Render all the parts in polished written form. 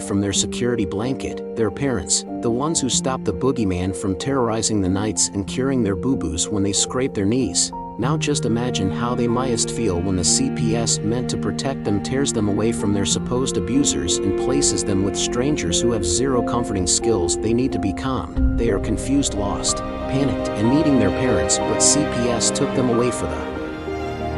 from their security blanket, their parents, the ones who stop the boogeyman from terrorizing the nights and curing their boo-boos when they scrape their knees. Now just imagine how they must feel when the CPS meant to protect them tears them away from their supposed abusers and places them with strangers who have zero comforting skills. They need to be calm. They are confused, lost, panicked, and needing their parents, but CPS took them away for the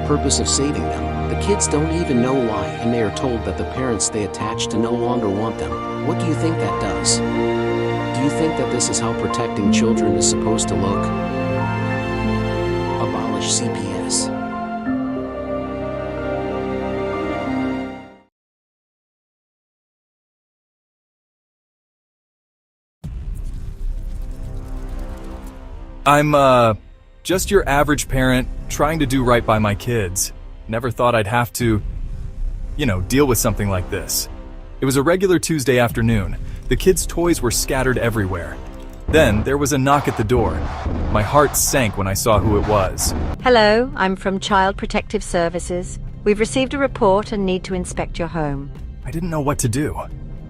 purpose of saving them. The kids don't even know why, and they are told that the parents they attach to no longer want them. What do you think that does? Do you think that this is how protecting children is supposed to look? Abolish CPS. I'm, just your average parent trying to do right by my kids. Never thought I'd have to, deal with something like this. It was a regular Tuesday afternoon. The kids' toys were scattered everywhere. Then there was a knock at the door. My heart sank when I saw who it was. Hello, I'm from Child Protective Services. We've received a report and need to inspect your home. I didn't know what to do.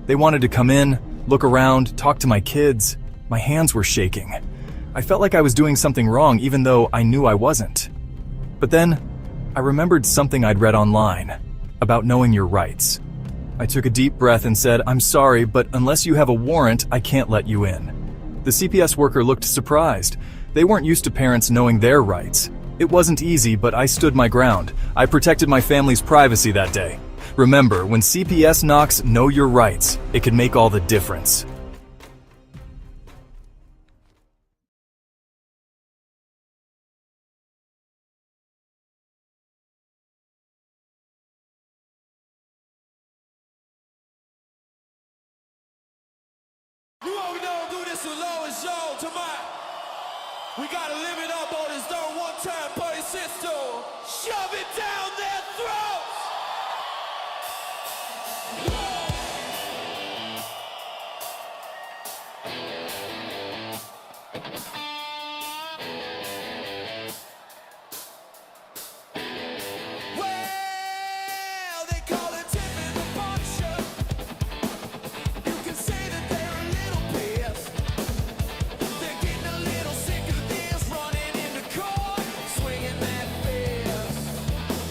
They wanted to come in, look around, talk to my kids. My hands were shaking. I felt like I was doing something wrong even though I knew I wasn't. But then, I remembered something I'd read online about knowing your rights. I took a deep breath and said, "I'm sorry, but unless you have a warrant, I can't let you in." The CPS worker looked surprised. They weren't used to parents knowing their rights. It wasn't easy, but I stood my ground. I protected my family's privacy that day. Remember, when CPS knocks, know your rights. It can make all the difference. You already know do this as low as tonight. We gotta live it up on this dirt one time, buddy sister. Shove it down their throats. Well, they call it Tiff in the puncher. You can say that they're a little pissed. They're getting a little sick of this, running into court, swinging that fist.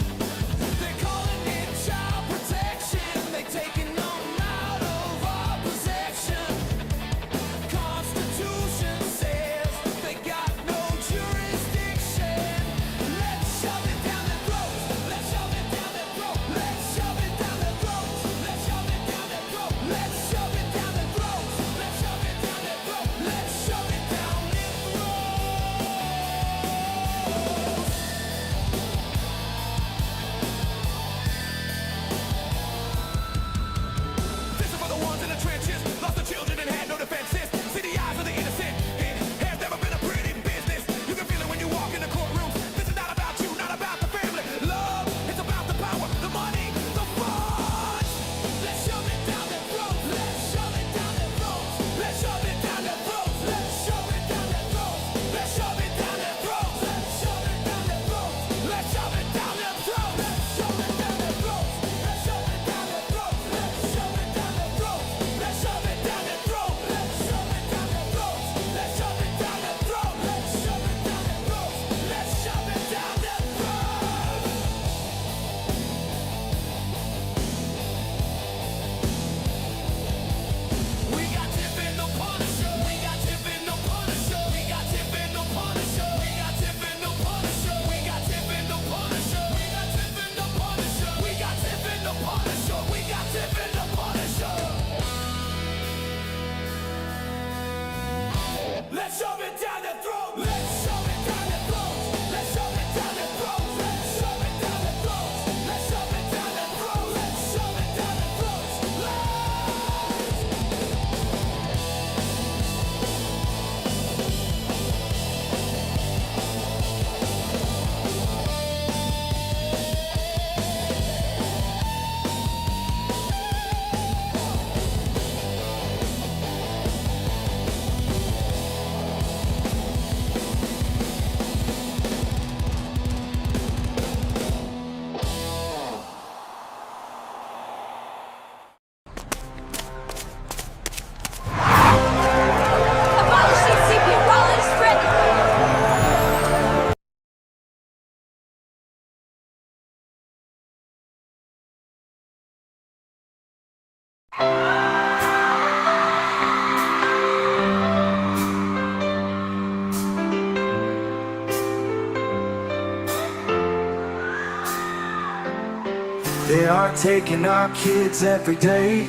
are taking our kids every day.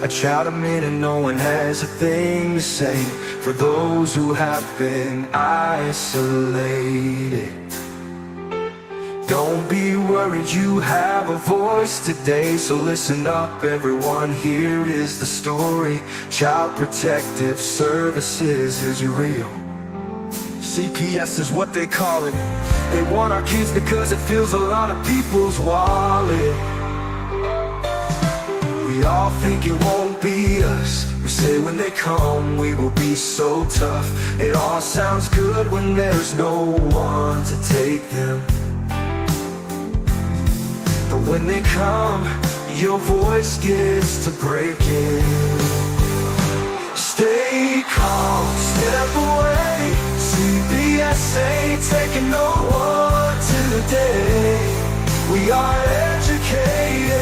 A child a minute, no one has a thing to say for those who have been isolated. Don't be worried, you have a voice today. So listen up everyone, here is the story. Child Protective Services is real. CPS is what they call it. They want our kids because it fills a lot of people's wallet. We all think it won't be us. We say when they come we will be so tough. It all sounds good when there's no one to take them. But when they come, your voice gets to breaking. Stay calm, step away. CPS ain't taking no one today. We are educated.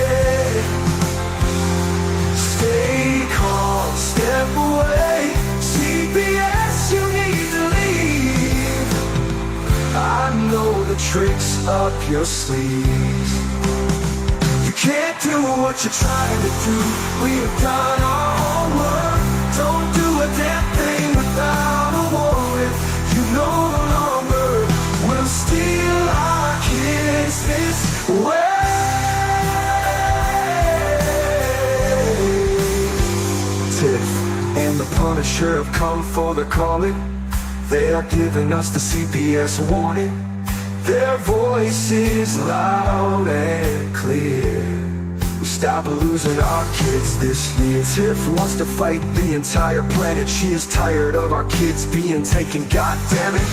Stay calm, step away. CPS, you need to leave. I know the tricks up your sleeves. You can't do what you're trying to do. We have done our homework. Don't do a damn thing without a warrant. You no longer will steal our kids this way. Tiff and the Punisher have come for the calling. They are giving us the CPS warning. Their voice is loud and clear. We stop losing our kids this year. Tiff wants to fight the entire planet. She is tired of our kids being taken, god damn it.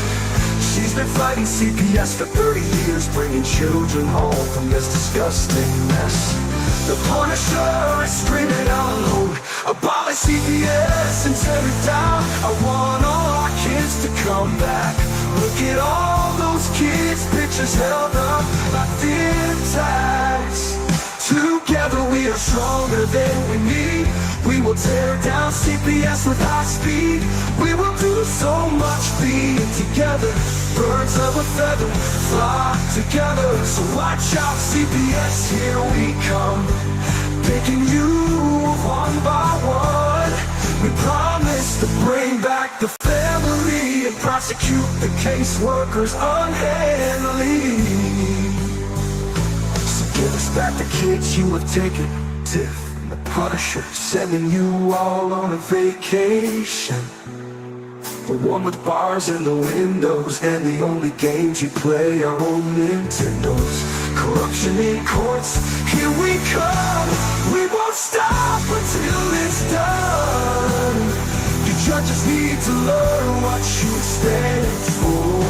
She's been fighting CPS for 30 years, bringing children home from this disgusting mess. The Punisher is screaming out loud, abolish CPS and tear it down. I want all our kids to come back. Look at all those kids' pictures held up like thin tags. Together we are stronger than we need. We will tear down CPS with high speed. We will do so much being together. Birds of a feather flock together. So watch out CPS, here we come. Picking you one by one. We promise to bring back the family and prosecute the caseworkers unhandily. Give us back the kids you have taken. Tiff and the Punisher sending you all on a vacation. The one with bars in the windows and the only games you play are on Nintendos. Corruption in courts, here we come. We won't stop until it's done. You judges need to learn what you stand for.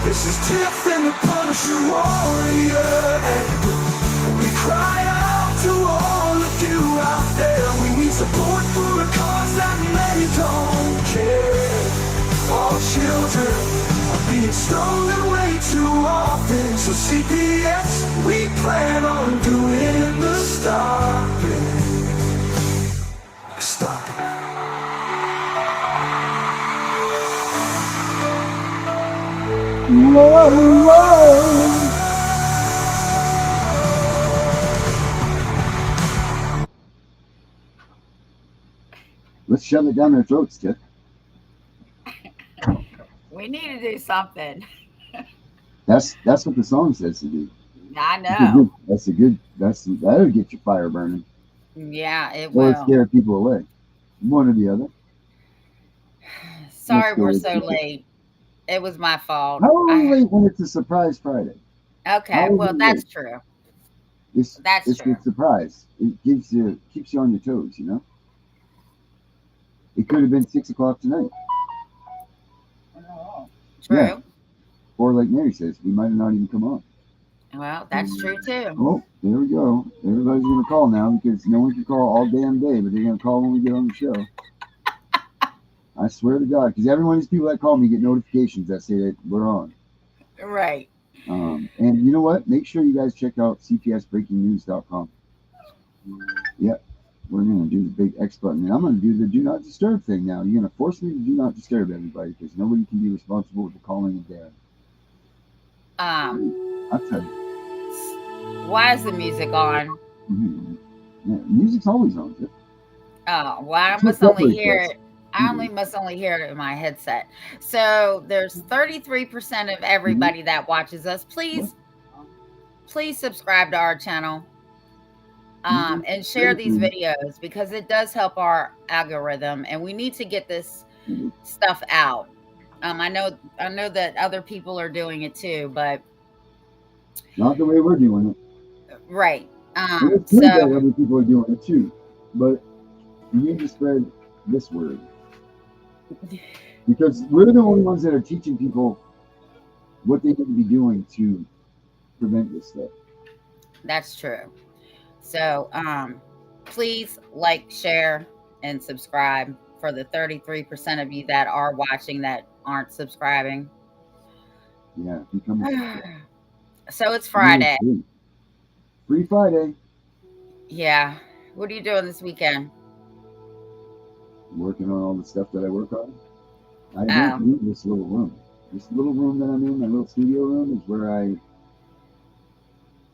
This is Tiff and the Punisher warrior, and we cry out to all of you out there. We need support for a cause that many don't care. All children are being stolen way too often. So CPS, we plan on doing the stopping. Stop it. Whoa, whoa. Let's shove it down their throats, Tiff. We need to do something. That's what the song says to do. I know. That'll get your fire burning. Yeah, it Or will. scare people away. One or the other. Sorry we're so late. It was my fault. How are we late when it's a surprise Friday? Okay, well, that's true. It's true. a surprise. It keeps you on your toes, you know? It could have been 6 o'clock tonight. True. Yeah. Or like Mary says, we might have not even come on. Well, that's true too. Oh, there we go. Everybody's going to call now because no one can call all damn day, but they're going to call when we get on the show. I swear to God, because every one of these people that call me get notifications that say that we're on. Right. And you know what? Make sure you guys check out cpsbreakingnews.com. Yep. We're going to do the big X button. And I'm going to do the do not disturb thing now. You're going to force me to do not disturb everybody because nobody can be responsible with the calling of death. I'll tell you. Why is the music on? Yeah, music's always on. Tiff. Oh, well, I It's a must only separate hear test. it. I only must only hear it in my headset. So there's 33% of everybody that watches us. What? Please subscribe to our channel. And share these videos because it does help our algorithm, and we need to get this stuff out. I know that other people are doing it too, but Not the way we're doing it. right. And it's good that other people are doing it too, but you need to spread this word because we're the only ones that are teaching people what they need to be doing to prevent this stuff. That's true. So, please like, share, and subscribe for the 33% of you that are watching that aren't subscribing. Yeah, become a So it's Friday. Free Friday. Yeah. What are you doing this weekend? Working on all the stuff that I work on. I don't need this little room. This little room that I'm in, my little studio room, is where I.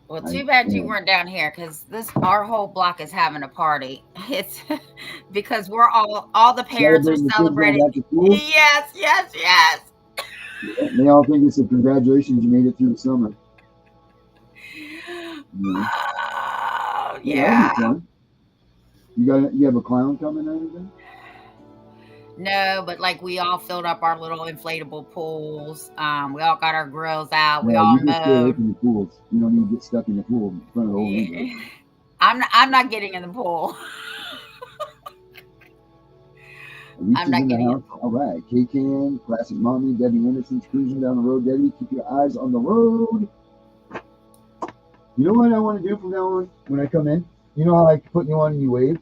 Well, too bad you weren't down here because our whole block is having a party. It's because we're all the parents are celebrating. Yes. Yeah, they all think it's a congratulations, you made it through the summer. Yeah. You have a clown coming or anything? No, but like we all filled up our little inflatable pools. We all got our grills out. We Yeah, all you just stay away mowed. from the pools. You don't need to get stuck in the pool in front of the whole neighborhood. I'm not getting in the pool. I'm not getting in the pool. All right, K-Can, Classic Mommy, Debbie Anderson's cruising down the road. Debbie, keep your eyes on the road. You know what I want to do from now on when I come in? You know how I put you on and you wave?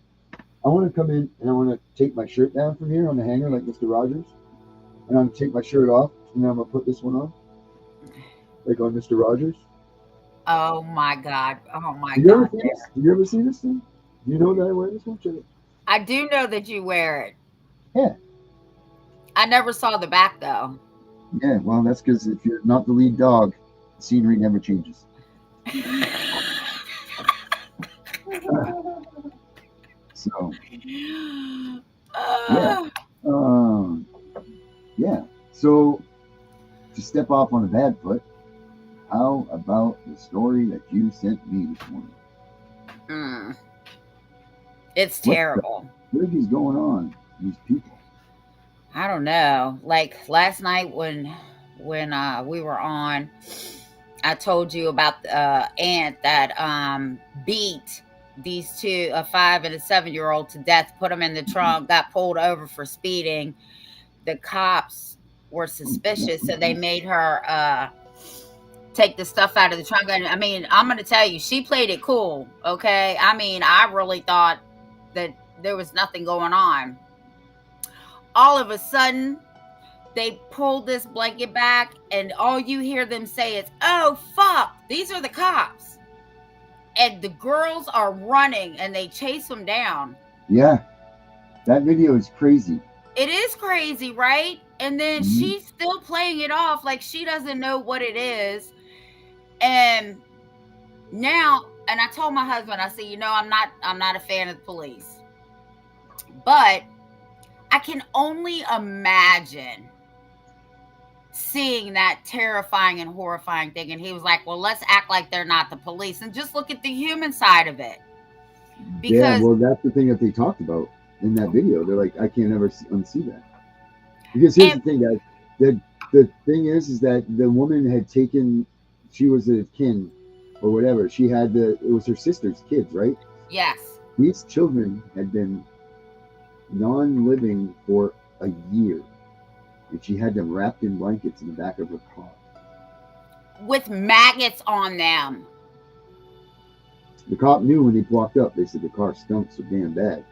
I want to come in and I want to take my shirt down from here on the hanger like Mr. Rogers. And I'm going to take my shirt off and then I'm going to put this one on. Like on Mr. Rogers. Oh my God. Oh my God. Did you ever see this thing? Do you know that I wear this one? I do know that you wear it. Yeah. I never saw the back though. Yeah, well, that's because if you're not the lead dog, the scenery never changes. So, yeah. So, to step off on a bad foot, how about the story that you sent me this morning? It's terrible. What is going on? These people. I don't know. Like last night when we were on, I told you about the aunt that beat these two, a 5 and a 7-year-old, to death, put them in the trunk, got pulled over for speeding. The cops were suspicious, so they made her take the stuff out of the trunk. And I mean, I'm going to tell you, she played it cool, okay? I mean, I really thought that there was nothing going on. All of a sudden, they pulled this blanket back, and all you hear them say is, "Oh, fuck, these are the cops." And the girls are running, and they chase them down. Yeah, that video is crazy. It is crazy, right? And then she's still playing it off like she doesn't know what it is. And now, and I told my husband, I said, you know, I'm not a fan of the police, but I can only imagine seeing that terrifying and horrifying thing. And he was like, well, let's act like they're not the police and just look at the human side of it. Because, yeah, well, that's the thing that they talked about in that video. They're like, I can't ever unsee that. Because here's the thing, guys. The thing is that the woman had taken, she was a kin or whatever. She had it was her sister's kids, right? Yes. These children had been non-living for a year. And she had them wrapped in blankets in the back of her car. With maggots on them. The cop knew when he walked up. They said the car stunk so damn bad.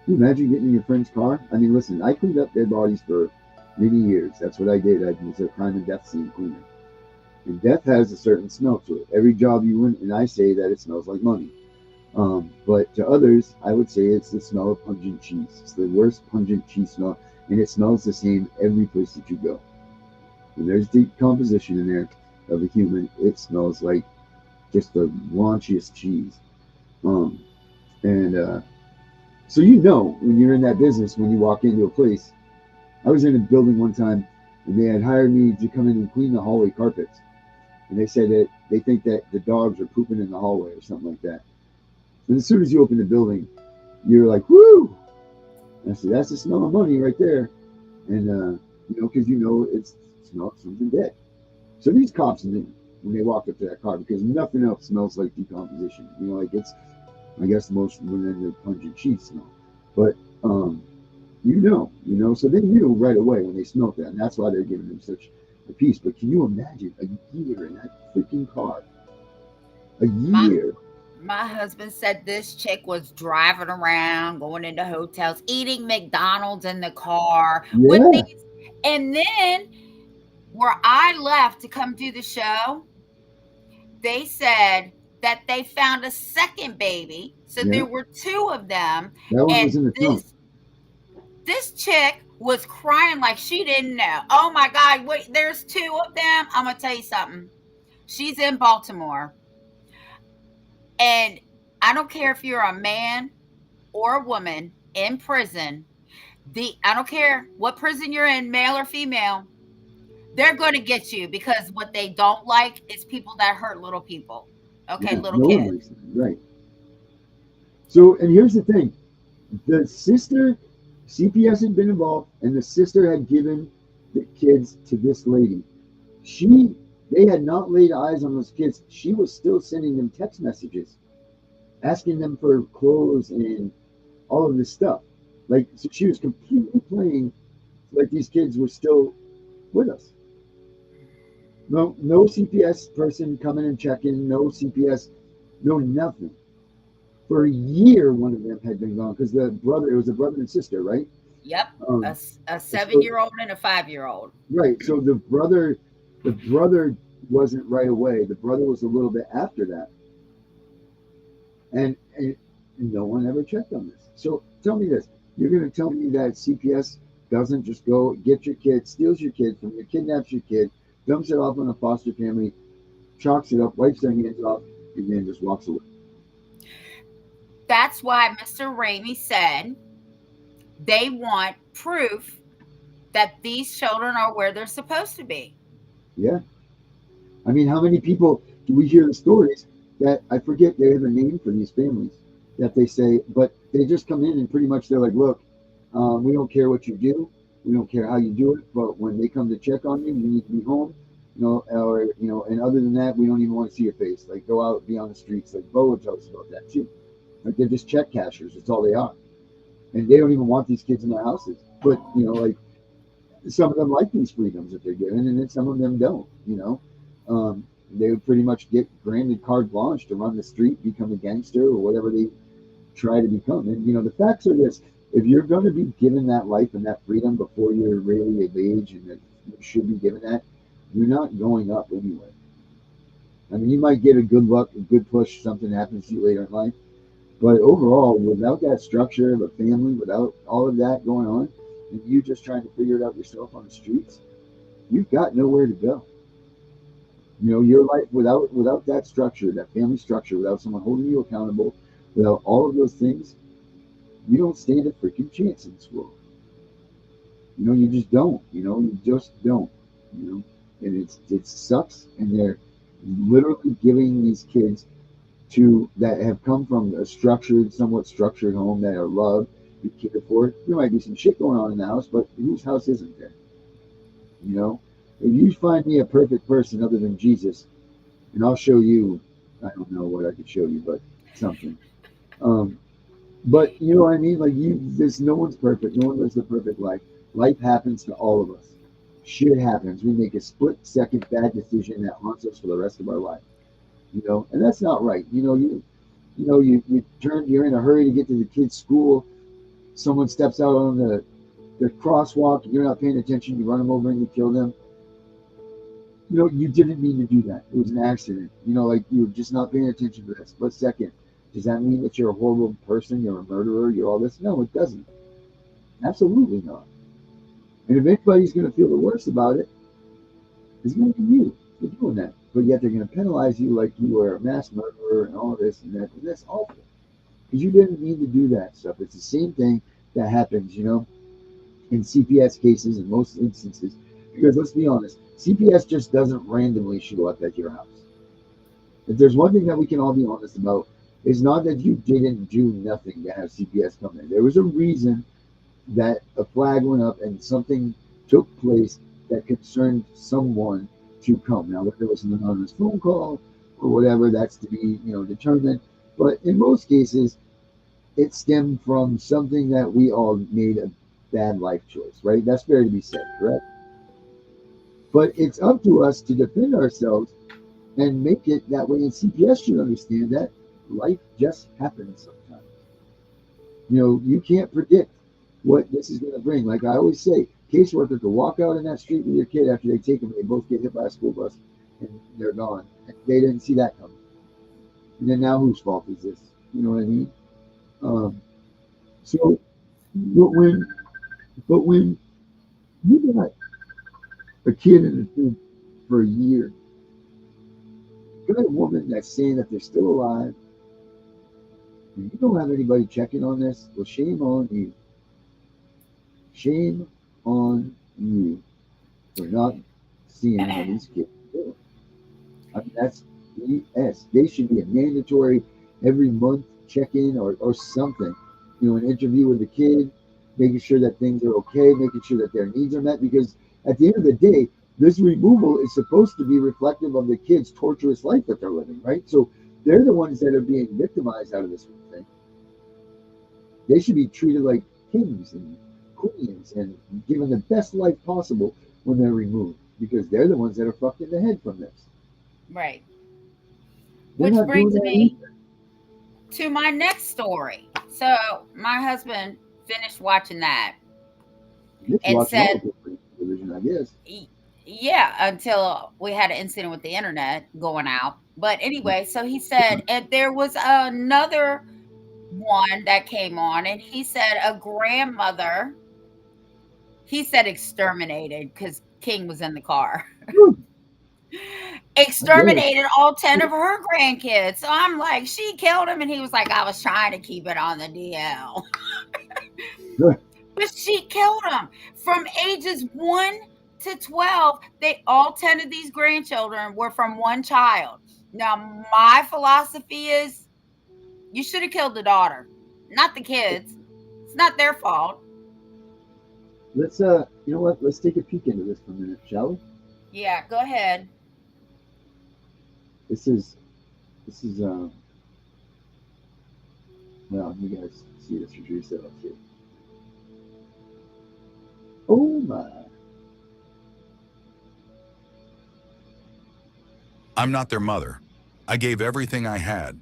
Can you imagine getting in your friend's car? I mean, listen, I cleaned up dead bodies for many years. That's what I did. I was a crime and death scene cleaner. And death has a certain smell to it. Every job you win, and I say that it smells like money. But to others, I would say it's the smell of pungent cheese. It's the worst pungent cheese smell. And it smells the same every place that you go. When there's decomposition in there of a human, it smells like just the raunchiest cheese. Um, and so you know when you're in that business, when you walk into a place. I was in a building one time, and they had hired me to come in and clean the hallway carpets. And they said that they think that the dogs are pooping in the hallway or something like that. And as soon as you open the building, you're like, whoo! And I said, that's the smell of money right there. And, because it's smell of something dead. So these cops knew when they walked up to that car because nothing else smells like decomposition. Like it's, I guess, the most when the pungent cheese smell. But, so they knew right away when they smelled that. And that's why they're giving them such a piece. But can you imagine a year in that freaking car? A My year. my husband said this chick was driving around, going into hotels, eating McDonald's in the car with Yeah. these. And then where I left to come do the show, they said that they found a second baby. So Yeah. there were two of them. That one was And in the trunk. this chick was crying like she didn't know. Oh my God, wait, there's two of them. I'm gonna tell you something. She's in Baltimore. And I don't care if you're a man or a woman in prison. I don't care what prison you're in, male or female, they're going to get you because what they don't like is people that hurt little people. Okay, Yeah. little No one kids. likes that. Right. So, and here's the thing. The sister, CPS had been involved, and the sister had given the kids to this lady. They had not laid eyes on those kids. She was still sending them text messages, asking them for clothes and all of this stuff. Like, so she was completely playing like these kids were still with us. No CPS person coming and checking. No CPS, no nothing. For a year, one of them had been gone because it was a brother and sister, right? Yep, Um, a so 7-year-old and a 5-year-old. Right. So the brother wasn't right away. The brother was a little bit after that, and no one ever checked on this. So tell me this: you're going to tell me that CPS doesn't just go get your kid, steals your kid from you, kidnaps your kid, dumps it off on a foster family, chalks it up, wipes their hands off, and then just walks away? That's why Mr. Ramey said they want proof that these children are where they're supposed to be. Yeah. I mean, how many people do we hear the stories that I forget they have a name for these families that they say, but they just come in and pretty much they're like, look, we don't care what you do, we don't care how you do it, but when they come to check on you, you need to be home, and other than that, we don't even want to see your face. Like, go out, be on the streets. Like Bo would tell us about that too. Like, they're just check cashers. That's all they are, and they don't even want these kids in their houses. But like some of them like these freedoms that they're given, and then some of them don't. They would pretty much get granted carte blanche to run the street, become a gangster, or whatever they try to become. And the facts are this: if you're going to be given that life and that freedom before you're really of age, and that you should be given that, you're not going up anyway. I mean, you might get a good luck, a good push, something happens to you later in life, but overall, without that structure of a family, without all of that going on, and you just trying to figure it out yourself on the streets, you've got nowhere to go. Your life without that structure, that family structure, without someone holding you accountable, without all of those things, you don't stand a freaking chance in this world. You just don't. You just don't. And it sucks. And they're literally giving these kids that have come from a somewhat structured home that are loved, be cared for. There might be some shit going on in the house, but whose house isn't there? If you find me a perfect person other than Jesus, and I'll show you, I don't know what I could show you, but something. But you know what I mean? Like there's no one's perfect. No one lives a perfect life. Life happens to all of us. Shit happens. We make a split-second bad decision that haunts us for the rest of our life. And that's not right. You're in a hurry to get to the kid's school. Someone steps out on the crosswalk. You're not paying attention. You run them over and you kill them. You didn't mean to do that. It was an accident. Like you're just not paying attention to that split second. Does that mean that you're a horrible person? You're a murderer? You're all this? No, it doesn't. Absolutely not. And if anybody's going to feel the worst about it, it's going to be you. for doing that. But yet they're going to penalize you like you were a mass murderer and all this and that. And that's awful because you didn't mean to do that stuff. It's the same thing that happens, in CPS cases in most instances. Because let's be honest, CPS just doesn't randomly show up at your house. If there's one thing that we can all be honest about, it's not that you didn't do nothing to have CPS come in. There was a reason that a flag went up and something took place that concerned someone to come. Now, whether it was an anonymous phone call or whatever, that's to be, determined. But in most cases, it stemmed from something that we all made a bad life choice, right? That's fair to be said, correct? But it's up to us to defend ourselves and make it that way. And CPS should understand that life just happens sometimes. You can't predict what this is going to bring. Like I always say, caseworker could walk out in that street with your kid after they take them and they both get hit by a school bus and they're gone. And they didn't see that coming. And then now whose fault is this? You know what I mean? So, but when you got a kid in the thing for a year, you got a woman that's saying that they're still alive, and you don't have anybody checking on this, well, shame on you. Shame on you for not seeing what these kids are doing. I mean, that's BS. They should be a mandatory every month check-in or something. An interview with the kid, making sure that things are okay, making sure that their needs are met. Because at the end of the day, this removal is supposed to be reflective of the kid's torturous life that they're living, right? So they're the ones that are being victimized out of this whole thing. They should be treated like kings and queens and given the best life possible when they're removed, because they're the ones that are fucked in the head from this. Right. They're Which brings me either. to my next story. So my husband finished watching that and said, television, I guess. yeah, until we had an incident with the internet going out. But anyway, so he said, and there was another one that came on, and he said a grandmother, he said exterminated because King was in the car. Exterminated all 10 of her grandkids. So I'm like, she killed him, and he was like, I was trying to keep it on the DL. But she killed him from ages 1 to 12. All 10 of these grandchildren were from one child. Now, my philosophy is you should have killed the daughter, not the kids. It's not their fault. Let's you know what? Let's take a peek into this for a minute, shall we? Yeah, go ahead. This is well, you guys see this for yourselves here. Oh my. I'm not their mother. I gave everything I had.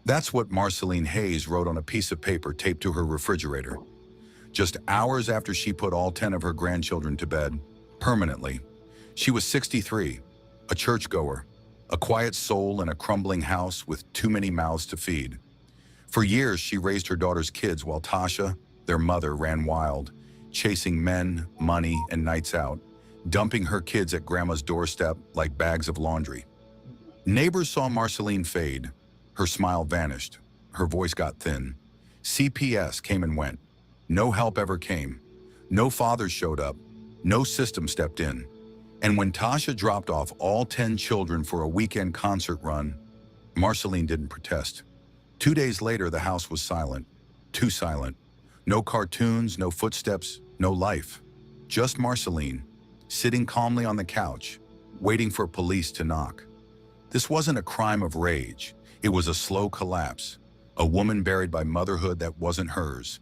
That's what Marceline Hayes wrote on a piece of paper taped to her refrigerator. Just hours after she put all 10 of her grandchildren to bed, permanently. She was 63, a churchgoer, a quiet soul in a crumbling house with too many mouths to feed. For years, she raised her daughter's kids while Tasha, their mother, ran wild, chasing men, money, and nights out, dumping her kids at grandma's doorstep like bags of laundry. Neighbors saw Marceline fade. Her smile vanished. Her voice got thin. CPS came and went. No help ever came. No fathers showed up. No system stepped in. And when Tasha dropped off all 10 children for a weekend concert run, Marceline didn't protest. 2 days later, the house was silent. Too silent. No cartoons, no footsteps, no life. Just Marceline, sitting calmly on the couch, waiting for police to knock. This wasn't a crime of rage. It was a slow collapse. A woman buried by motherhood that wasn't hers,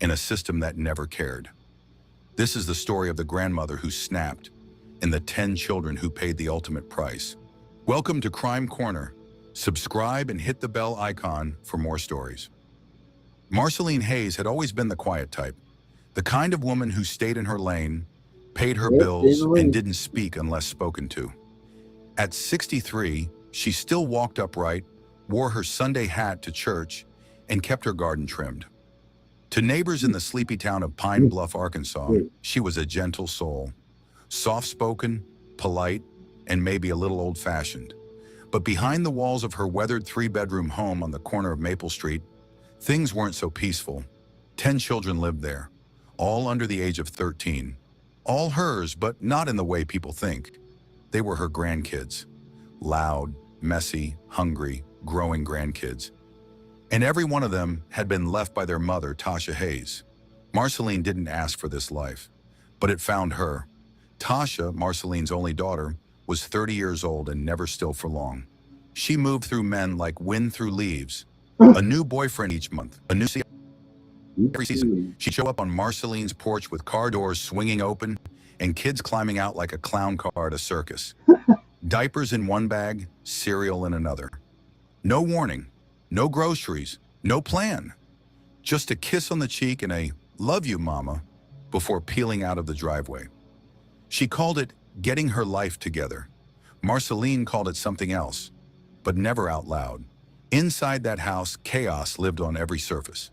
in a system that never cared. This is the story of the grandmother who snapped, and the 10 children who paid the ultimate price. Welcome to Crime Corner. Subscribe and hit the bell icon for more stories. Marceline Hayes had always been the quiet type, the kind of woman who stayed in her lane, paid her bills, and didn't speak unless spoken to. At 63, she still walked upright, wore her Sunday hat to church, and kept her garden trimmed. To neighbors in the sleepy town of Pine Bluff, Arkansas, she was a gentle soul. Soft-spoken, polite, and maybe a little old-fashioned. But behind the walls of her weathered 3-bedroom home on the corner of Maple Street, things weren't so peaceful. 10 children lived there, all under the age of 13. All hers, but not in the way people think. They were her grandkids. Loud, messy, hungry, growing grandkids. And every one of them had been left by their mother, Tasha Hayes. Marceline didn't ask for this life, but it found her. Tasha, Marceline's only daughter, was 30 years old and never still for long. She moved through men like wind through leaves. A new boyfriend each month, a new every season. She'd show up on Marceline's porch with car doors swinging open and kids climbing out like a clown car at a circus. Diapers in one bag, cereal in another. No warning, no groceries, no plan. Just a kiss on the cheek and a "love you, mama," before peeling out of the driveway. She called it getting her life together. Marceline called it something else, but never out loud. Inside that house, chaos lived on every surface.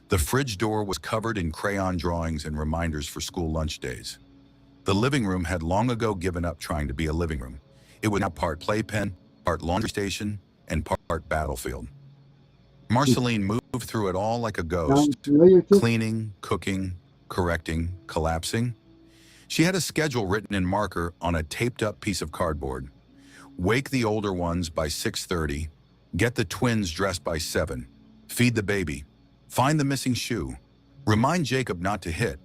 The fridge door was covered in crayon drawings and reminders for school lunch days. The living room had long ago given up trying to be a living room. It was now part playpen, part laundry station, and part battlefield. Marceline moved through it all like a ghost, cleaning, cooking, correcting, collapsing. She had a schedule written in marker on a taped-up piece of cardboard. Wake the older ones by 6:30, get the twins dressed by 7, feed the baby, find the missing shoe, remind Jacob not to hit,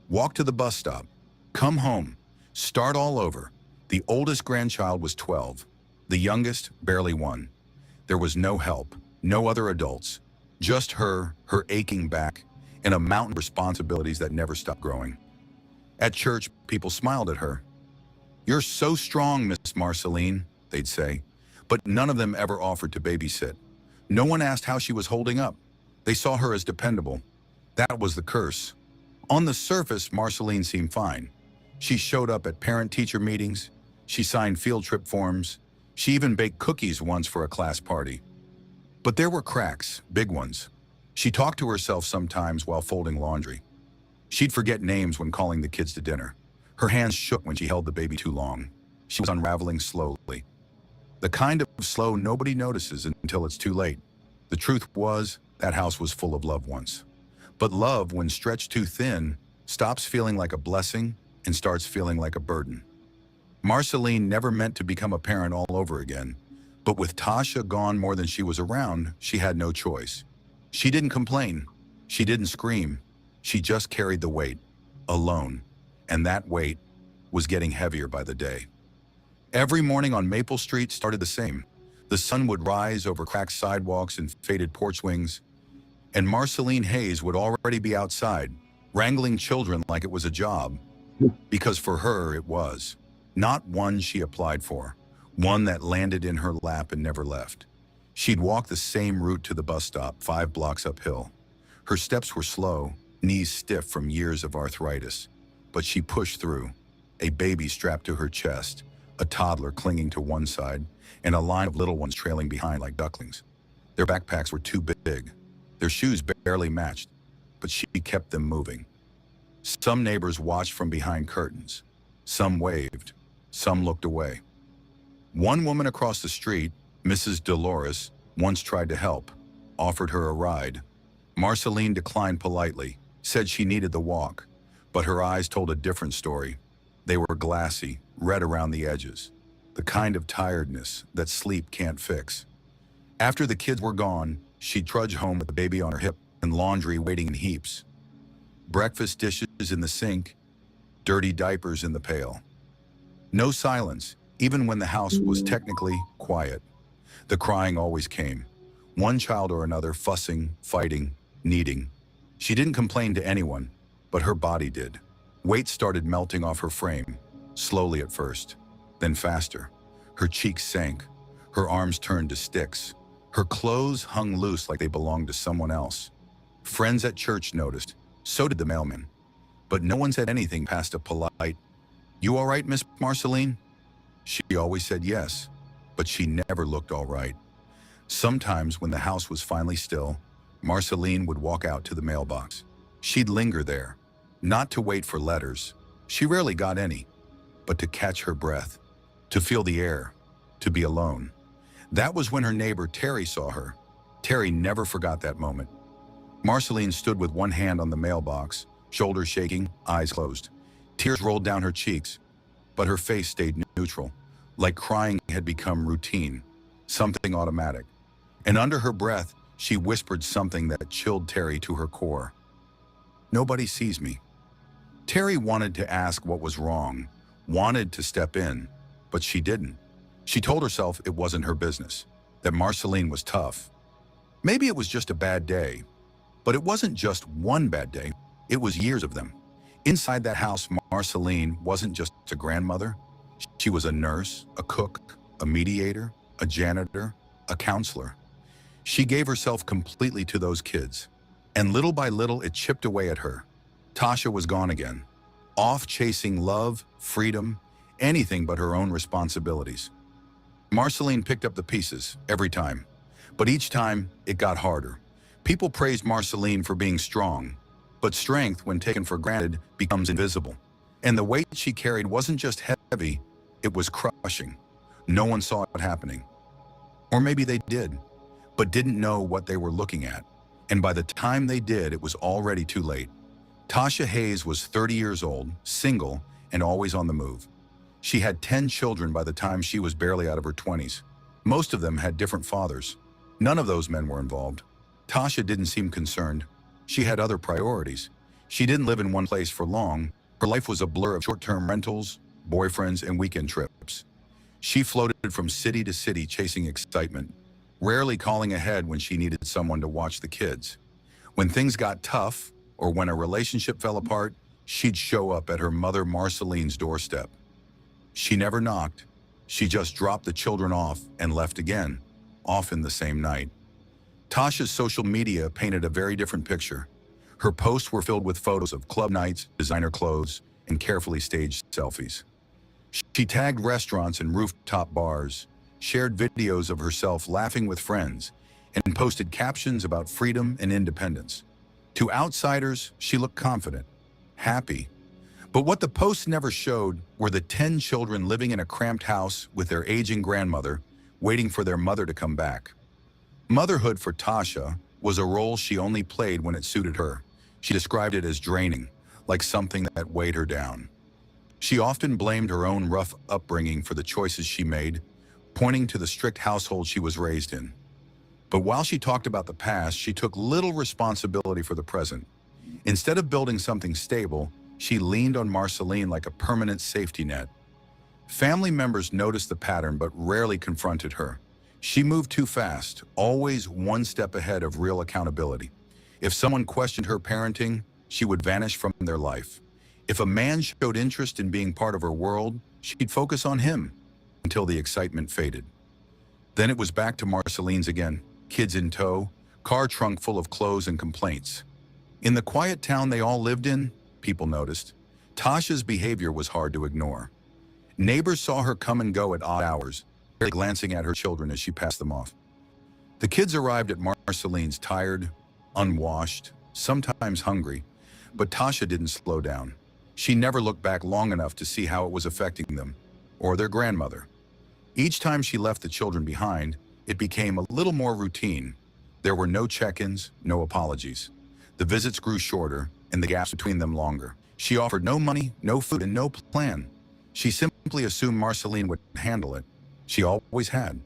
walk to the bus stop, come home, start all over. The oldest grandchild was 12, the youngest barely 1. There was no help, no other adults, just her aching back, and a mountain of responsibilities that never stopped growing. At church, people smiled at her. "You're so strong, Miss Marceline," they'd say, but none of them ever offered to babysit. No one asked how she was holding up. They saw her as dependable. That was the curse. On the surface, Marceline seemed fine. She showed up at parent-teacher meetings. She signed field trip forms. She even baked cookies once for a class party. But there were cracks, big ones. She talked to herself sometimes while folding laundry. She'd forget names when calling the kids to dinner. Her hands shook when she held the baby too long. She was unraveling slowly. The kind of slow nobody notices until it's too late. The truth was, that house was full of love once. But love, when stretched too thin, stops feeling like a blessing and starts feeling like a burden. Marceline never meant to become a parent all over again, but with Tasha gone more than she was around, she had no choice. She didn't complain. She didn't scream. She just carried the weight, alone, and that weight was getting heavier by the day. Every morning on Maple Street started the same. The sun would rise over cracked sidewalks and faded porch wings, and Marceline Hayes would already be outside, wrangling children like it was a job, because for her it was. Not one she applied for, one that landed in her lap and never left. She'd walk the same route to the bus stop, 5 blocks uphill. Her steps were slow, knees stiff from years of arthritis, but she pushed through, a baby strapped to her chest, a toddler clinging to one side, and a line of little ones trailing behind like ducklings. Their backpacks were too big. Their shoes barely matched, but she kept them moving. Some neighbors watched from behind curtains. Some waved. Some looked away. One woman across the street, Mrs. Dolores, once tried to help, offered her a ride. Marceline declined politely, said she needed the walk, but her eyes told a different story. They were glassy, red around the edges, the kind of tiredness that sleep can't fix. After the kids were gone, she'd trudge home with the baby on her hip and laundry waiting in heaps. Breakfast dishes in the sink, dirty diapers in the pail. No silence, even when the house was technically quiet. The crying always came. One child or another fussing, fighting, needing. She didn't complain to anyone, but her body did. Weight started melting off her frame, slowly at first, then faster. Her cheeks sank. Her arms turned to sticks. Her clothes hung loose like they belonged to someone else. Friends at church noticed. So did the mailman. But no one said anything past a polite, "You all right, Miss Marceline?" She always said yes, but she never looked all right. Sometimes when the house was finally still, Marceline would walk out to the mailbox. She'd linger there, not to wait for letters. She rarely got any, but to catch her breath. to feel the air, to be alone. That was when her neighbor Terry saw her. Terry never forgot that moment. Marceline stood with one hand on the mailbox, shoulders shaking, eyes closed. Tears rolled down her cheeks, but her face stayed neutral, like crying had become routine, something automatic. And under her breath, she whispered something that chilled Terry to her core. "Nobody sees me." Terry wanted to ask what was wrong, wanted to step in, but she didn't. She told herself it wasn't her business, that Marceline was tough. Maybe it was just a bad day, but it wasn't just one bad day, it was years of them. Inside that house, Marceline wasn't just a grandmother. She was a nurse, a cook, a mediator, a janitor, a counselor. She gave herself completely to those kids, and little by little it chipped away at her. Tasha was gone again, off chasing love, freedom, anything but her own responsibilities. Marceline picked up the pieces every time, but each time it got harder. People praised Marceline for being strong, but strength, when taken for granted, becomes invisible. And the weight she carried wasn't just heavy, it was crushing. No one saw it happening. Or maybe they did, but didn't know what they were looking at. And by the time they did, it was already too late. Tasha Hayes was 30 years old, single, and always on the move. She had 10 children by the time she was barely out of her 20s. Most of them had different fathers. None of those men were involved. Tasha didn't seem concerned. She had other priorities. She didn't live in one place for long. Her life was a blur of short-term rentals, boyfriends, and weekend trips. She floated from city to city chasing excitement, rarely calling ahead when she needed someone to watch the kids. When things got tough, or when a relationship fell apart, she'd show up at her mother Marceline's doorstep. She never knocked. She just dropped the children off and left again, often the same night. Tasha's social media painted a very different picture. Her posts were filled with photos of club nights, designer clothes, and carefully staged selfies. She tagged restaurants and rooftop bars, shared videos of herself laughing with friends, and posted captions about freedom and independence. To outsiders, she looked confident, happy. But what the posts never showed were the 10 children living in a cramped house with their aging grandmother, waiting for their mother to come back. Motherhood for Tasha was a role she only played when it suited her. She described it as draining, like something that weighed her down. She often blamed her own rough upbringing for the choices she made, pointing to the strict household she was raised in. But while she talked about the past, she took little responsibility for the present. Instead of building something stable, she leaned on Marceline like a permanent safety net. Family members noticed the pattern but rarely confronted her. She moved too fast, always one step ahead of real accountability. If someone questioned her parenting, she would vanish from their life. If a man showed interest in being part of her world, she'd focus on him until the excitement faded. Then it was back to Marceline's again, kids in tow, car trunk full of clothes and complaints. In the quiet town they all lived in, people noticed, Tasha's behavior was hard to ignore. Neighbors saw her come and go at odd hours, glancing at her children as she passed them off. The kids arrived at Marceline's tired, unwashed, sometimes hungry, but Tasha didn't slow down. She never looked back long enough to see how it was affecting them, or their grandmother. Each time she left the children behind, it became a little more routine. There were no check-ins, no apologies. The visits grew shorter, and the gaps between them longer. She offered no money, no food, and no plan. She simply assumed Marceline would handle it. She always had.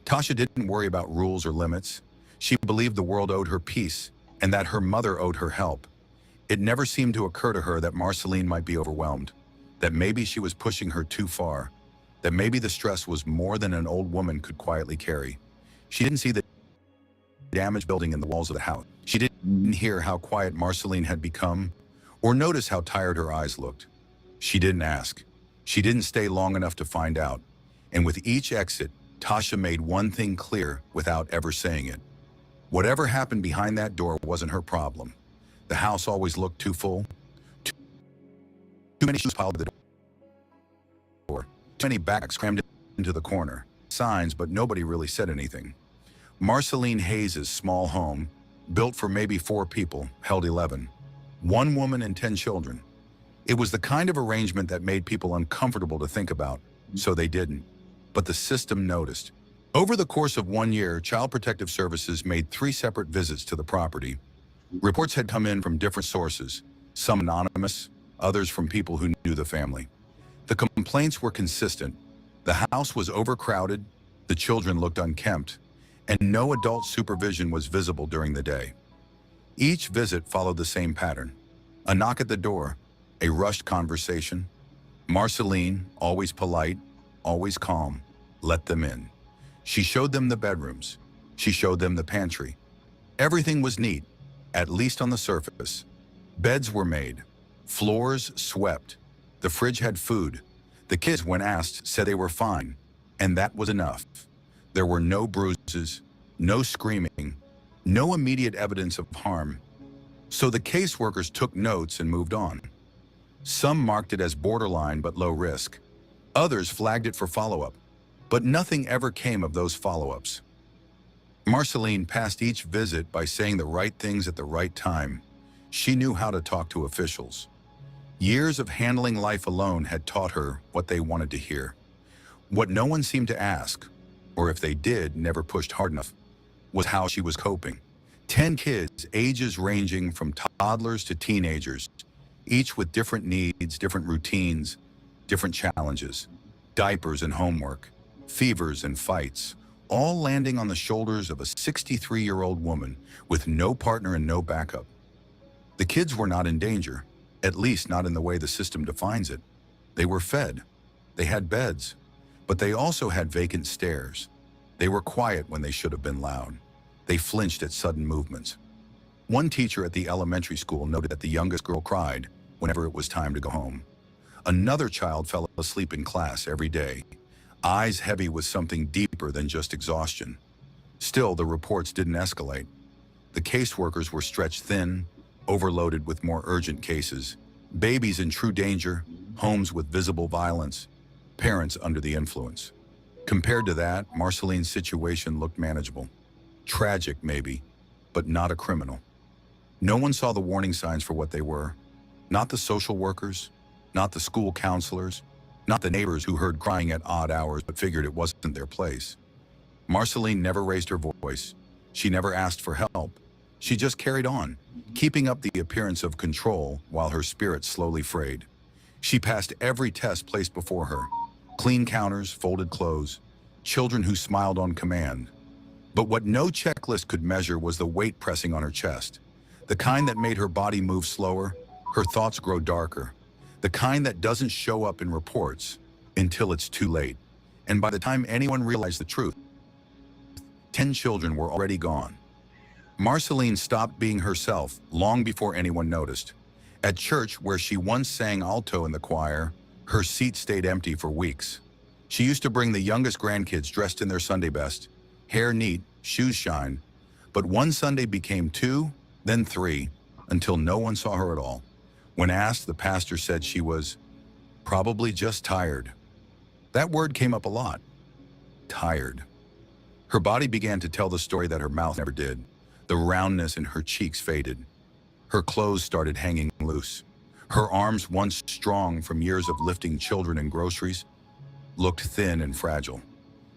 Tasha didn't worry about rules or limits. She believed the world owed her peace, and that her mother owed her help. It never seemed to occur to her that Marceline might be overwhelmed, that maybe she was pushing her too far, that maybe the stress was more than an old woman could quietly carry. She didn't see the damage building in the walls of the house. She didn't hear how quiet Marceline had become, or notice how tired her eyes looked. She didn't ask. She didn't stay long enough to find out. And with each exit, Tasha made one thing clear without ever saying it. Whatever happened behind that door wasn't her problem. The house always looked too full. Too many shoes piled at the door. Too many bags crammed into the corner. Signs, but nobody really said anything. Marceline Hayes' small home, built for maybe 4 people, held 11. 1 woman and 10 children. It was the kind of arrangement that made people uncomfortable to think about, so they didn't. but the system noticed. Over the course of 1 year, Child Protective Services made 3 separate visits to the property. Reports had come in from different sources, some anonymous, others from people who knew the family. The complaints were consistent. The house was overcrowded, the children looked unkempt, and no adult supervision was visible during the day. Each visit followed the same pattern. A knock at the door, a rushed conversation. Marceline, always polite, always calm, let them in. She showed them the bedrooms. She showed them the pantry. Everything was neat, at least on the surface. Beds were made, floors swept, the fridge had food. The kids, when asked, said they were fine, and that was enough. There were no bruises, no screaming, no immediate evidence of harm. So the caseworkers took notes and moved on. Some marked it as borderline but low risk. Others flagged it for follow-up, but nothing ever came of those follow-ups. Marceline passed each visit by saying the right things at the right time. She knew how to talk to officials. Years of handling life alone had taught her what they wanted to hear. What no one seemed to ask, or if they did, never pushed hard enough, was how she was coping. 10 kids, ages ranging from toddlers to teenagers, each with different needs, different routines, different challenges, diapers and homework, fevers and fights, all landing on the shoulders of a 63-year-old woman with no partner and no backup. The kids were not in danger, at least not in the way the system defines it. They were fed. They had beds, but they also had vacant stares. They were quiet when they should have been loud. They flinched at sudden movements. One teacher at the elementary school noted that the youngest girl cried whenever it was time to go home. Another child fell asleep in class every day, eyes heavy with something deeper than just exhaustion. Still, the reports didn't escalate. The caseworkers were stretched thin, overloaded with more urgent cases, babies in true danger, homes with visible violence, parents under the influence. Compared to that, Marceline's situation looked manageable. Tragic, maybe, but not a criminal. No one saw the warning signs for what they were. Not the social workers, not the school counselors, not the neighbors who heard crying at odd hours but figured it wasn't their place. Marceline never raised her voice. She never asked for help. She just carried on, keeping up the appearance of control while her spirit slowly frayed. She passed every test placed before her. Clean counters, folded clothes, children who smiled on command. But what no checklist could measure was the weight pressing on her chest. The kind that made her body move slower, her thoughts grow darker. The kind that doesn't show up in reports until it's too late. And by the time anyone realized the truth, 10 children were already gone. Marceline stopped being herself long before anyone noticed. At church, where she once sang alto in the choir, her seat stayed empty for weeks. She used to bring the youngest grandkids dressed in their Sunday best, hair neat, shoes shine. But one Sunday became 2, then 3, until no one saw her at all. When asked, the pastor said she was probably just tired. That word came up a lot. Tired. Her body began to tell the story that her mouth never did. The roundness in her cheeks faded. Her clothes started hanging loose. Her arms, once strong from years of lifting children and groceries, looked thin and fragile.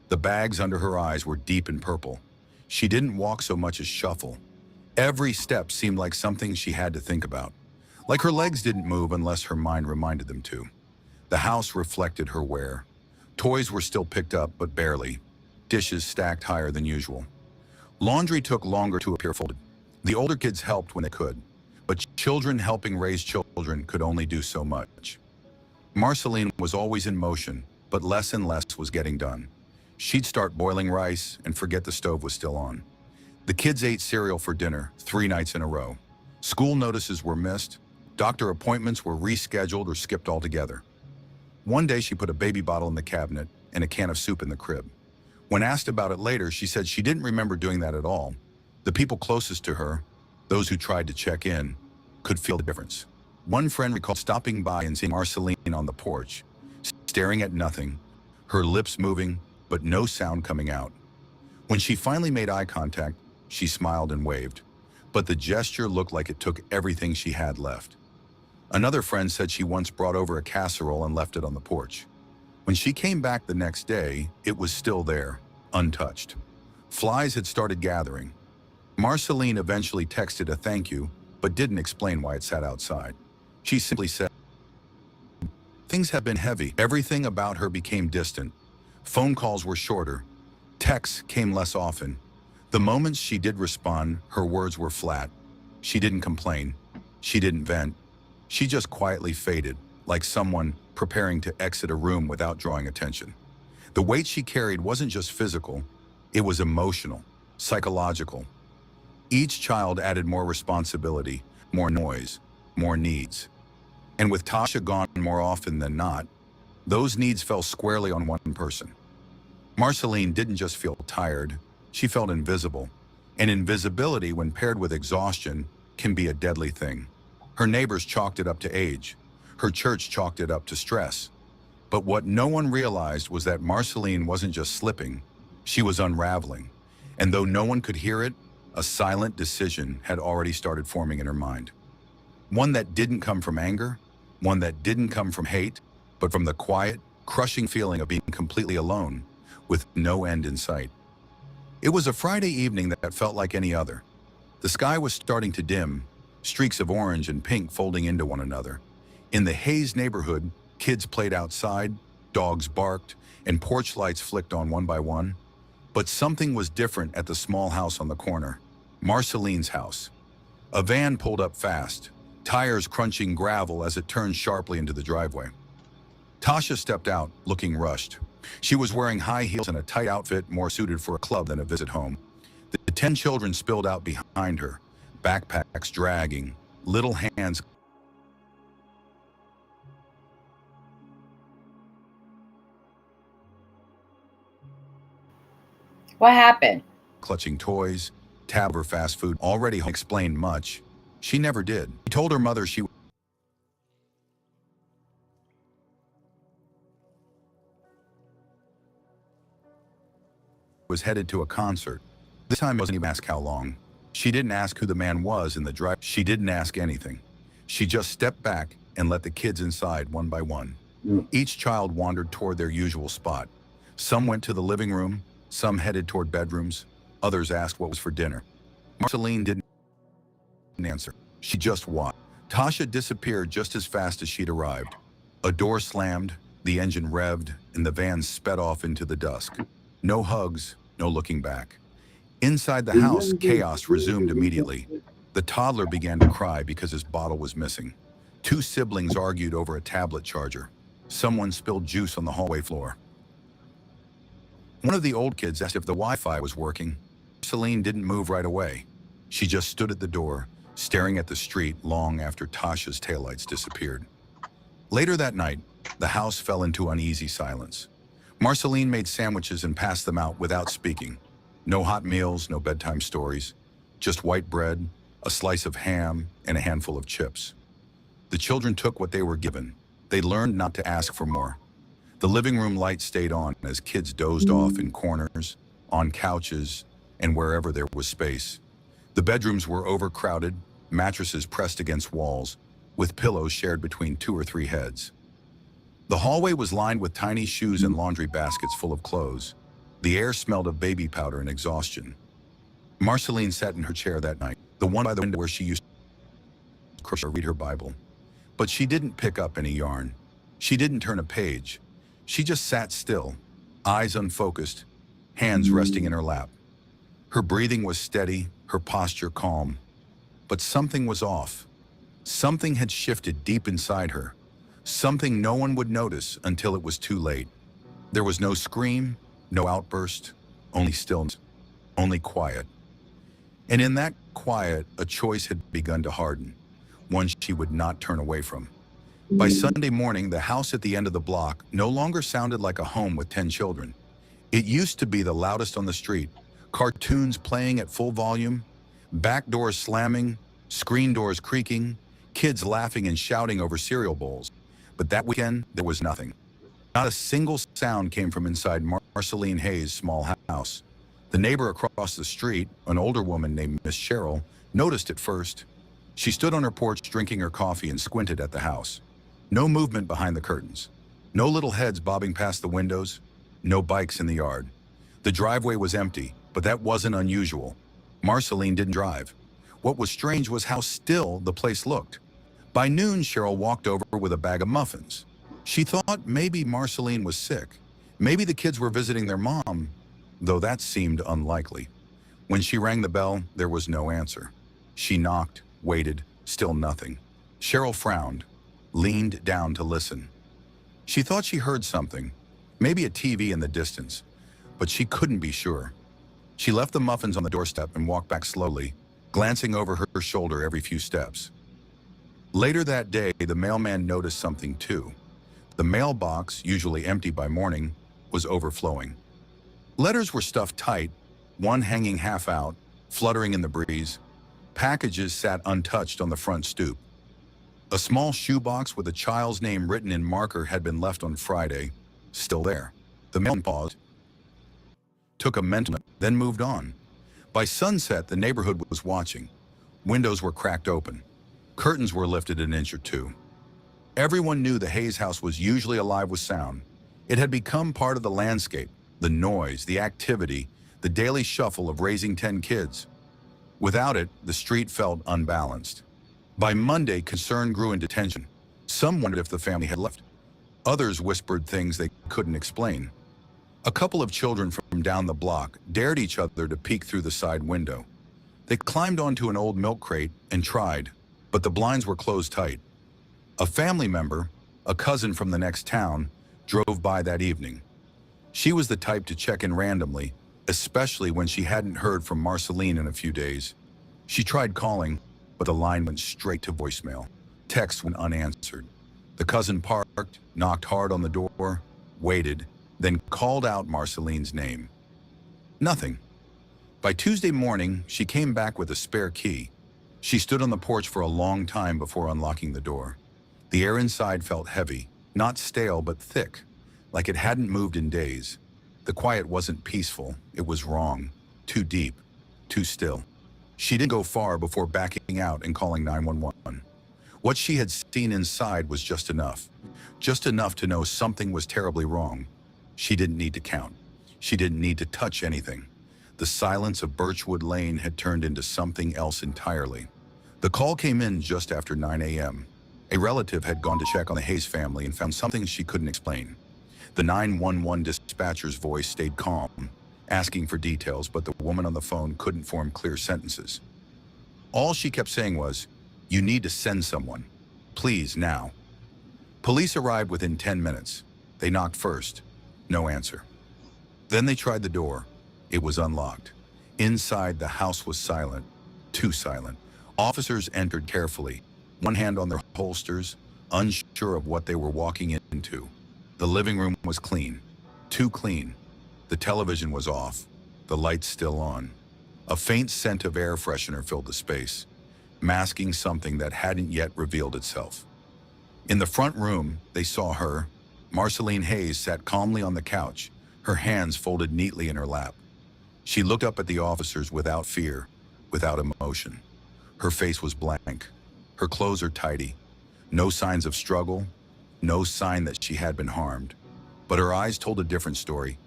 The bags under her eyes were deep and purple. She didn't walk so much as shuffle. Every step seemed like something she had to think about. Like her legs didn't move unless her mind reminded them to. The house reflected her wear. Toys were still picked up, but barely. Dishes stacked higher than usual. Laundry took longer to appear folded. The older kids helped when they could, but children helping raise children could only do so much. Marceline was always in motion, but less and less was getting done. She'd start boiling rice and forget the stove was still on. The kids ate cereal for dinner 3 nights in a row. School notices were missed. Doctor appointments were rescheduled or skipped altogether. One day she put a baby bottle in the cabinet and a can of soup in the crib. When asked about it later, she said she didn't remember doing that at all. The people closest to her, those who tried to check in, could feel the difference. One friend recalled stopping by and seeing Marceline on the porch, staring at nothing, her lips moving, but no sound coming out. When she finally made eye contact, she smiled and waved, but the gesture looked like it took everything she had left. Another friend said she once brought over a casserole and left it on the porch. When she came back the next day, it was still there, untouched. Flies had started gathering. Marceline eventually texted a thank you, but didn't explain why it sat outside. She simply said, "Things have been heavy." Everything about her became distant. Phone calls were shorter. Texts came less often. The moments she did respond, her words were flat. She didn't complain. She didn't vent. She just quietly faded, like someone preparing to exit a room without drawing attention. The weight she carried wasn't just physical, it was emotional, psychological. Each child added more responsibility, more noise, more needs. And with Tasha gone more often than not, those needs fell squarely on one person. Marceline didn't just feel tired, she felt invisible. And invisibility, when paired with exhaustion, can be a deadly thing. Her neighbors chalked it up to age. Her church chalked it up to stress. But what no one realized was that Marceline wasn't just slipping, she was unraveling. And though no one could hear it, a silent decision had already started forming in her mind. One that didn't come from anger, one that didn't come from hate, but from the quiet, crushing feeling of being completely alone, with no end in sight. It was a Friday evening that felt like any other. The sky was starting to dim, streaks of orange and pink folding into one another. In the Hayes neighborhood, kids played outside, dogs barked, and porch lights flicked on one by one. But something was different at the small house on the corner, Marceline's house. A van pulled up fast, tires crunching gravel as it turned sharply into the driveway. Tasha stepped out, looking rushed. She was wearing high heels and a tight outfit more suited for a club than a visit home. The 10 children spilled out behind her, backpacks dragging, little hands What happened? clutching toys, tab her fast food. Already explained much. She never did. She told her mother she was headed to a concert. This time wasn't even asked how long. She didn't ask who the man was in the drive. She didn't ask anything. She just stepped back and let the kids inside one by one. Each child wandered toward their usual spot. Some went to the living room, some headed toward bedrooms, others asked what was for dinner. Marceline didn't answer. She just watched. Tasha disappeared just as fast as she'd arrived. A door slammed, the engine revved, and the van sped off into the dusk. No hugs, no looking back. Inside the house, chaos resumed immediately. The toddler began to cry because his bottle was missing. Two siblings argued over a tablet charger. Someone spilled juice on the hallway floor. One of the old kids asked if the Wi-Fi was working. Celine didn't move right away. She just stood at the door, staring at the street long after Tasha's taillights disappeared. Later that night, the house fell into uneasy silence. Marceline made sandwiches and passed them out without speaking. No hot meals, no bedtime stories, just white bread, a slice of ham, and a handful of chips. The children took what they were given. They learned not to ask for more. The living room light stayed on as kids dozed off in corners, on couches, and wherever there was space. The bedrooms were overcrowded, mattresses pressed against walls, with pillows shared between 2 or 3 heads. The hallway was lined with tiny shoes and laundry baskets full of clothes. The air smelled of baby powder and exhaustion. Marceline sat in her chair that night, the one by the window where she used to read her Bible. But she didn't pick up any yarn. She didn't turn a page. She just sat still, eyes unfocused, hands resting in her lap. Her breathing was steady, her posture calm. But something was off. Something had shifted deep inside her. Something no one would notice until it was too late. There was no scream, no outburst, only stillness, only quiet. And in that quiet, a choice had begun to harden, one she would not turn away from. By Sunday morning, the house at the end of the block no longer sounded like a home with 10 children. It used to be the loudest on the street, cartoons playing at full volume, back doors slamming, screen doors creaking, kids laughing and shouting over cereal bowls. But that weekend, there was nothing. Not a single sound came from inside Marceline Hayes' small house. The neighbor across the street, an older woman named Miss Cheryl, noticed it first. She stood on her porch drinking her coffee and squinted at the house. No movement behind the curtains. No little heads bobbing past the windows, no bikes in the yard. The driveway was empty, but that wasn't unusual. Marceline didn't drive. What was strange was how still the place looked. By noon, Cheryl walked over with a bag of muffins. She thought maybe Marceline was sick. Maybe the kids were visiting their mom, though that seemed unlikely. When she rang the bell, there was no answer. She knocked, waited, still nothing. Cheryl frowned, leaned down to listen. She thought she heard something, maybe a TV in the distance, but she couldn't be sure. She left the muffins on the doorstep and walked back slowly, glancing over her shoulder every few steps. Later that day, the mailman noticed something too. The mailbox, usually empty by morning, was overflowing. Letters were stuffed tight, one hanging half out, fluttering in the breeze. Packages sat untouched on the front stoop. A small shoebox with a child's name written in marker had been left on Friday, still there. The mailman paused, took a mental note, then moved on. By sunset, the neighborhood was watching. Windows were cracked open. Curtains were lifted an inch or two. Everyone knew the Hayes house was usually alive with sound. It had become part of the landscape, the noise, the activity, the daily shuffle of raising 10 kids. Without it, the street felt unbalanced. By Monday, concern grew into tension. Some wondered if the family had left. Others whispered things they couldn't explain. A couple of children from down the block dared each other to peek through the side window. They climbed onto an old milk crate and tried, but the blinds were closed tight. A family member, a cousin from the next town, drove by that evening. She was the type to check in randomly, especially when she hadn't heard from Marceline in a few days. She tried calling, but the line went straight to voicemail. Texts went unanswered. The cousin parked, knocked hard on the door, waited, then called out Marceline's name. Nothing. By Tuesday morning, she came back with a spare key. She stood on the porch for a long time before unlocking the door. The air inside felt heavy, not stale but thick, like it hadn't moved in days. The quiet wasn't peaceful, it was wrong, too deep, too still. She didn't go far before backing out and calling 911. What she had seen inside was just enough to know something was terribly wrong. She didn't need to count. She didn't need to touch anything. The silence of Birchwood Lane had turned into something else entirely. The call came in just after 9 a.m. A relative had gone to check on the Hayes family and found something she couldn't explain. The 911 dispatcher's voice stayed calm, asking for details, but the woman on the phone couldn't form clear sentences. All she kept saying was, "You need to send someone. Please, now." Police arrived within 10 minutes. They knocked first. No answer. Then they tried the door. It was unlocked. Inside, the house was silent. Too silent. Officers entered carefully, one hand on their holsters, unsure of what they were walking into. The living room was clean. Too clean. The television was off. The lights still on. A faint scent of air freshener filled the space, masking something that hadn't yet revealed itself. In the front room, they saw her. Marceline Hayes sat calmly on the couch, her hands folded neatly in her lap. She looked up at the officers without fear, without emotion. Her face was blank. Her clothes are tidy. No signs of struggle, no sign that she had been harmed. But her eyes told a different story.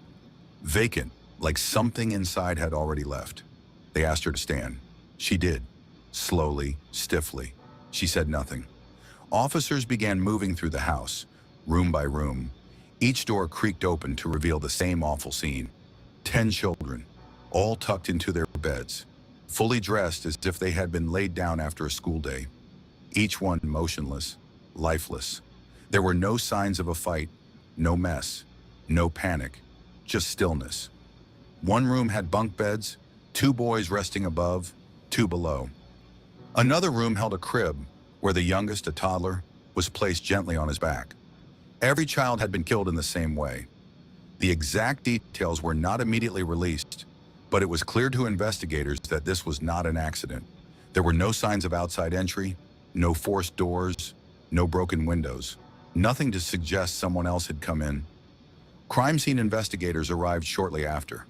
Vacant, like something inside had already left. They asked her to stand. She did. Slowly, stiffly. She said nothing. Officers began moving through the house, room by room. Each door creaked open to reveal the same awful scene. 10 children, all tucked into their beds, fully dressed as if they had been laid down after a school day. Each one motionless, lifeless. There were no signs of a fight, no mess, no panic, just stillness. One room had bunk beds, 2 boys resting above, 2 below. Another room held a crib, where the youngest, a toddler, was placed gently on his back. Every child had been killed in the same way. The exact details were not immediately released, but it was clear to investigators that this was not an accident. There were no signs of outside entry, no forced doors, no broken windows, nothing to suggest someone else had come in. Crime scene investigators arrived shortly after.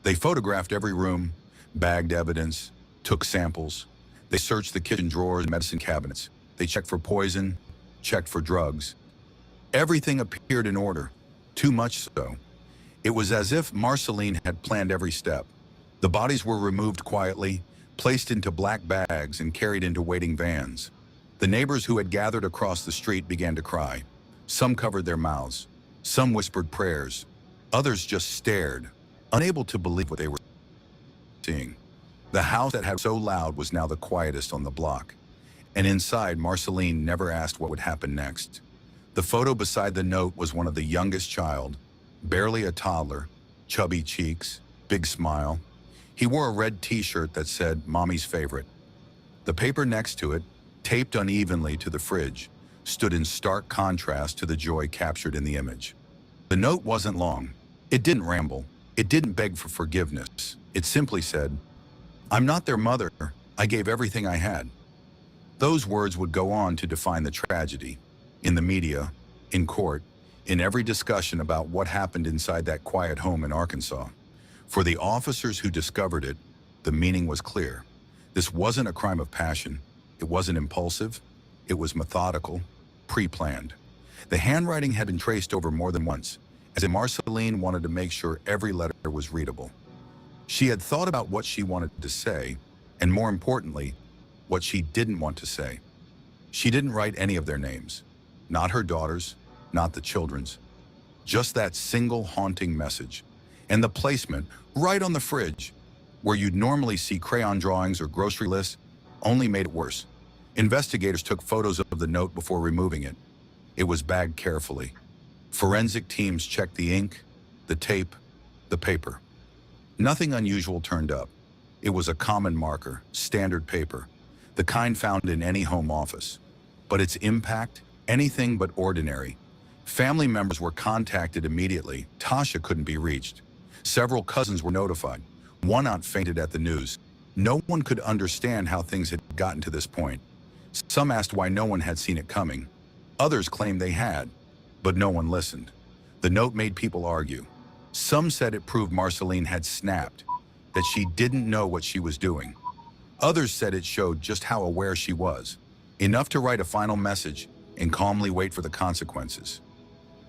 They photographed every room, bagged evidence, took samples. They searched the kitchen drawers and medicine cabinets. They checked for poison, checked for drugs. Everything appeared in order, too much so. It was as if Marceline had planned every step. The bodies were removed quietly, placed into black bags and carried into waiting vans. The neighbors who had gathered across the street began to cry. Some covered their mouths. Some whispered prayers. Others just stared, unable to believe what they were seeing. The house that had so loud was now the quietest on the block. And inside, Marceline never asked what would happen next. The photo beside the note was one of the youngest child, barely a toddler, chubby cheeks, big smile. He wore a red t-shirt that said, "Mommy's favorite." The paper next to it, taped unevenly to the fridge, stood in stark contrast to the joy captured in the image. The note wasn't long. It didn't ramble. It didn't beg for forgiveness. It simply said, "I'm not their mother. I gave everything I had." Those words would go on to define the tragedy. In the media, in court, in every discussion about what happened inside that quiet home in Arkansas. For the officers who discovered it, the meaning was clear. This wasn't a crime of passion. It wasn't impulsive. It was methodical, pre-planned. The handwriting had been traced over more than once, as if Marceline wanted to make sure every letter was readable. She had thought about what she wanted to say, and more importantly, what she didn't want to say. She didn't write any of their names. Not her daughters, not the children's. Just that single haunting message. And the placement, right on the fridge, where you'd normally see crayon drawings or grocery lists, only made it worse. Investigators took photos of the note before removing it. It was bagged carefully. Forensic teams checked the ink, the tape, the paper. Nothing unusual turned up. It was a common marker, standard paper, the kind found in any home office. But its impact, anything but ordinary. Family members were contacted immediately. Tasha couldn't be reached. Several cousins were notified. One aunt fainted at the news. No one could understand how things had gotten to this point. Some asked why no one had seen it coming. Others claimed they had, but no one listened. The note made people argue. Some said it proved Marceline had snapped, that she didn't know what she was doing. Others said it showed just how aware she was, enough to write a final message and calmly wait for the consequences.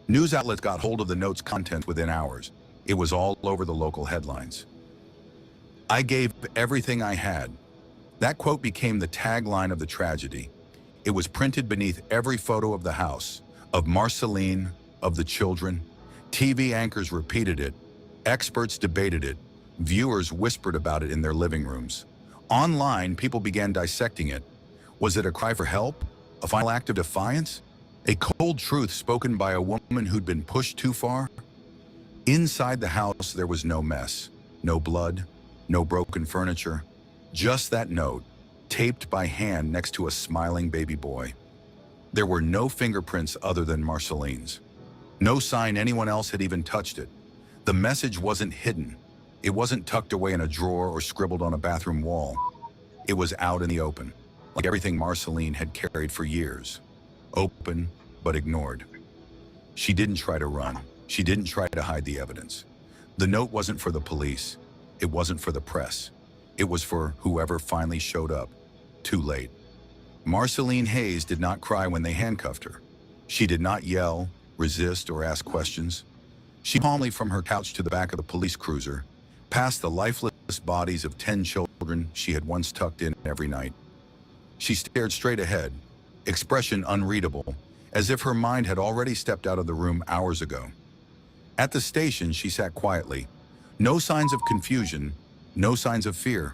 News outlets got hold of the note's content within hours. It was all over the local headlines. "I gave everything I had." That quote became the tagline of the tragedy. It was printed beneath every photo of the house, of Marceline, of the children. TV anchors repeated it. Experts debated it. Viewers whispered about it in their living rooms. Online, people began dissecting it. Was it a cry for help? A final act of defiance? A cold truth spoken by a woman who'd been pushed too far? Inside the house, there was no mess, no blood, no broken furniture, just that note, taped by hand next to a smiling baby boy. There were no fingerprints other than Marceline's. No sign anyone else had even touched it. The message wasn't hidden. It wasn't tucked away in a drawer or scribbled on a bathroom wall. It was out in the open, like everything Marceline had carried for years. Open, but ignored. She didn't try to run. She didn't try to hide the evidence. The note wasn't for the police. It wasn't for the press. It was for whoever finally showed up. Too late. Marceline Hayes did not cry when they handcuffed her. She did not yell, resist, or ask questions. She calmly from her couch to the back of the police cruiser, past the lifeless bodies of 10 children she had once tucked in every night. She stared straight ahead, expression unreadable, as if her mind had already stepped out of the room hours ago. At the station, she sat quietly. No signs of confusion, no signs of fear.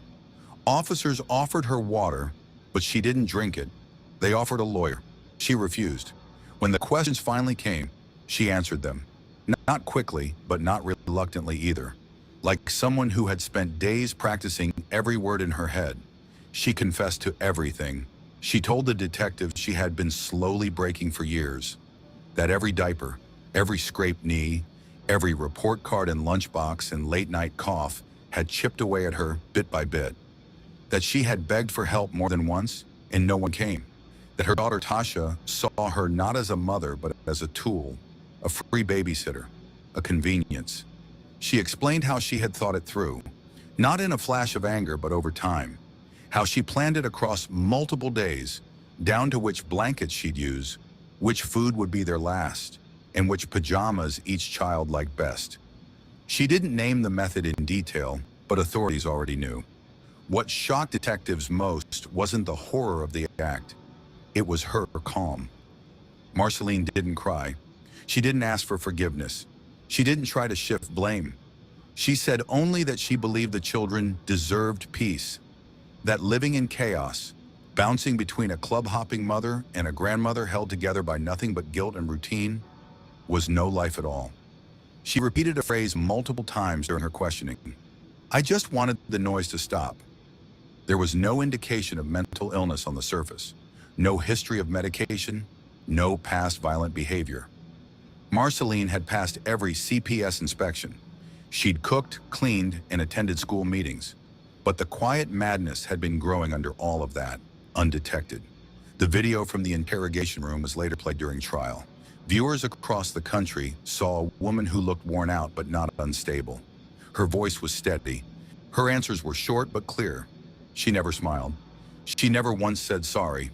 Officers offered her water, but she didn't drink it. They offered a lawyer. She refused. When the questions finally came, she answered them. Not quickly, but not reluctantly either. Like someone who had spent days practicing every word in her head. She confessed to everything. She told the detective she had been slowly breaking for years. That every diaper, every scraped knee, every report card and lunchbox and late-night cough had chipped away at her bit by bit. That she had begged for help more than once, and no one came. That her daughter Tasha saw her not as a mother, but as a tool, a free babysitter, a convenience. She explained how she had thought it through, not in a flash of anger, but over time. How she planned it across multiple days, down to which blankets she'd use, which food would be their last, and which pajamas each child liked best. She didn't name the method in detail, but authorities already knew. What shocked detectives most wasn't the horror of the act. It was her calm. Marceline didn't cry. She didn't ask for forgiveness. She didn't try to shift blame. She said only that she believed the children deserved peace, that living in chaos, bouncing between a club-hopping mother and a grandmother held together by nothing but guilt and routine, was no life at all. She repeated a phrase multiple times during her questioning. I just wanted the noise to stop. There was no indication of mental illness on the surface, no history of medication, no past violent behavior. Marceline had passed every CPS inspection. She'd cooked, cleaned, and attended school meetings. But the quiet madness had been growing under all of that, undetected. The video from the interrogation room was later played during trial. Viewers across the country saw a woman who looked worn out but not unstable. Her voice was steady. Her answers were short but clear. She never smiled. She never once said sorry.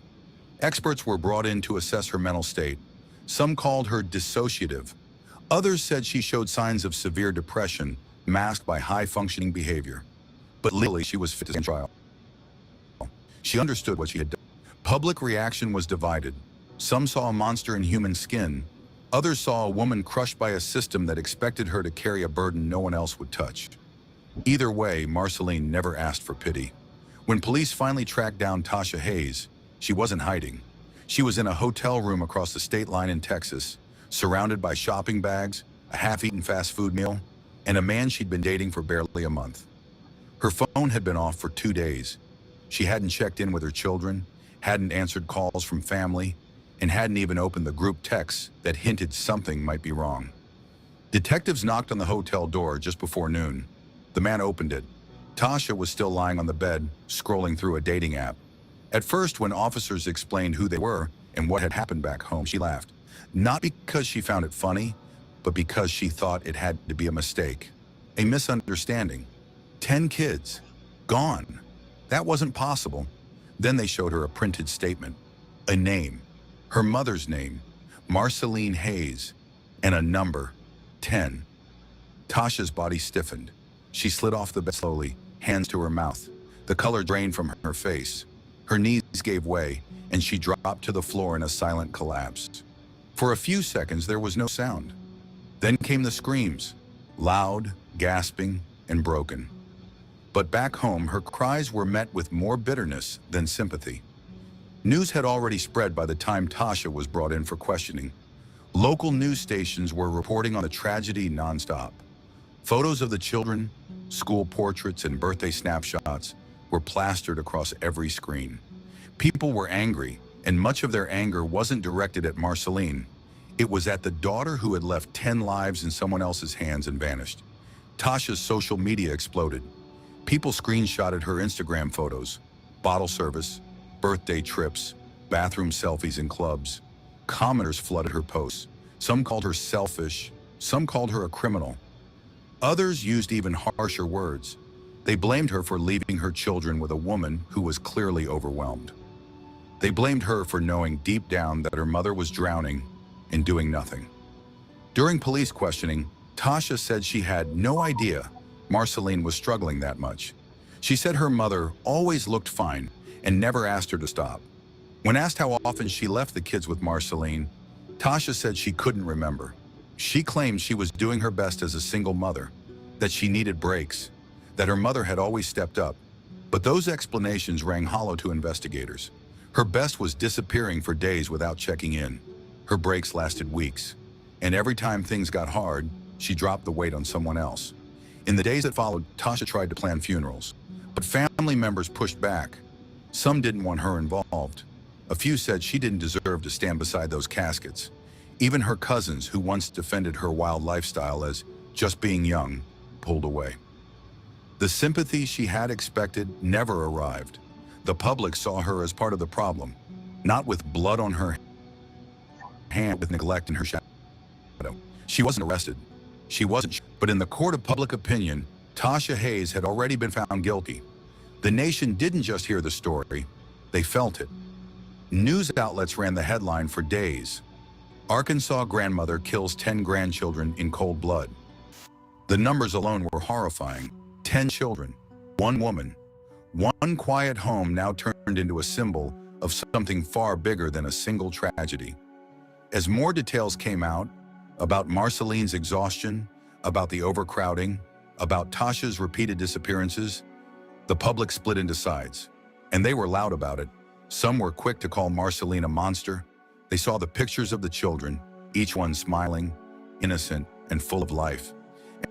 Experts were brought in to assess her mental state. Some called her dissociative. Others said she showed signs of severe depression, masked by high-functioning behavior. But legally, she was fit to stand trial. She understood what she had done. Public reaction was divided. Some saw a monster in human skin. Others saw a woman crushed by a system that expected her to carry a burden no one else would touch. Either way, Marceline never asked for pity. When police finally tracked down Tasha Hayes, she wasn't hiding. She was in a hotel room across the state line in Texas, surrounded by shopping bags, a half-eaten fast food meal, and a man she'd been dating for barely a month. Her phone had been off for 2 days. She hadn't checked in with her children, hadn't answered calls from family, and hadn't even opened the group texts that hinted something might be wrong. Detectives knocked on the hotel door just before noon. The man opened it. Tasha was still lying on the bed, scrolling through a dating app. At first, when officers explained who they were and what had happened back home, she laughed. Not because she found it funny, but because she thought it had to be a mistake, a misunderstanding. 10 kids, gone. That wasn't possible. Then they showed her a printed statement, a name, her mother's name, Marceline Hayes, and a number, 10. Tasha's body stiffened. She slid off the bed slowly, hands to her mouth. The color drained from her face. Her knees gave way, and she dropped to the floor in a silent collapse. For a few seconds, there was no sound. Then came the screams, loud, gasping, and broken. But back home, her cries were met with more bitterness than sympathy. News had already spread by the time Tasha was brought in for questioning. Local news stations were reporting on the tragedy nonstop. Photos of the children, school portraits, and birthday snapshots were plastered across every screen. People were angry, and much of their anger wasn't directed at Marceline. It was at the daughter who had left 10 lives in someone else's hands and vanished. Tasha's social media exploded. People screenshotted her Instagram photos, bottle service, birthday trips, bathroom selfies in clubs. Commenters flooded her posts. Some called her selfish, some called her a criminal. Others used even harsher words. They blamed her for leaving her children with a woman who was clearly overwhelmed. They blamed her for knowing deep down that her mother was drowning and doing nothing. During police questioning, Tasha said she had no idea Marceline was struggling that much. She said her mother always looked fine and never asked her to stop. When asked how often she left the kids with Marceline, Tasha said she couldn't remember. She claimed she was doing her best as a single mother, that she needed breaks, that her mother had always stepped up. But those explanations rang hollow to investigators. Her best was disappearing for days without checking in. Her breaks lasted weeks. And every time things got hard, she dropped the weight on someone else. In the days that followed, Tasha tried to plan funerals, but family members pushed back. Some didn't want her involved. A few said she didn't deserve to stand beside those caskets. Even her cousins, who once defended her wild lifestyle as just being young, pulled away. The sympathy she had expected never arrived. The public saw her as part of the problem, not with blood on her hand, with neglect in her shadow. She wasn't arrested. She wasn't. But in the court of public opinion, Tasha Hayes had already been found guilty. The nation didn't just hear the story, they felt it. News outlets ran the headline for days. Arkansas grandmother kills 10 grandchildren in cold blood. The numbers alone were horrifying. 10 children, 1 woman, 1 quiet home now turned into a symbol of something far bigger than a single tragedy. As more details came out about Marceline's exhaustion, about the overcrowding, about Tasha's repeated disappearances, the public split into sides, and they were loud about it. Some were quick to call Marceline a monster. They saw the pictures of the children, each one smiling, innocent, and full of life,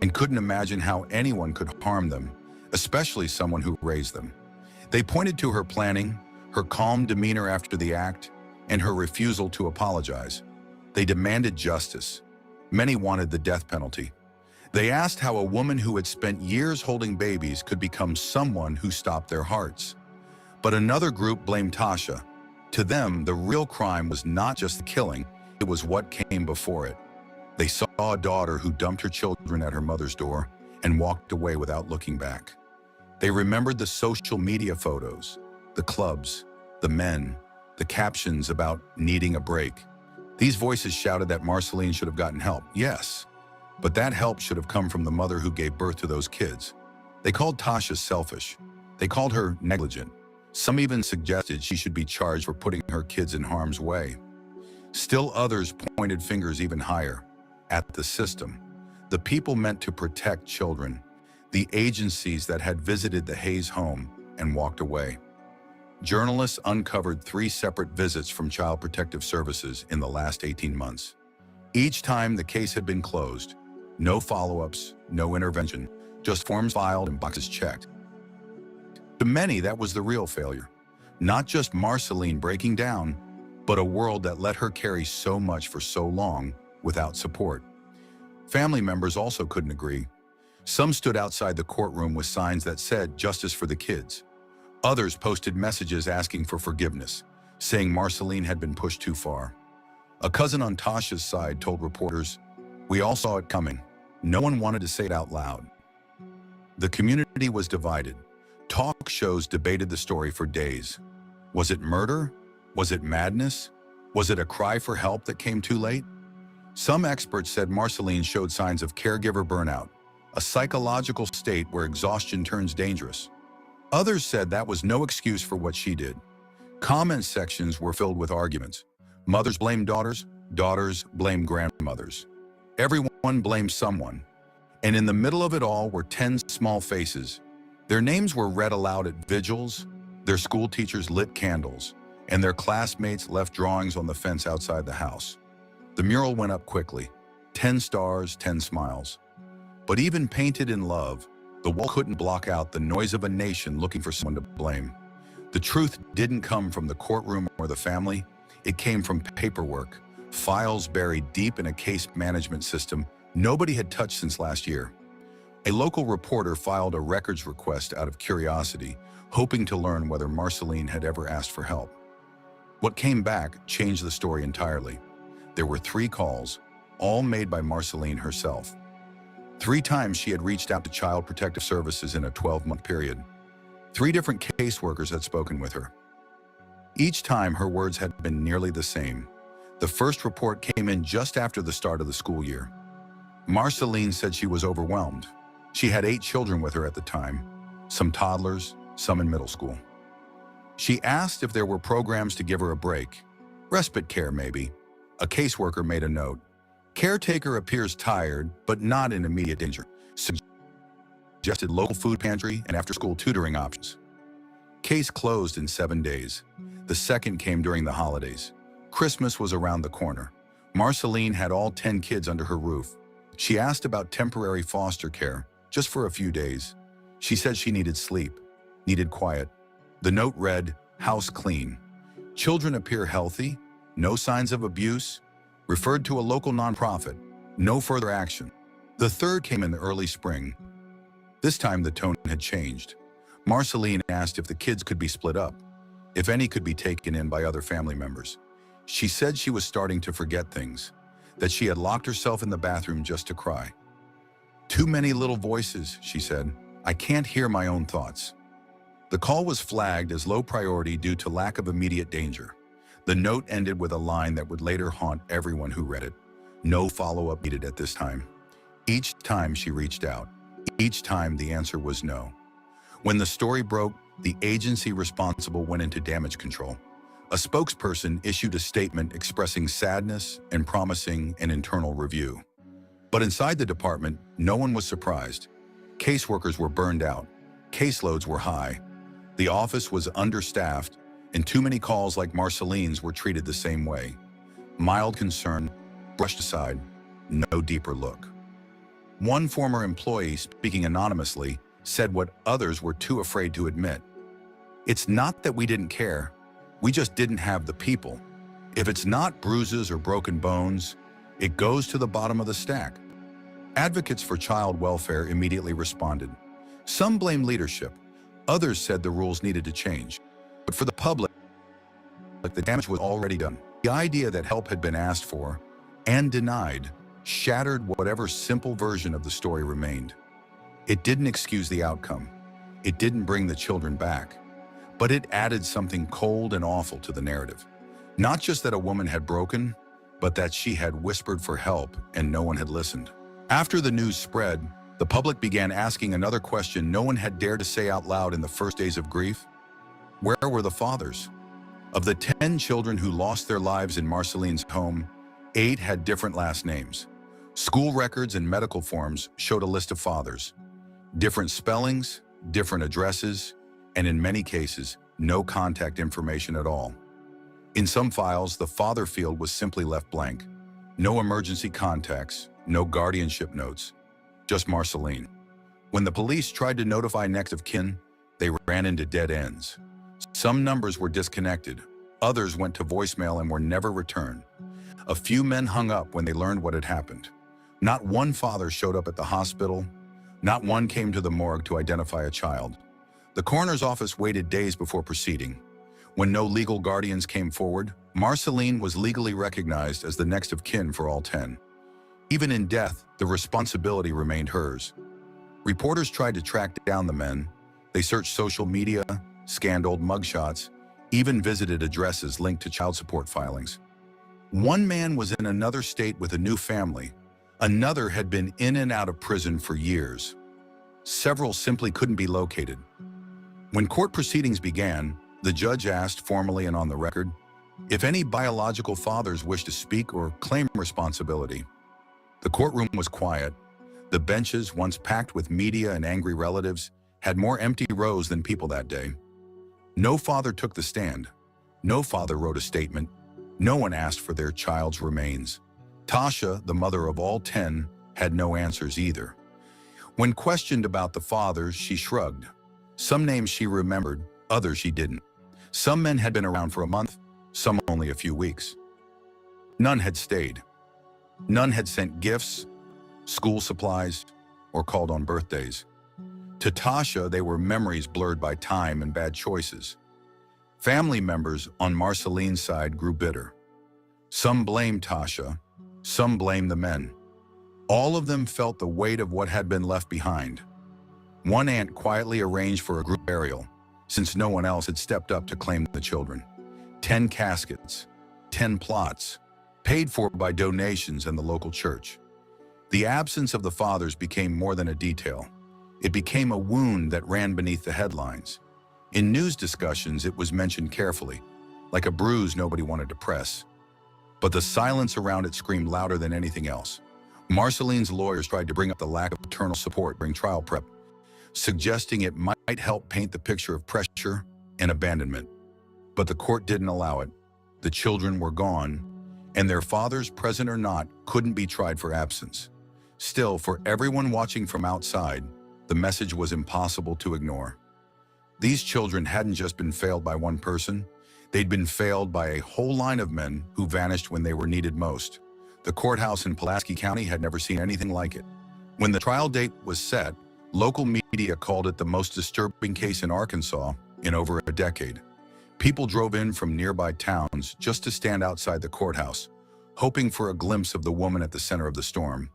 and couldn't imagine how anyone could harm them, especially someone who raised them. They pointed to her planning, her calm demeanor after the act, and her refusal to apologize. They demanded justice. Many wanted the death penalty. They asked how a woman who had spent years holding babies could become someone who stopped their hearts. But another group blamed Tasha. To them, the real crime was not just the killing, it was what came before it. They saw a daughter who dumped her children at her mother's door and walked away without looking back. They remembered the social media photos, the clubs, the men, the captions about needing a break. These voices shouted that Marceline should have gotten help, yes, but that help should have come from the mother who gave birth to those kids. They called Tasha selfish. They called her negligent. Some even suggested she should be charged for putting her kids in harm's way. Still others pointed fingers even higher, at the system, the people meant to protect children, the agencies that had visited the Hayes home and walked away. Journalists uncovered 3 separate visits from Child Protective Services in the last 18 months. Each time the case had been closed, no follow-ups, no intervention, just forms filed and boxes checked. To many, that was the real failure. Not just Marceline breaking down, but a world that let her carry so much for so long without support. Family members also couldn't agree. Some stood outside the courtroom with signs that said justice for the kids. Others posted messages asking for forgiveness, saying Marceline had been pushed too far. A cousin on Tasha's side told reporters, "We all saw it coming. No one wanted to say it out loud." The community was divided. Talk shows debated the story for days. Was it murder? Was it madness? Was it a cry for help that came too late? Some experts said Marceline showed signs of caregiver burnout, a psychological state where exhaustion turns dangerous. Others said that was no excuse for what she did. Comment sections were filled with arguments. Mothers blamed daughters, daughters blamed grandmothers. Everyone blamed someone. And in the middle of it all were 10 small faces. Their names were read aloud at vigils, their school teachers lit candles, and their classmates left drawings on the fence outside the house. The mural went up quickly. 10 stars, 10 smiles. But even painted in love, the wall couldn't block out the noise of a nation looking for someone to blame. The truth didn't come from the courtroom or the family. It came from paperwork, files buried deep in a case management system nobody had touched since last year. A local reporter filed a records request out of curiosity, hoping to learn whether Marceline had ever asked for help. What came back changed the story entirely. There were 3 calls, all made by Marceline herself. 3 times she had reached out to Child Protective Services in a 12-month period. 3 different caseworkers had spoken with her. Each time her words had been nearly the same. The first report came in just after the start of the school year. Marceline said she was overwhelmed. She had 8 children with her at the time, some toddlers, some in middle school. She asked if there were programs to give her a break. Respite care, maybe. A caseworker made a note. Caretaker appears tired, but not in immediate danger. Suggested local food pantry and after-school tutoring options. Case closed in 7 days. The second came during the holidays. Christmas was around the corner. Marceline had all 10 kids under her roof. She asked about temporary foster care, just for a few days. She said she needed sleep, needed quiet. The note read, "House clean. Children appear healthy, no signs of abuse, referred to a local nonprofit, no further action." The third came in the early spring. This time the tone had changed. Marceline asked if the kids could be split up, if any could be taken in by other family members. She said she was starting to forget things, that she had locked herself in the bathroom just to cry. "Too many little voices," she said. "I can't hear my own thoughts." The call was flagged as low priority due to lack of immediate danger. The note ended with a line that would later haunt everyone who read it. No follow-up needed at this time. Each time she reached out, each time the answer was no. When the story broke, the agency responsible went into damage control. A spokesperson issued a statement expressing sadness and promising an internal review. But inside the department, no one was surprised. Caseworkers were burned out. Caseloads were high. The office was understaffed, and too many calls like Marceline's were treated the same way. Mild concern, brushed aside, no deeper look. One former employee, speaking anonymously, said what others were too afraid to admit. "It's not that we didn't care, we just didn't have the people. If it's not bruises or broken bones, it goes to the bottom of the stack." Advocates for child welfare immediately responded. Some blamed leadership, others said the rules needed to change. But for the public, the damage was already done. The idea that help had been asked for and denied shattered whatever simple version of the story remained. It didn't excuse the outcome. It didn't bring the children back. But it added something cold and awful to the narrative. Not just that a woman had broken, but that she had whispered for help and no one had listened. After the news spread, the public began asking another question no one had dared to say out loud in the first days of grief. Where were the fathers? Of the 10 children who lost their lives in Marceline's home, 8 had different last names. School records and medical forms showed a list of fathers. Different spellings, different addresses, and in many cases, no contact information at all. In some files, the father field was simply left blank. No emergency contacts, no guardianship notes, just Marceline. When the police tried to notify next of kin, they ran into dead ends. Some numbers were disconnected, others went to voicemail and were never returned. A few men hung up when they learned what had happened. Not one father showed up at the hospital, not one came to the morgue to identify a child. The coroner's office waited days before proceeding. When no legal guardians came forward, Marceline was legally recognized as the next of kin for all 10. Even in death, the responsibility remained hers. Reporters tried to track down the men. They searched social media, scanned old mugshots, even visited addresses linked to child support filings. One man was in another state with a new family. Another had been in and out of prison for years. Several simply couldn't be located. When court proceedings began, the judge asked, formally and on the record, if any biological fathers wished to speak or claim responsibility. The courtroom was quiet. The benches, once packed with media and angry relatives, had more empty rows than people that day. No father took the stand. No father wrote a statement. No one asked for their child's remains. Tasha, the mother of all 10, had no answers either. When questioned about the fathers, she shrugged. Some names she remembered, others she didn't. Some men had been around for a month, some only a few weeks. None had stayed. None had sent gifts, school supplies, or called on birthdays. To Tasha, they were memories blurred by time and bad choices. Family members on Marceline's side grew bitter. Some blamed Tasha, some blamed the men. All of them felt the weight of what had been left behind. One aunt quietly arranged for a group burial, since no one else had stepped up to claim the children. 10 caskets, 10 plots, paid for by donations and the local church. The absence of the fathers became more than a detail. It became a wound that ran beneath the headlines. In news discussions, it was mentioned carefully, like a bruise nobody wanted to press. But the silence around it screamed louder than anything else. Marceline's lawyers tried to bring up the lack of paternal support during trial prep, suggesting it might help paint the picture of pressure and abandonment. But the court didn't allow it. The children were gone, and their fathers, present or not, couldn't be tried for absence. Still, for everyone watching from outside, the message was impossible to ignore. These children hadn't just been failed by one person, they'd been failed by a whole line of men who vanished when they were needed most. The courthouse in Pulaski County had never seen anything like it. When the trial date was set, local media called it the most disturbing case in Arkansas in over a decade. People drove in from nearby towns just to stand outside the courthouse, hoping for a glimpse of the woman at the center of the storm.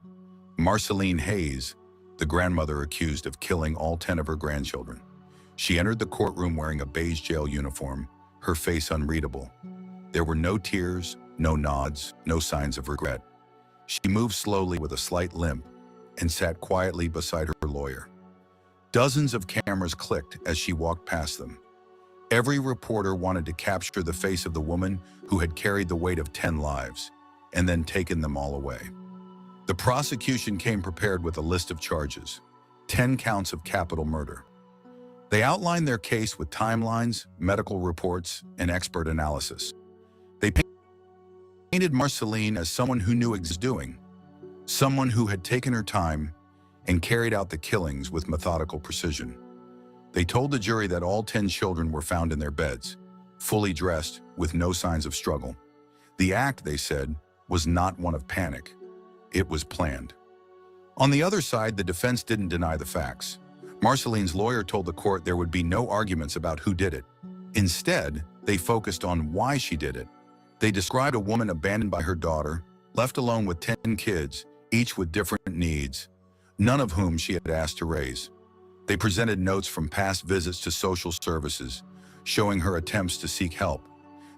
Marceline Hayes, the grandmother accused of killing all 10 of her grandchildren. She entered the courtroom wearing a beige jail uniform, her face unreadable. There were no tears, no nods, no signs of regret. She moved slowly with a slight limp and sat quietly beside her lawyer. Dozens of cameras clicked as she walked past them. Every reporter wanted to capture the face of the woman who had carried the weight of 10 lives and then taken them all away. The prosecution came prepared with a list of charges, 10 counts of capital murder. They outlined their case with timelines, medical reports, and expert analysis. They painted Marceline as someone who knew what she was doing, someone who had taken her time and carried out the killings with methodical precision. They told the jury that all 10 children were found in their beds, fully dressed, with no signs of struggle. The act, they said, was not one of panic. It was planned. On the other side, the defense didn't deny the facts. Marceline's lawyer told the court there would be no arguments about who did it. Instead, they focused on why she did it. They described a woman abandoned by her daughter, left alone with 10 kids, each with different needs, none of whom she had asked to raise. They presented notes from past visits to social services, showing her attempts to seek help.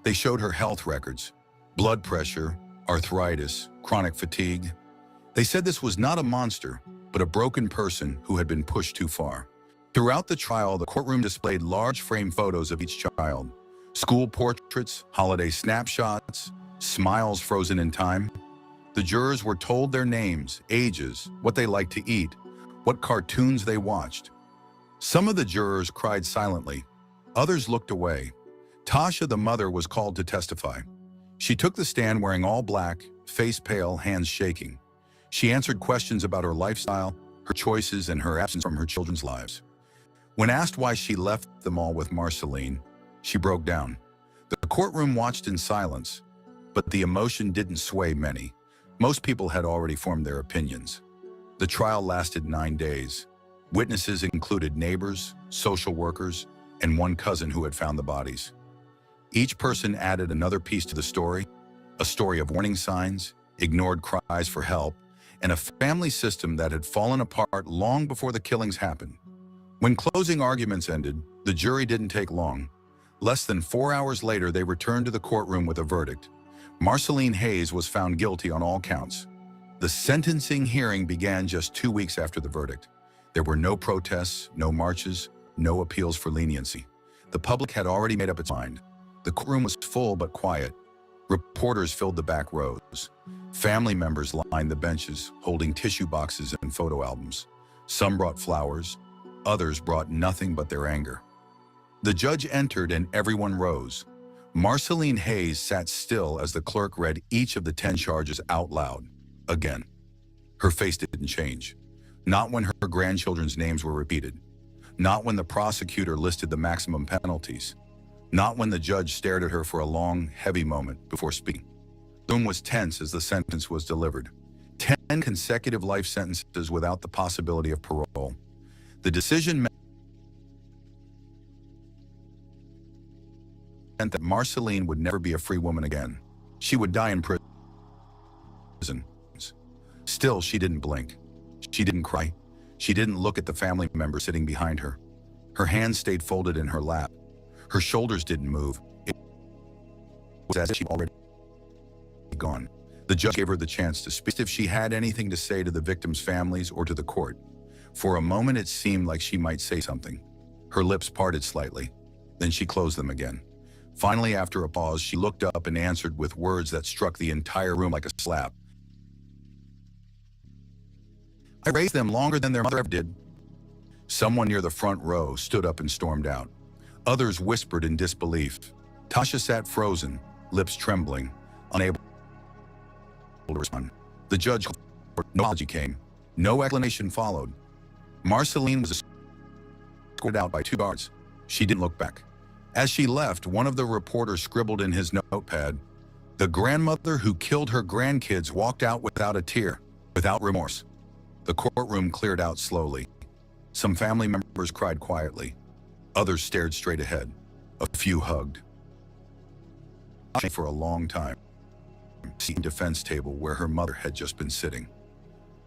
They showed her health records, blood pressure, arthritis, chronic fatigue. They said this was not a monster, but a broken person who had been pushed too far. Throughout the trial, the courtroom displayed large frame photos of each child, school portraits, holiday snapshots, smiles frozen in time. The jurors were told their names, ages, what they liked to eat, what cartoons they watched. Some of the jurors cried silently. Others looked away. Tasha, the mother, was called to testify. She took the stand wearing all black, face pale, hands shaking. She answered questions about her lifestyle, her choices, and her absence from her children's lives. When asked why she left them all with Marceline, she broke down. The courtroom watched in silence, but the emotion didn't sway many. Most people had already formed their opinions. The trial lasted 9 days. Witnesses included neighbors, social workers, and one cousin who had found the bodies. Each person added another piece to the story, a story of warning signs, ignored cries for help, and a family system that had fallen apart long before the killings happened. When closing arguments ended, the jury didn't take long. Less than 4 hours later, they returned to the courtroom with a verdict. Marceline Hayes was found guilty on all counts. The sentencing hearing began just 2 weeks after the verdict. There were no protests, no marches, no appeals for leniency. The public had already made up its mind. The courtroom was full but quiet. Reporters filled the back rows. Family members lined the benches, holding tissue boxes and photo albums. Some brought flowers, others brought nothing but their anger. The judge entered and everyone rose. Marceline Hayes sat still as the clerk read each of the 10 charges out loud. Again. Her face didn't change. Not when her grandchildren's names were repeated. Not when the prosecutor listed the maximum penalties. Not when the judge stared at her for a long, heavy moment before speaking. The room was tense as the sentence was delivered. 10 consecutive life sentences without the possibility of parole. The decision meant that Marceline would never be a free woman again. She would die in prison. Still, she didn't blink. She didn't cry. She didn't look at the family member sitting behind her. Her hands stayed folded in her lap. Her shoulders didn't move. It was as if she'd already gone. The judge gave her the chance to speak if she had anything to say to the victims' families or to the court. For a moment, it seemed like she might say something. Her lips parted slightly. Then she closed them again. Finally, after a pause, she looked up and answered with words that struck the entire room like a slap. I raised them longer than their mother ever did. Someone near the front row stood up and stormed out. Others whispered in disbelief. Tasha sat frozen, lips trembling, unable to respond. The judge, no apology came. No explanation followed. Marceline was escorted out by 2 guards. She didn't look back. As she left, one of the reporters scribbled in his notepad, "The grandmother who killed her grandkids walked out without a tear, without remorse." The courtroom cleared out slowly. Some family members cried quietly. Others stared straight ahead. A few hugged. For a long time, seated at the defense table where her mother had just been sitting.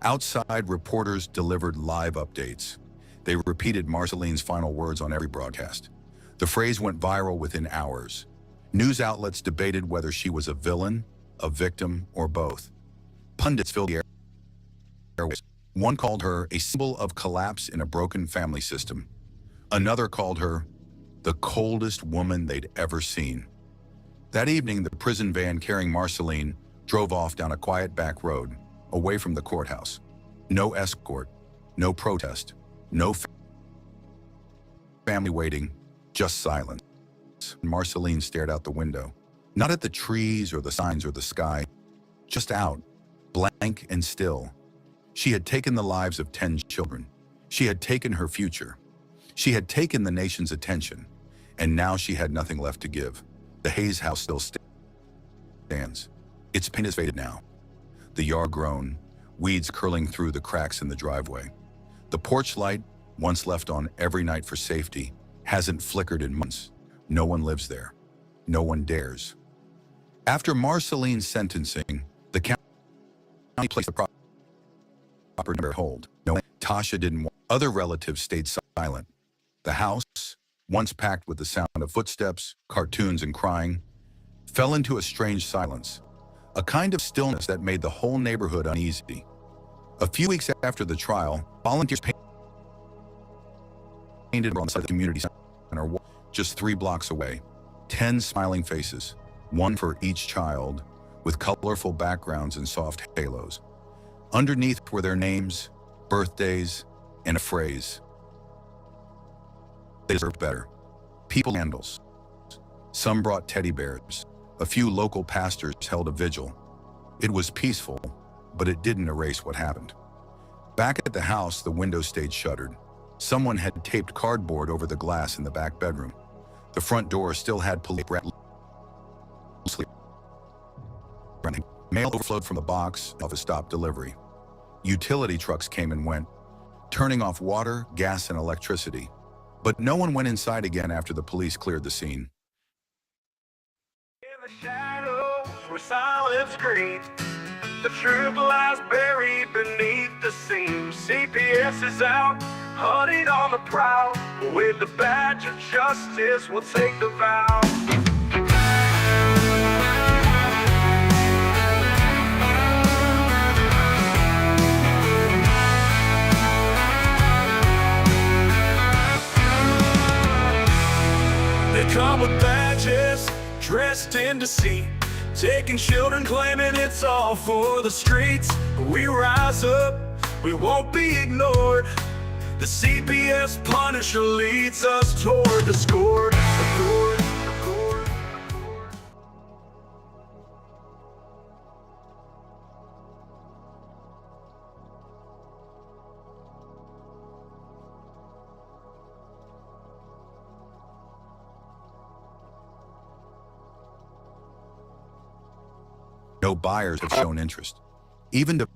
Outside, reporters delivered live updates. They repeated Marceline's final words on every broadcast. The phrase went viral within hours. News outlets debated whether she was a villain, a victim, or both. Pundits filled the airways. One called her a symbol of collapse in a broken family system. Another called her the coldest woman they'd ever seen. That evening, the prison van carrying Marceline drove off down a quiet back road, away from the courthouse. No escort, no protest, no family waiting, just silence. Marceline stared out the window, not at the trees or the signs or the sky, just out, blank and still. She had taken the lives of 10 children. She had taken her future. She had taken the nation's attention, and now she had nothing left to give. The Hayes house still stands. Its paint is faded now. The yard grown, weeds curling through the cracks in the driveway. The porch light, once left on every night for safety, hasn't flickered in months. No one lives there. No one dares. After Marceline's sentencing, the county placed the proper number hold. No, Tasha didn't want. Other relatives stayed silent. The house, once packed with the sound of footsteps, cartoons, and crying, fell into a strange silence, a kind of stillness that made the whole neighborhood uneasy. A few weeks after the trial, volunteers painted on the side of the community center, just 3 blocks away. 10 smiling faces, one for each child, with colorful backgrounds and soft halos. Underneath were their names, birthdays, and a phrase: they deserved better. People handles. Some brought teddy bears. A few local pastors held a vigil. It was peaceful, but it didn't erase what happened. Back at the house, the window stayed shuttered. Someone had taped cardboard over the glass in the back bedroom. The front door still had police. Mail overflowed from the box of a stop delivery. Utility trucks came and went, turning off water, gas, and electricity. But no one went inside again after the police cleared the scene. In the shadows where silence screams, the truth lies buried beneath the seams. CPS is out, hunted on the prowl. With the badge of justice, we'll take the vow. They come with badges, dressed in deceit, taking children, claiming it's all for the streets. We rise up, we won't be ignored. The CPS Punisher leads us toward the score. No buyers have shown interest. Even to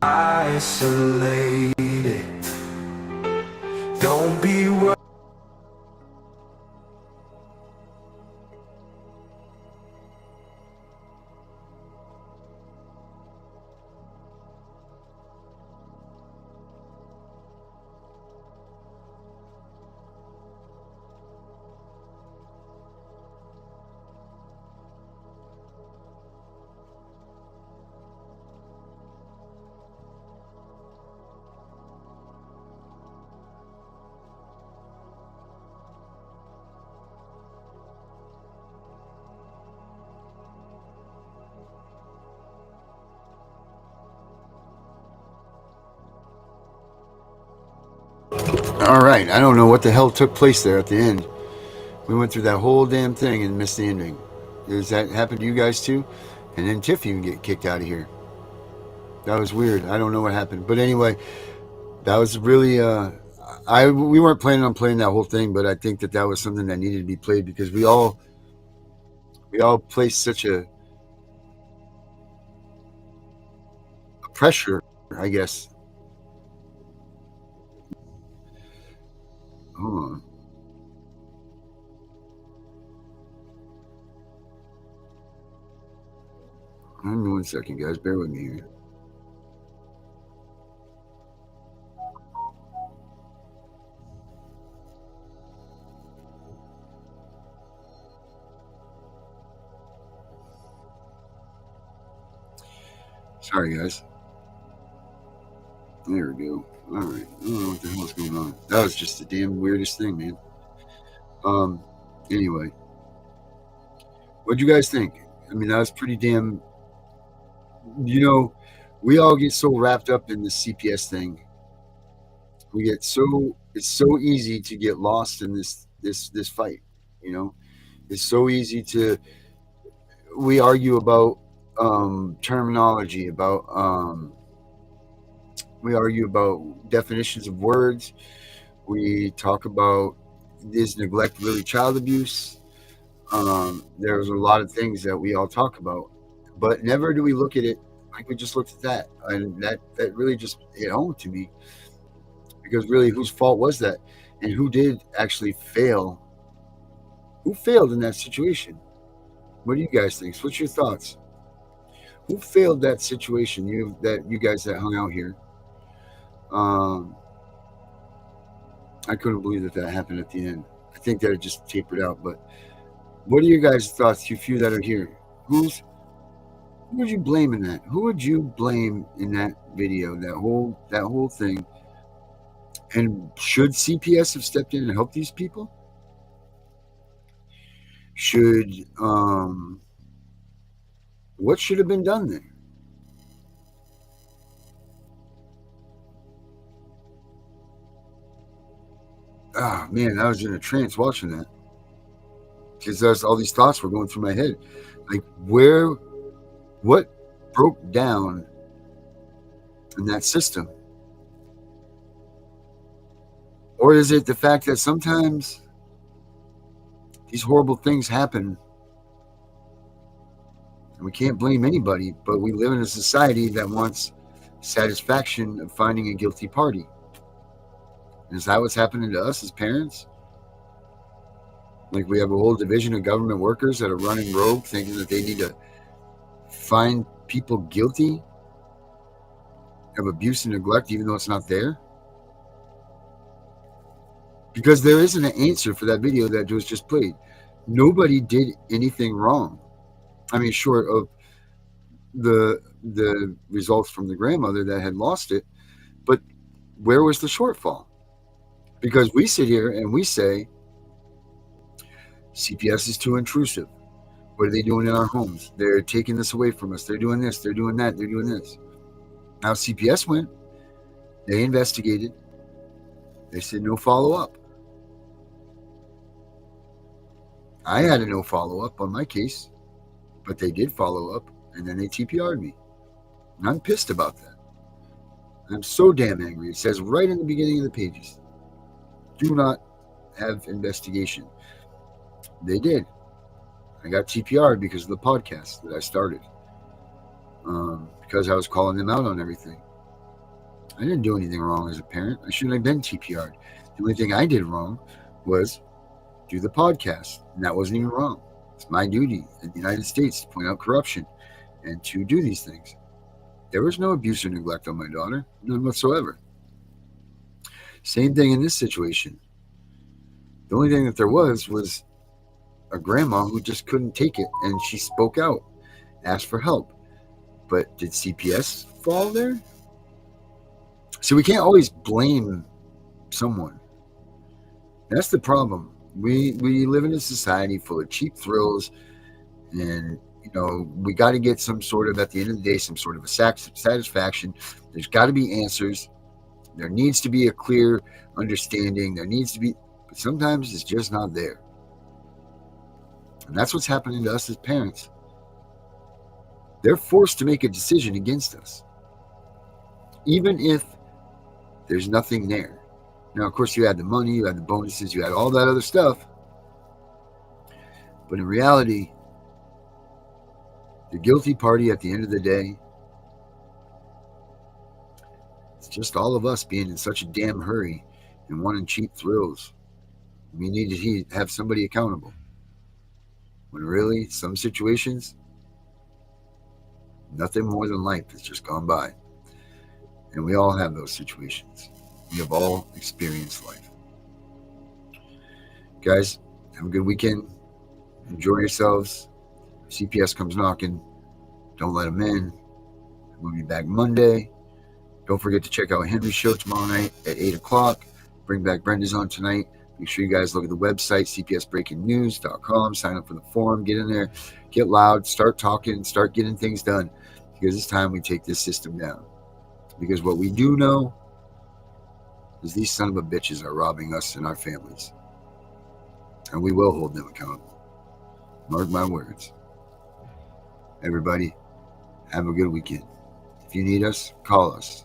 isolated, don't be worried. All right, I don't know what the hell took place there at the end. We went through that whole damn thing and missed the ending. Does that happen to you guys too? And then Tiff even get kicked out of here. That was weird. I don't know what happened. But anyway, that was really we weren't planning on playing that whole thing, but I think that was something that needed to be played because we all placed such a pressure, I guess. Hold on. Hang on 1 second, guys. Bear with me here. Sorry, guys. There we go. All right. I don't know what the hell's going on. That was just the damn weirdest thing, man. Anyway. What'd you guys think? I mean, that was pretty damn... You know, we all get so wrapped up in the CPS thing. We get so... It's so easy to get lost in this fight, you know? It's so easy to... We argue about terminology, we argue about definitions of words. We talk about, is neglect really child abuse? There's a lot of things that we all talk about, but never do we look at it like we just looked at that. And that really just hit home to me, because really, whose fault was that? And who did actually fail? Who failed in that situation? What do you guys think? What's your thoughts? Who failed that situation? You guys that hung out here. I couldn't believe that happened at the end. I think that it just tapered out. But what are your guys' thoughts? You few that are here. Who would you blame in that? Who would you blame in that video? That whole thing. And should CPS have stepped in and helped these people? What should have been done there? Ah, man, I was in a trance watching that, because all these thoughts were going through my head. Like, what broke down in that system? Or is it the fact that sometimes these horrible things happen and we can't blame anybody, but we live in a society that wants satisfaction of finding a guilty party? Is that what's happening to us as parents? Like, we have a whole division of government workers that are running rogue, thinking that they need to find people guilty of abuse and neglect, even though it's not there? Because there isn't an answer for that video that was just played. Nobody did anything wrong. I mean, short of the results from the grandmother that had lost it. But where was the shortfall? Because we sit here and we say, CPS is too intrusive. What are they doing in our homes? They're taking this away from us. They're doing this. They're doing that. They're doing this. Now CPS went. They investigated. They said no follow-up. I had a no follow-up on my case, but they did follow up, and then they TPR'd me. And I'm pissed about that. I'm so damn angry. It says right in the beginning of the pages, do not have investigation. They did. I got TPR'd because of the podcast that I started. Because I was calling them out on everything. I didn't do anything wrong as a parent. I shouldn't have been TPR'd. The only thing I did wrong was do the podcast. And that wasn't even wrong. It's my duty in the United States to point out corruption and to do these things. There was no abuse or neglect on my daughter. None whatsoever. Same thing in this situation. The only thing that there was a grandma who just couldn't take it, and she spoke out, asked for help. But did CPS fall there? So we can't always blame someone. That's the problem. We live in a society full of cheap thrills, and we got to get some sort of, at the end of the day, some sort of a satisfaction. There's got to be answers. There needs to be a clear understanding. There needs to be, but sometimes it's just not there. And that's what's happening to us as parents. They're forced to make a decision against us, even if there's nothing there. Now, of course, you had the money, you had the bonuses, you had all that other stuff. But in reality, the guilty party at the end of the day, it's just all of us being in such a damn hurry and wanting cheap thrills. We need to have somebody accountable. When really, some situations, nothing more than life has just gone by. And we all have those situations. We have all experienced life. Guys, have a good weekend. Enjoy yourselves. If CPS comes knocking, don't let them in. We'll be back Monday. Don't forget to check out Henry's show tomorrow night at 8 o'clock. Bring back Brenda's on tonight. Make sure you guys look at the website, cpsbreakingnews.com. Sign up for the forum. Get in there. Get loud. Start talking. Start getting things done. Because it's time we take this system down. Because what we do know is these son of a bitches are robbing us and our families. And we will hold them accountable. Mark my words. Everybody, have a good weekend. If you need us, call us.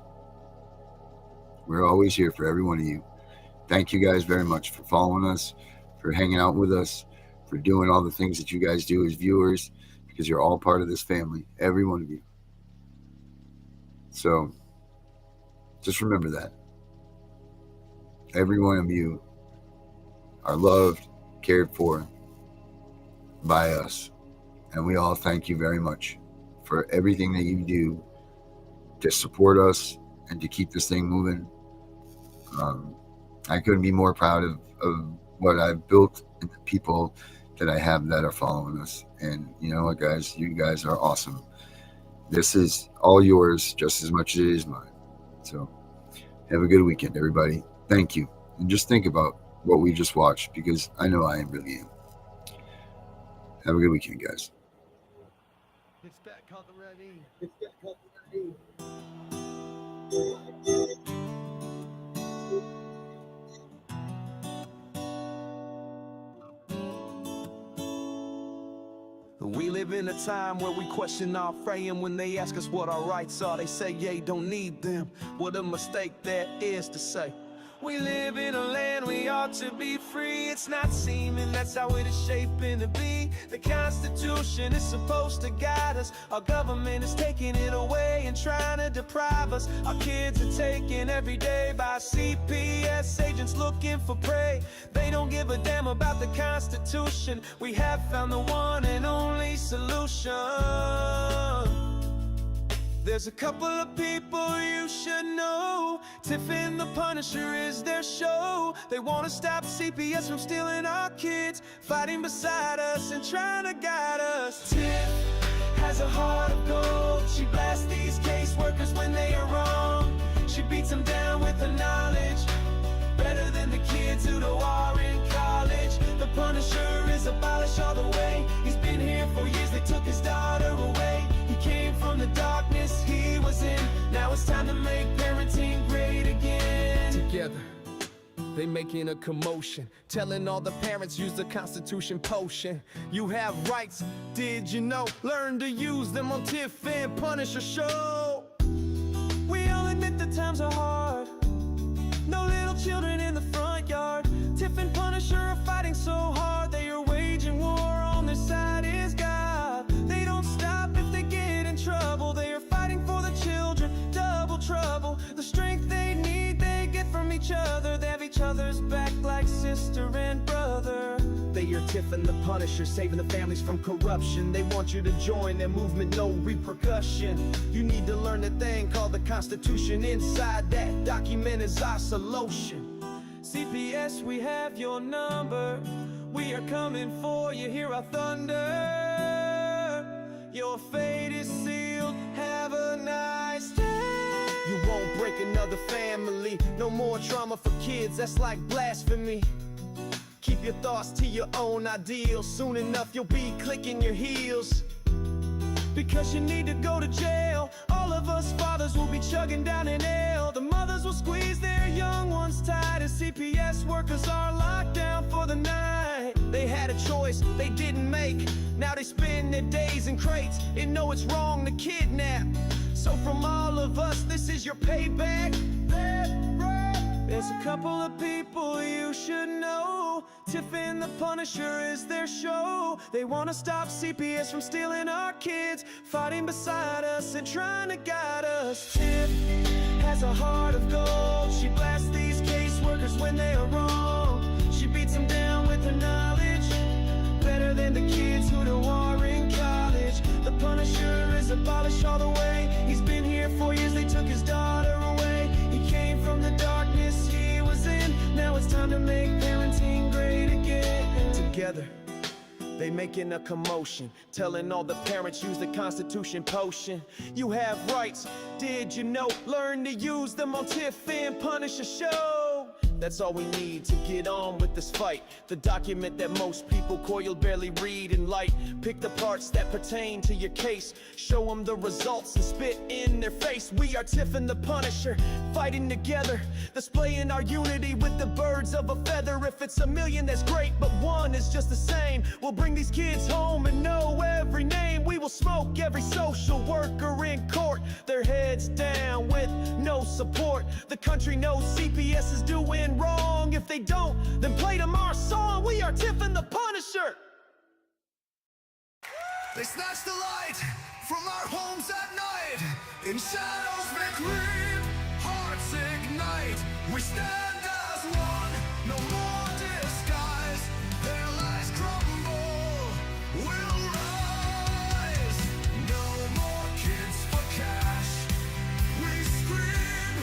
We're always here for every one of you. Thank you guys very much for following us, for hanging out with us, for doing all the things that you guys do as viewers, because you're all part of this family, every one of you. So, just remember that. Every one of you are loved, cared for by us. And we all thank you very much for everything that you do to support us and to keep this thing moving. I couldn't be more proud of what I've built and the people that I have that are following us. And you know what, guys? You guys are awesome. This is all yours just as much as it is mine. So have a good weekend, everybody. Thank you. And just think about what we just watched, because I know I really am. Have a good weekend, guys. We live in a time where we question our frame. When they ask us what our rights are, they say, yeah, don't need them. What a mistake that is to say. We live in a land we ought to be free. It's not seeming that's how it is shaping to be. The Constitution is supposed to guide us. Our government is taking it away and trying to deprive us. Our kids are taken every day by CPS agents looking for prey. They don't give a damn about the Constitution. We have found the one and only solution. There's a couple of people you should know. Tiff and the Punisher is their show. They want to stop CPS from stealing our kids, fighting beside us and trying to guide us. Tiff has a heart of gold. She blasts these caseworkers when they are wrong. She beats them down with her knowledge, better than the kids who do are in college. The Punisher is abolished all the way. He's been here for years, they took his daughter away. He came from the darkness he was in. Now it's time to make parenting great again. Together, they making a commotion, telling all the parents use the Constitution potion. You have rights, did you know? Learn to use them on Tiff and Punisher show. We all admit the times are hard. No little children in the front yard. Tiff and Punisher are fighting so hard. They are waging war, on their side is God. They don't stop if they get in trouble. They are fighting for the children, double trouble. The strength they need, they get from each other. They have each other's back like sister and brother. They are Tiff and the Punisher, saving the families from corruption. They want you to join their movement, no repercussion. You need to learn the thing called the Constitution. Inside that document is our solution. CPS, we have your number. We are coming for you, hear our thunder. Your fate is sealed, have a nice day. You won't break another family. No more trauma for kids, that's like blasphemy. Keep your thoughts to your own ideals. Soon enough you'll be clicking your heels, because you need to go to jail. All all of us fathers will be chugging down an ale. The mothers will squeeze their young ones tight as CPS workers are locked down for the night. They had a choice they didn't make. Now they spend their days in crates and know it's wrong to kidnap. So from all of us, this is your payback. There's a couple of people you should know. Tiff and the Punisher is their show. They wanna stop CPS from stealing our kids, fighting beside us and trying to guide us. Tiff has a heart of gold. She blasts these caseworkers when they are wrong. She beats them down with her knowledge, better than the kids who do war in college. The Punisher is abolished all the way. He's been here for years, they took his daughter away. He came from the darkness he was in. Now it's time to make parenting great again. Together they making a commotion, telling all the parents use the Constitution potion. You have rights, did you know? Learn to use them on Tiff and Punisher show. That's all we need to get on with this fight. The document that most people call you'll barely read in light. Pick the parts that pertain to your case, show them the results and spit in their face. We are Tiff and the Punisher, fighting together, displaying our unity with the birds of a feather. If it's a million, that's great, but one is just the same. We'll bring these kids home and know every name. We will smoke every social worker in court, their heads down with no support. The country knows CPS is doing wrong. If they don't, then play them our song. We are Tiff and the Punisher. They snatch the light from our homes at night. In shadows they creep, hearts ignite. We stand as one, no more disguise. Their lies crumble, we'll rise. No more kids for cash. We scream,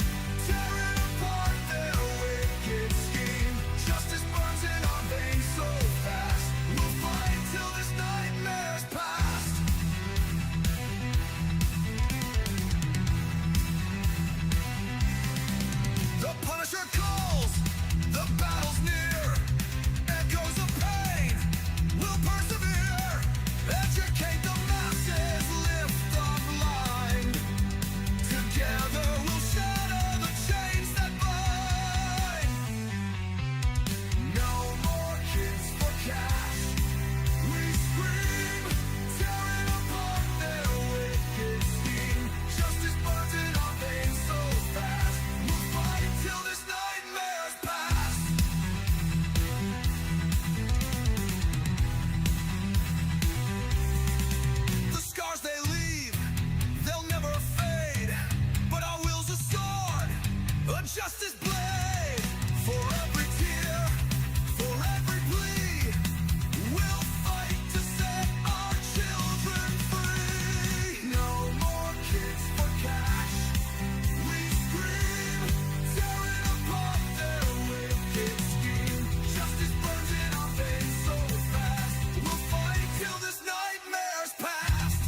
tearing apart their wicked scheme. Justice burns in our veins so fast. We'll fight till this nightmare's past. The Punisher calls, the battle's near. Echoes of pain, we'll persevere. Educate the masses, lift the blind. Together we'll shatter the chains that bind. No more kids for cash. We scream, tearing apart their wicked scheme. Justice burns in our veins so fast. We'll fight till this nightmare's past. The scars they leave, they'll never fade. But our will's a sword, a justice blade. For every tear, for every plea, we'll fight to set our children free. No more kids for cash. We scream, tearing apart their wicked scheme. Justice burns in our veins so fast. We'll fight till this nightmare's past.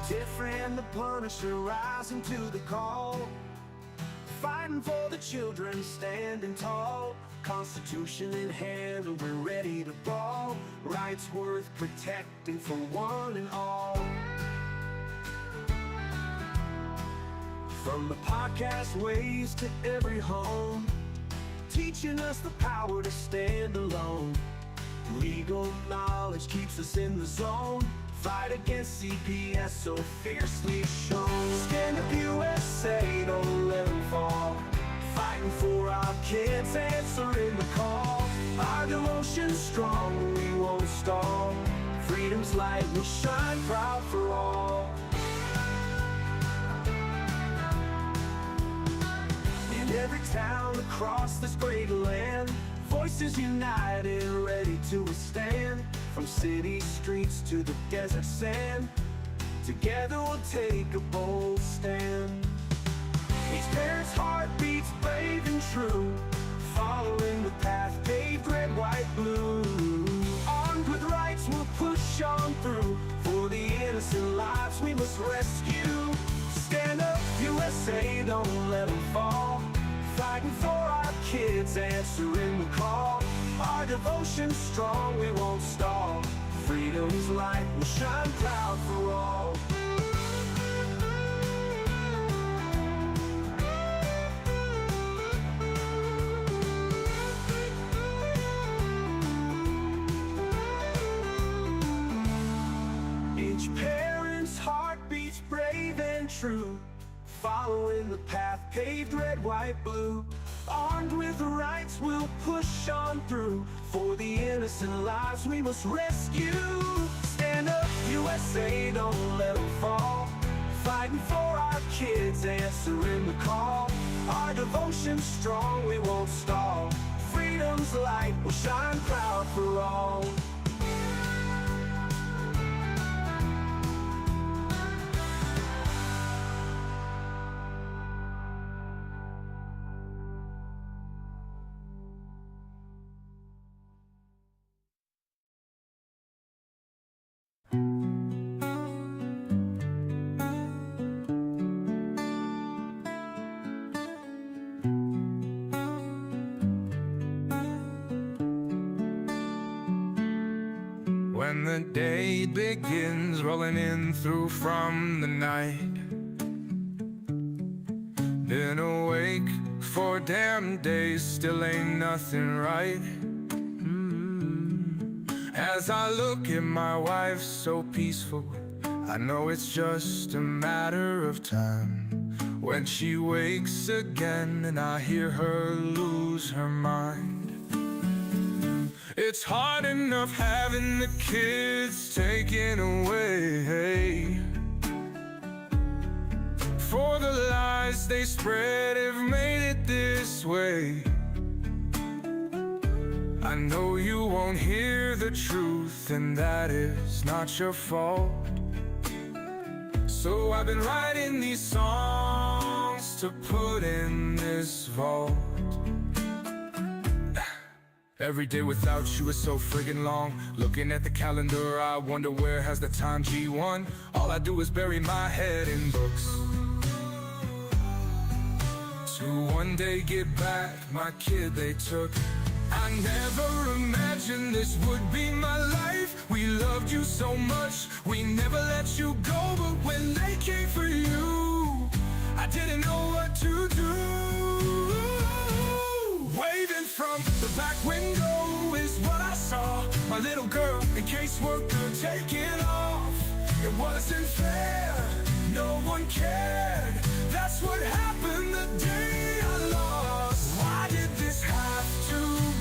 Tiff and the Punisher rising to the call, fighting for the children, standing tall. Constitution in hand and we're ready to ball. Rights worth protecting for one and all. From the podcast waves to every home, teaching us the power to stand alone. Legal knowledge keeps us in the zone. Fight against CPS so fiercely shown. Stand up USA, don't let them fall. Fighting for our kids, answering the call. Our devotion's strong, we won't stall. Freedom's light will shine proud for all. In every town across this great land, Voices united, ready to withstand. From city streets to the desert sand, together we'll take a bold stand. Each parent's heart beats brave and true, following the path paved red, white, blue. Armed with rights we'll push on through, for the innocent lives we must rescue. Stand up, USA, don't let them fall. Fighting for our kids, answering the call. Our devotion's strong, we won't stall. Freedom's light will shine proud for all. Each parent's heart beats brave and true, following the path paved red, white, blue. Armed with rights we'll push on through, for the innocent lives we must rescue. Stand up, USA, don't let them fall. Fighting for our kids, answering the call. Our devotion's strong, we won't stall. Freedom's light will shine proud for all. When the day begins rolling in through from the night, been awake 4 damn days, still ain't nothing right. As I look at my wife so peaceful, I know it's just a matter of time when she wakes again and I hear her lose her mind. It's hard enough having the kids taken away, for the lies they spread have made it this way. I know you won't hear the truth, and that is not your fault. So I've been writing these songs to put in this vault. Every day without you is so friggin' long. Looking at the calendar, I wonder where has the time G1. All I do is bury my head in books, to one day get back my kid they took. I never imagined this would be my life. We loved you so much, we never let you go. But when they came for you, I didn't know what to do. Waving from the back window is what I saw. My little girl in caseworker taking off. It wasn't fair, no one cared. That's what happened the day I lost. Why did this have to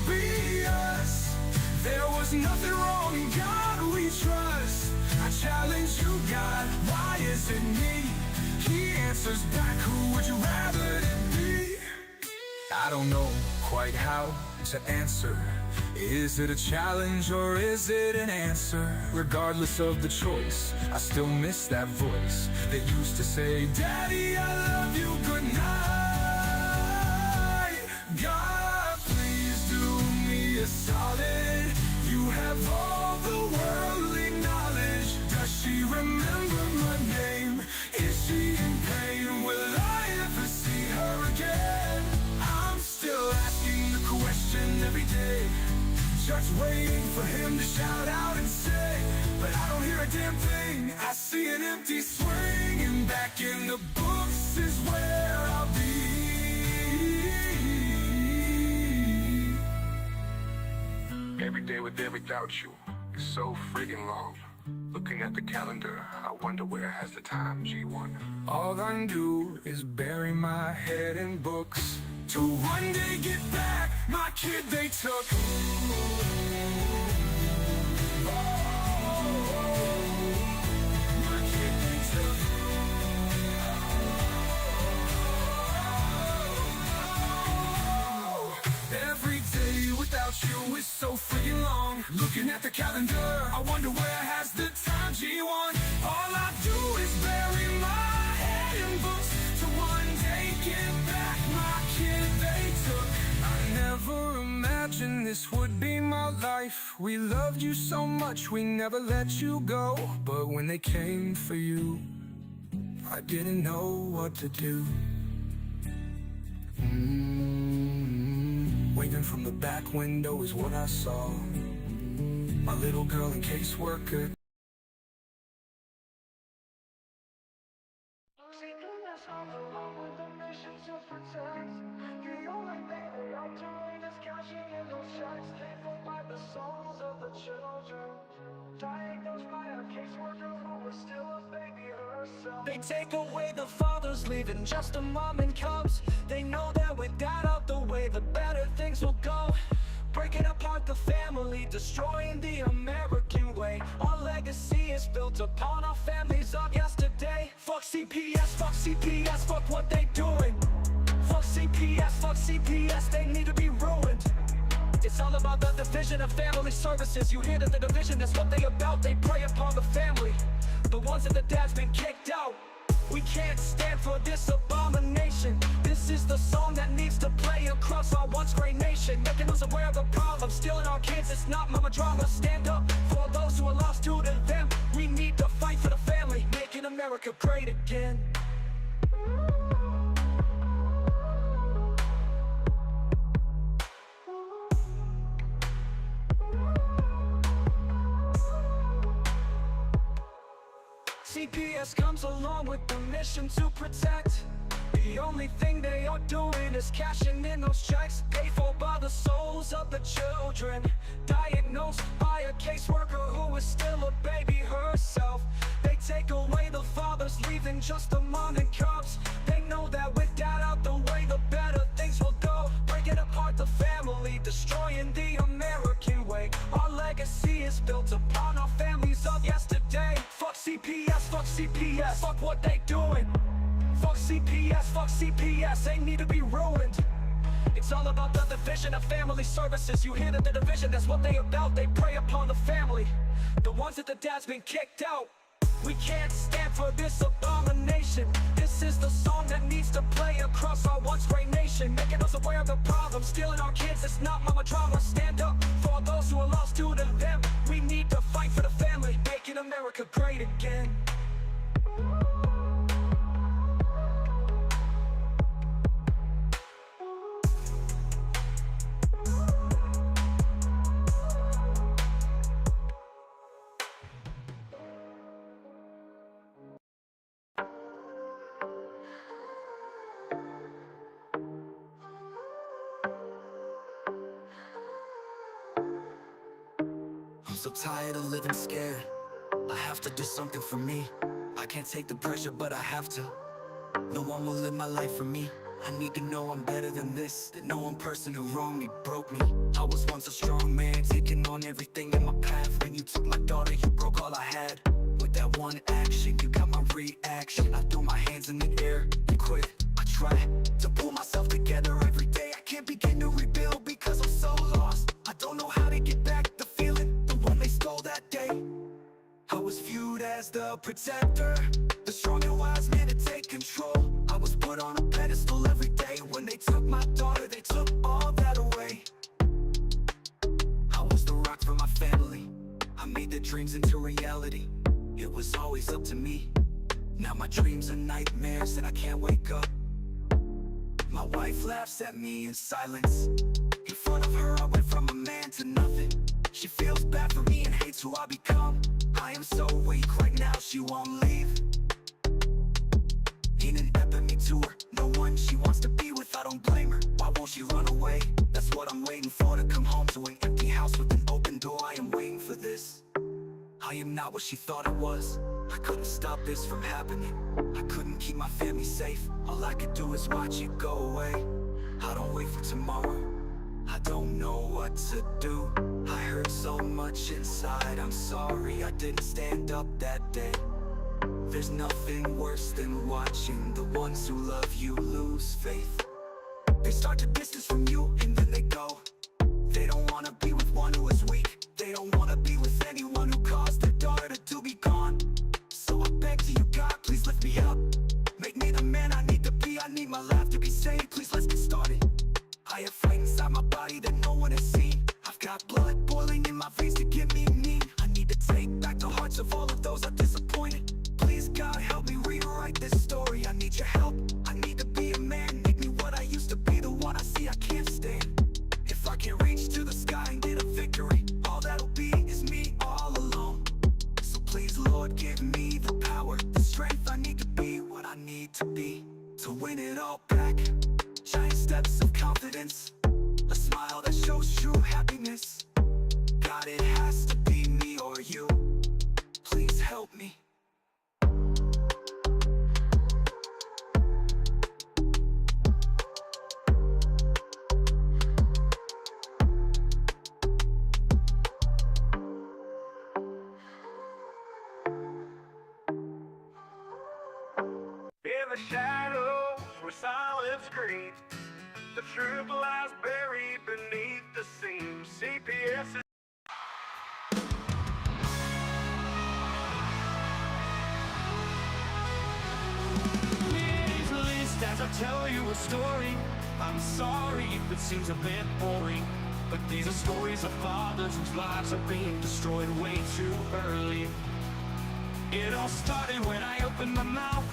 be us? There was nothing wrong, in God we trust. I challenge you, God, why is it me? He answers back, who would you rather it be? I don't know quite how to answer. Is it a challenge or is it an answer? Regardless of the choice, I still miss that voice that used to say, Daddy, I love you, good night. God, please do me a solid. You have all the worldly knowledge. Does she remember my name? Is she in pain? Will I ever see her again? I'm still asking the question every day, just waiting for him to shout out and say, but I don't hear a damn thing. I see an empty swing, and back in the books is where I'll be. Every day with and without you is so friggin' long. Looking at the calendar, I wonder where has the time G1. All I do is bury my head in books, to one day get back my kid they took. My kid they took. Every day without calendar. I wonder where has the time G1. All I do is bury my head in books to one day give back my kid they took. I never imagined this would be my life. We loved you so much, we never let you go. But when they came for you, I didn't know what to do. Waving from the back window is what I saw. My little girl and caseworker. They take away the fathers, leaving just a mom and cubs. They know that with that out the way, the better things will go. Breaking apart the family, destroying the American way. Our legacy is built upon our families of yesterday. Fuck CPS, fuck what they doing. Fuck CPS, they need to be ruined. It's all about the division of family services. You hear that the division, that's what they about. They prey upon the family, the ones that the dad's been kicked out. We can't stand for this abomination. This is the song that needs to play across our once great nation, making us aware of the problem, stealing our kids. It's not mama drama. Stand up for those who are lost due to them. We need to fight for the family, making America great again. CPS comes along with the mission to protect. The only thing they are doing is cashing in those checks, paid for by the souls of the children, diagnosed by a caseworker who is still a baby herself. They take away the fathers, leaving just the mom and cubs. They know that with that out the way, the better things will go. Breaking apart the family, destroying the American way. Our legacy is built upon our families of yesterday. Fuck CPS, fuck what they doing. Fuck CPS, they need to be ruined. It's all about the division of family services. You hear that the division, that's what they about. They prey upon the family, the ones that the dad's been kicked out. We can't stand for this abomination. This is the song that needs to play across our once great nation, making us aware of the problem, stealing our kids. It's not mama drama. Stand up for those who are lost due to them. We need to fight for the family, making America great again. I'm so tired of living scared. I have to do something for me. I can't take the pressure, but I have to. No one will live my life for me. I need to know I'm better than this, that no one person who wronged me broke me. I was once a strong man, taking on everything in my path. When you took my daughter, you broke all I had. With that one action, you got my reaction. I threw my hands in the air, you quit. I try to pull myself together every day. I can't begin to rebuild because I'm so lost. I don't know how to get back the feeling, the one they stole that day. I was viewed as the protector, the strong and wise man to take control. I was put on a pedestal every day. When they took my daughter, they took all that away. I was the rock for my family. I made their dreams into reality. It was always up to me. Now my dreams are nightmares and I can't wake up. My wife laughs at me in silence. In front of her, I went from a man to nothing. She feels bad for me and hates who I become. I am so weak right now, she won't leave. In an epitome to her, no one she wants to be with, I don't blame her. Why won't she run away? That's what I'm waiting for, to come home to an empty house with an open door. I am waiting for this. I am not what she thought I was. I couldn't stop this from happening. I couldn't keep my family safe. All I could do is watch it go away. I don't wait for tomorrow. I don't know what to do. I hurt so much inside. I'm sorry I didn't stand up that day. There's nothing worse than watching the ones who love you lose faith. They start to distance from you and then they go. They don't wanna be with one who is weak. They don't wanna be with inside my body that no one has seen. I've got blood boiling in my veins to give me meaning. I need to take back the hearts of all of those I disappointed. Please God, help me rewrite this story. I need your help, I need to be a man. Make me what I used to be, the one I see I can't stand. If I can reach to the sky and get a victory, all that'll be is me all alone. So please Lord, give me the power, the strength I need to be what I need to be, to win it all back. Giant steps of confidence, a smile that shows true happiness. God, it has to be me or you. Please help me. In the shadows where silence screams, the truth lies buried beneath the seams. CPS is Please list as I tell you a story. I'm sorry if it seems a bit boring, but these are stories of fathers whose lives are being destroyed way too early. It all started when I opened my mouth,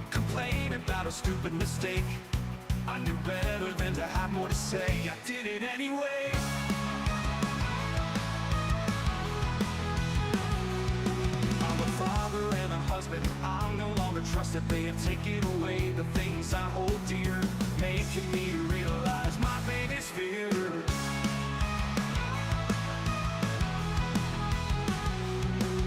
complain about a stupid mistake. I knew better than to have more to say. I did it anyway. I'm a father and a husband. I'm no longer trusted. They have taken away the things I hold dear, making me realize my biggest fear.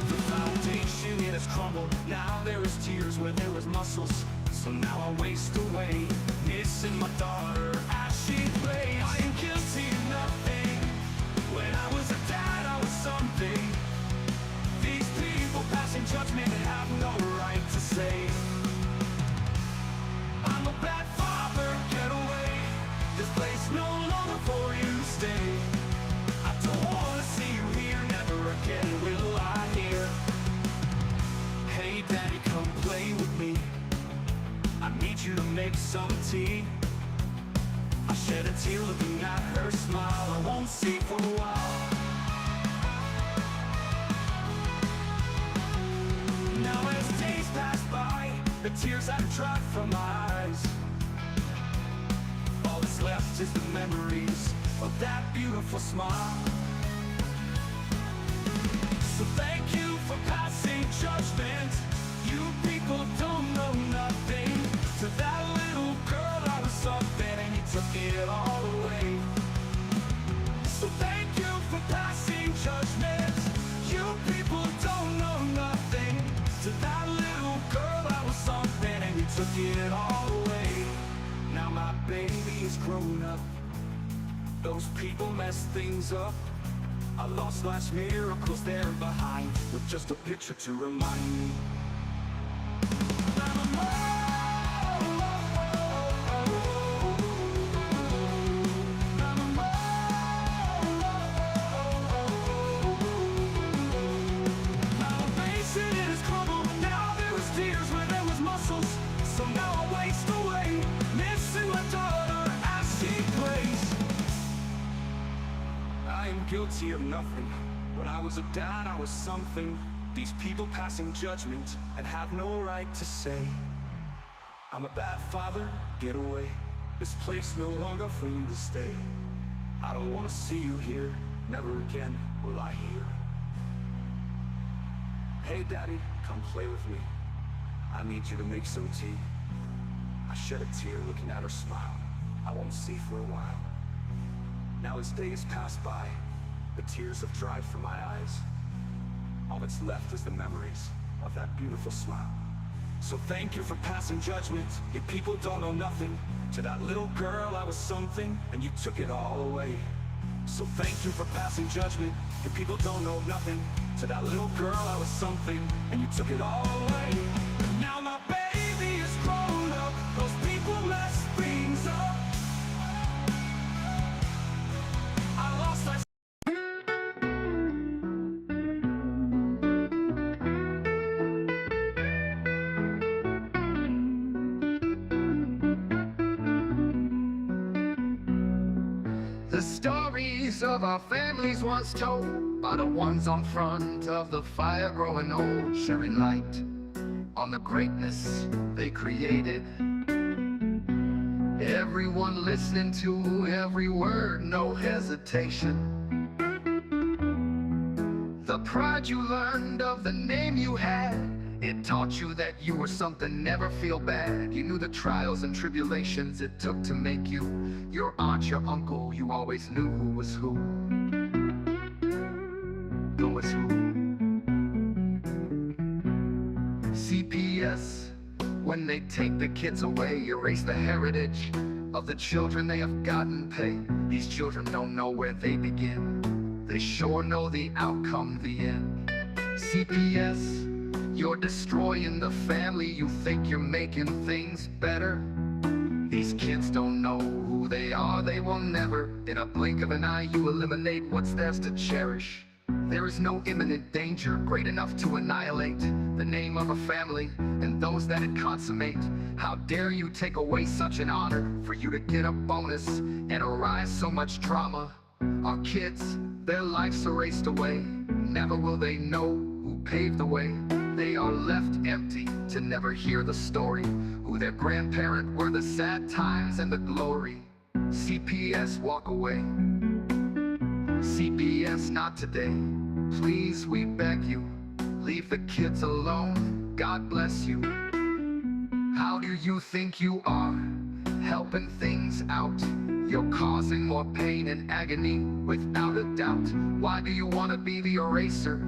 The foundation, it has crumbled. Now there is tears where there was muscles. So now I waste away, missing my daughter as she plays. I am guilty of nothing. When I was a dad, I was something. These people passing judgment have no right to say I'm a bad father, get away. This place no longer for you to stay. I don't wanna see you here, never again will I hear. Hey daddy, come play with me. I need you to make some tea. I shed a tear looking at her smile I won't see for a while. Now as days pass by, the tears have dried from my eyes. All that's left is the memories of that beautiful smile. So thank you for passing judgment. You people don't know nothing. To that little girl I was something, and you took it all away. So thank you for passing judgment. You people don't know nothing. To that little girl I was something, and you took it all away. Now my baby is grown up. Those people messed things up. I lost life's miracles there behind, with just a picture to remind me. Guilty of nothing. When I was a dad, I was something. These people passing judgment and have no right to say I'm a bad father, get away. This place no longer for you to stay. I don't want to see you here, never again will I hear. Hey daddy, come play with me. I need you to make some tea. I shed a tear looking at her smile I won't see for a while. Now as days pass by, the tears have dried from my eyes. All that's left is the memories of that beautiful smile. So thank you for passing judgment. You people don't know nothing. To that little girl I was something, and you took it all away. So thank you for passing judgment. You people don't know nothing. To that little girl I was something, and you took it all away. Now my baby is grown up. Those people messed things up. I lost my The stories of our families once told by the ones on front of the fire growing old, sharing light on the greatness they created. Everyone listening to every word, no hesitation. The pride you learned of the name you had, it taught you that you were something, never feel bad. You knew the trials and tribulations it took to make you. Your aunt, your uncle, you always knew who was who. Who was who. CPS, when they take the kids away, erase the heritage of the children they have gotten pay. These children don't know where they begin. They sure know the outcome, the end. CPS, you're destroying the family. You think you're making things better. These kids don't know who they are. They will never. In a blink of an eye, you eliminate what's theirs to cherish. There is no imminent danger great enough to annihilate the name of a family and those that it consummate. How dare you take away such an honor for you to get a bonus and arise so much drama. Our kids, their lives erased away. Never will they know who paved the way. They are left empty to never hear the story, who their grandparent were, the sad times and the glory. CPS, walk away. CPS, not today. Please, we beg you, leave the kids alone. God bless you. How do you think you are helping things out? You're causing more pain and agony without a doubt. Why do you want to be the eraser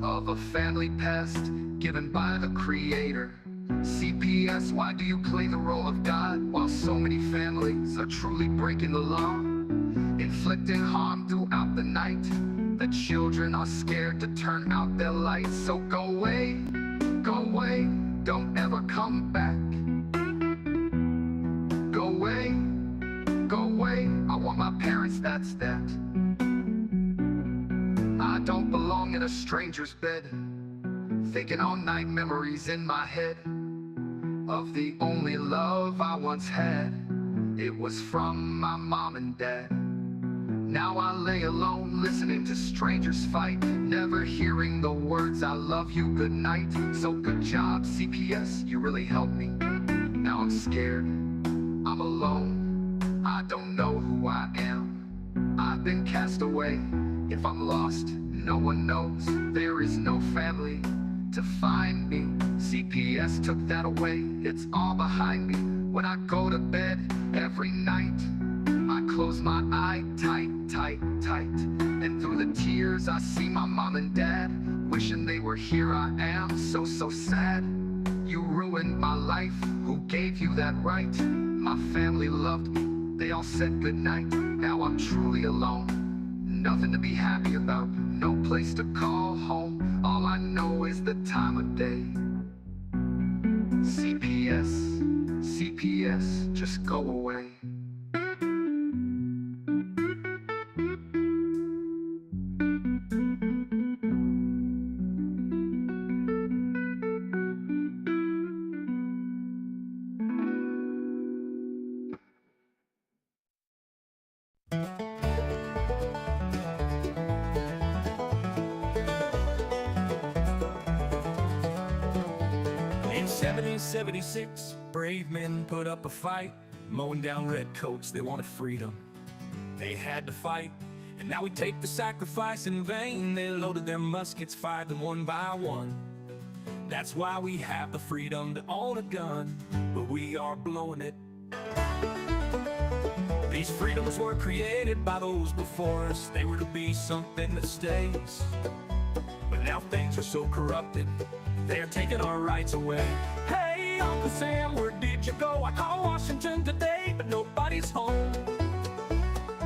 of a family past given by the Creator? CPS, why do you play the role of God while so many families are truly breaking the law, inflicting harm throughout the night? The children are scared to turn out their lights. So go away, don't ever come back. Go away, I want my parents, that's that. I don't belong in a stranger's bed, thinking all night, memories in my head of the only love I once had. It was from my mom and dad. Now I lay alone, listening to strangers fight, never hearing the words I love you, good night. So good job, CPS, you really helped me. Now I'm scared, I'm alone, I don't know who I am. I've been cast away. If I'm lost, no one knows. There is no family to find me. CPS took that away, it's all behind me. When I go to bed every night, I close my eye tight. And through the tears I see my mom and dad, wishing they were here. I am so sad. You ruined my life, who gave you that right? My family loved me, they all said goodnight. Now I'm truly alone, nothing to be happy about, no place to call home. All I know is the time of day. CPS, just go away. In 1776, brave men put up a fight, mowing down redcoats, they wanted freedom. They had to fight, and now we take the sacrifice in vain. They loaded their muskets, fired them one by one. That's why we have the freedom to own a gun, but we are blowing it. These freedoms were created by those before us. They were to be something that stays. But now things are so corrupted, they're taking our rights away. Hey, Uncle Sam, where did you go? I called Washington today, but nobody's home.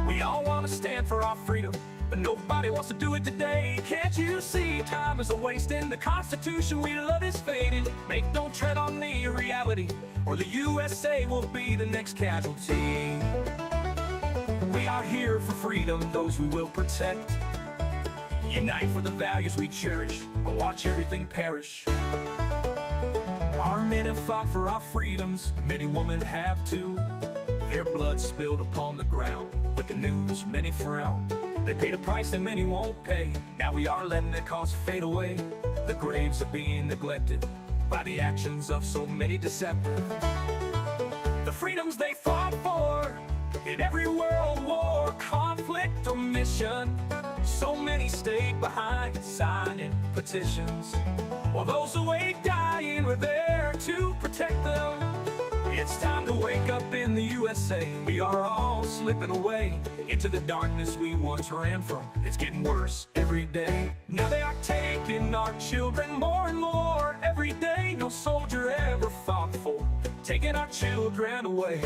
We all want to stand for our freedom, but nobody wants to do it today. Can't you see time is a waste and the Constitution we love is faded? Don't tread on the reality, or the USA will be the next casualty. We are here for freedom, those we will protect. Unite for the values we cherish, but watch everything perish. Our men have fought for our freedoms, many women have too. Their blood spilled upon the ground, With the news, many frown. They paid a price that many won't pay. Now we are letting the cause fade away. The graves are being neglected by the actions of so many deceptive. The freedoms they fought for in every world war, conflict or mission. So many stayed behind signing petitions, while those away dying were there to protect them. It's time to wake up in the USA. We are all slipping away into the darkness we once ran from. It's getting worse every day. Now they are taking our children more and more every day. No soldier ever fought for taking our children away.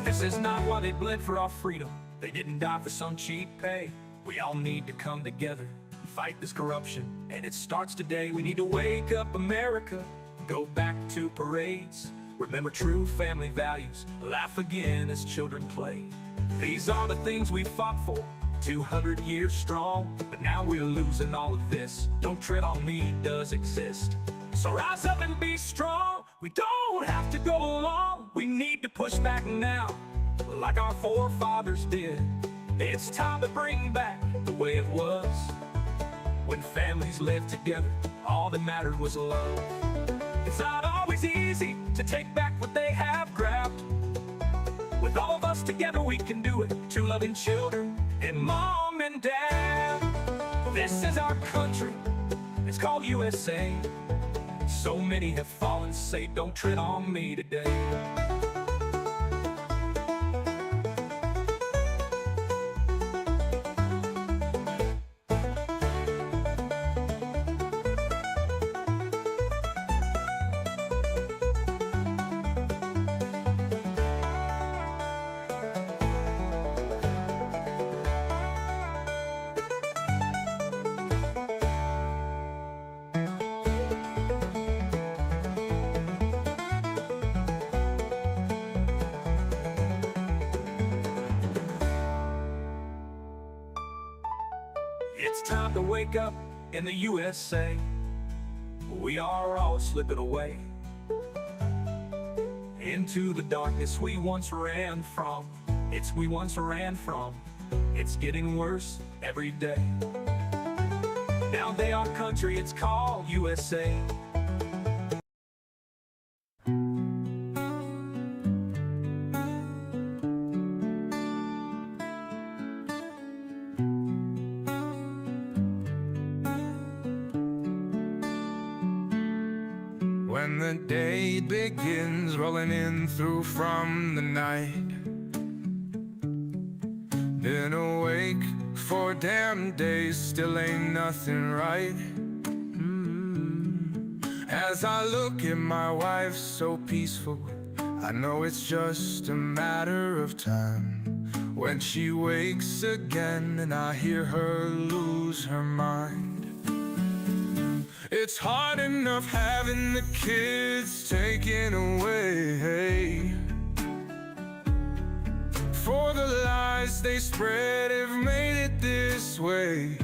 This is not why they bled for our freedom. They didn't die for some cheap pay. We all need to come together, fight this corruption, and it starts today. We need to wake up America, go back to parades, remember true family values, laugh again as children play. These are the things we fought for, 200 years strong, but now we're losing all of this. Don't tread on me does exist. So rise up and be strong. We don't have to go along. We need to push back now, like our forefathers did. It's time to bring back the way it was, when families lived together, all that mattered was love. It's not always easy to take back what they have grabbed. With all of us together we can do it, two loving children and mom and dad. This is our country, it's called USA. So many have fallen, say don't tread on me today. It's time to wake up in the USA. We are all slipping away into the darkness we once ran from. We once ran from. It's getting worse every day. Now they are country, it's called USA. When the day begins rolling in through from the night, been awake 4 damn days, still ain't nothing right. As I look at my wife so peaceful, I know it's just a matter of time when she wakes again and I hear her lose her mind. It's hard enough having the kids taken away. For the lies they spread have made it this way.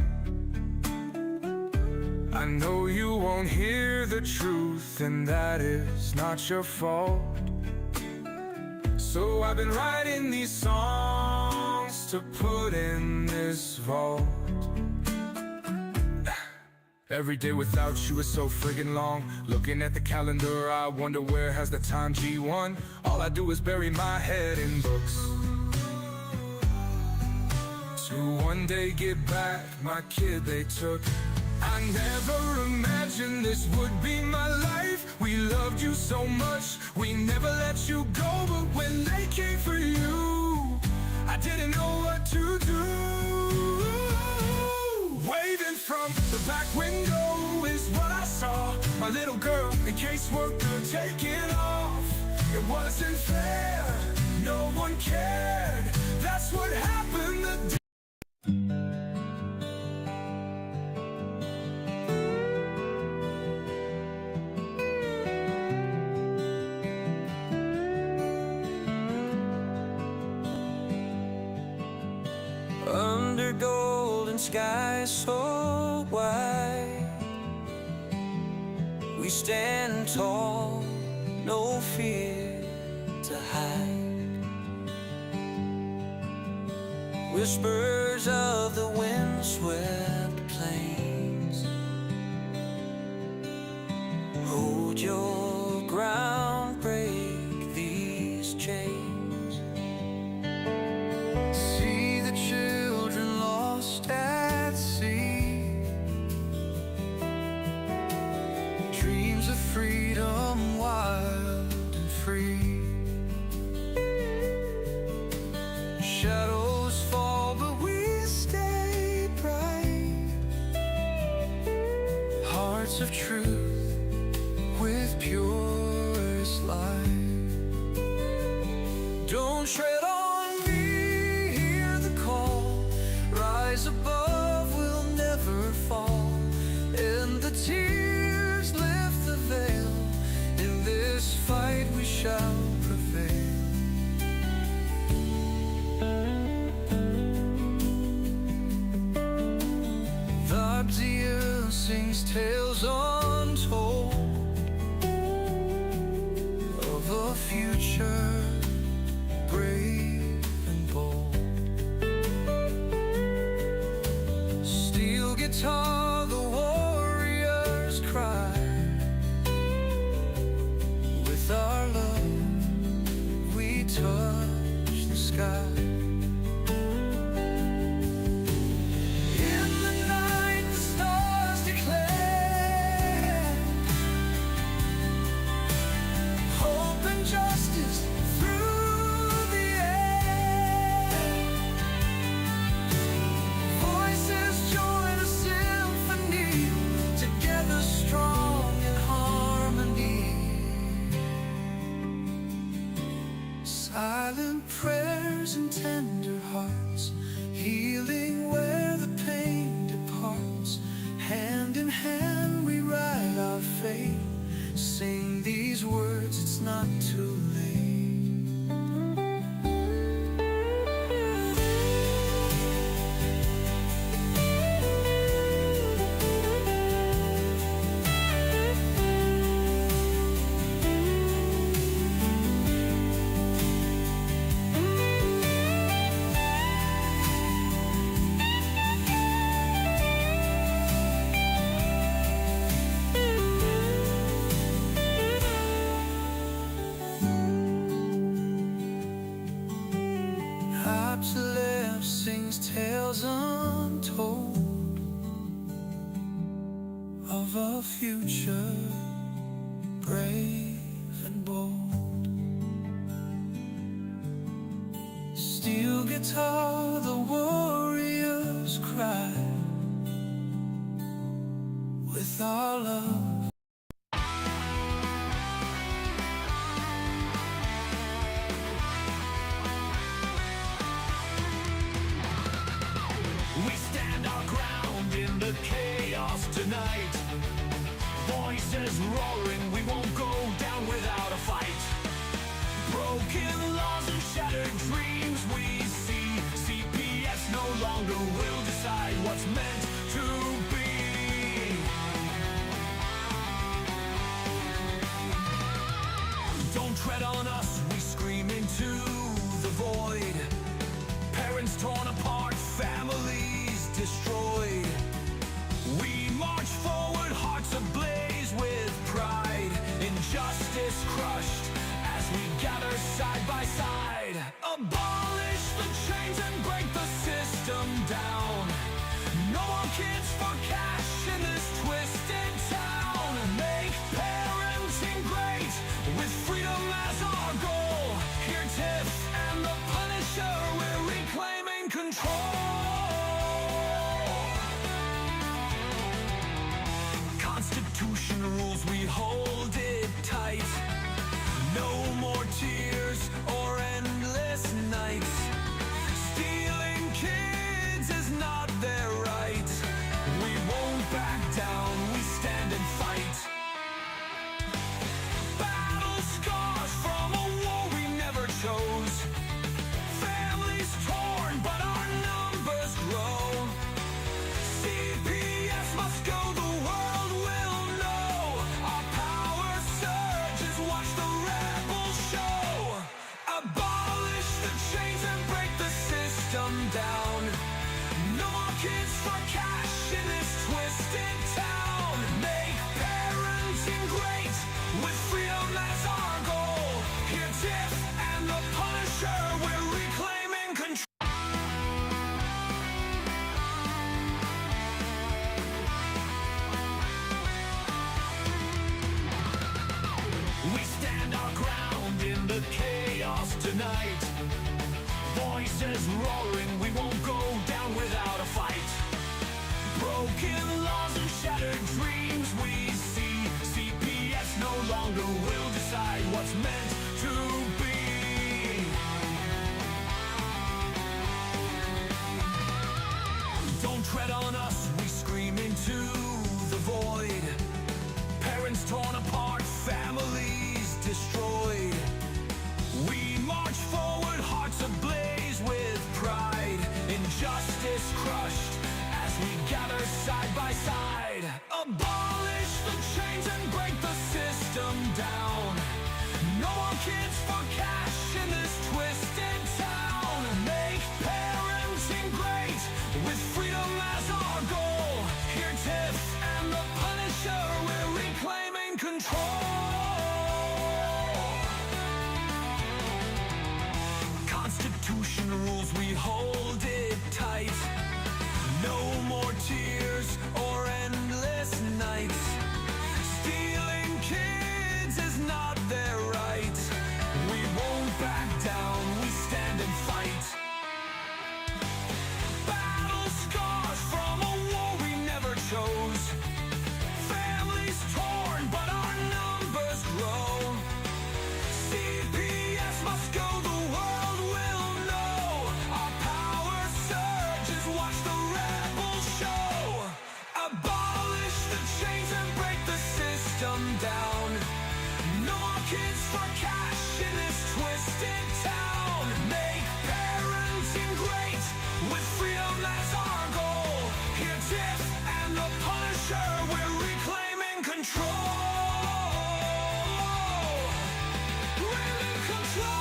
I know you won't hear the truth, and that is not your fault. So I've been writing these songs to put in this vault. Every day without you is so friggin' long. Looking at the calendar, I wonder where has the time G1? All I do is bury my head in books, to one day get back my kid they took. I never imagined this would be my life. We loved you so much, we never let you go. But when they came for you, I didn't know what to do. Waving from the back window is what I saw. My little girl in caseworker taking off. It wasn't fair, no one cared. That's what happened the day. Under golden skies so wide, we stand tall, no fear to hide. Whispers of the windswept plains, hold your ground, break these chains. See the children lost at sea, dreams of freedom wild and free. Shadows fall but we stay bright, hearts of truth with purest light. Don't tread on me, hear the call, rise above, we'll never fall, and the tears lift the veil, in this fight we shall prevail. Vibes sings tales untold of a future brave and bold. Steel guitar, the warriors cry. With our love, we touch the sky. In the night, the stars declare hope and justice through the air. Voices join a symphony, together strong in harmony. Silent prayers and tender hearts, healing where the pain departs. Hand in hand we write our fate. Sing these words, it's not too late. Up to left sings tales untold of a future brave and bold. Steel guitar, the warriors cry. With our love, We stand our ground in the chaos tonight. Voices roaring, we won't go down without a fight. Broken laws and shattered dreams we see. CPS no longer will decide what's meant to be. Don't tread on us, we scream into the void. Parents torn apart, families destroyed. We march forward, hearts ablaze with pride. Injustice crushed as we gather side by side. Abolish the chains and break the system down. No more kids for cash in this twisted town. Make parenting great with freedom as our goal. Here Tiff and the Punisher, we're reclaiming control. Constitution rules, we hold it tight. No more tears or endless nights. Stealing kids is not their right. We won't back down, we night. Voices roaring, we won't go down without a fight. Broken laws and shattered dreams we see. CPS no longer will decide what's meant to be. Don't tread on us, we scream into the void. Parents torn apart, families destroyed. We march forward, hearts ablaze with pride. Injustice crushed as we gather side by side. Abolish the chains and break the system down. No more kids for cash in this twisted town. Make parenting great with freedom as our goal. Here Tiff and the Punisher, we're reclaiming control. Constitution rules, we hold it tight. No more tears or endless nights. Stealing kids is not their right. We won't back down, we stand and fight. Battle scars from a war we never chose. Families torn, but our numbers grow. CPS must go, the world will know. Our power surges, watch the rebels show. Abolish the chains and break the system down. No more kids for cash in this twisted town. Make parenting great with freedom as our goal. Here Tiff and the Punisher, we're reclaiming control. We're in control.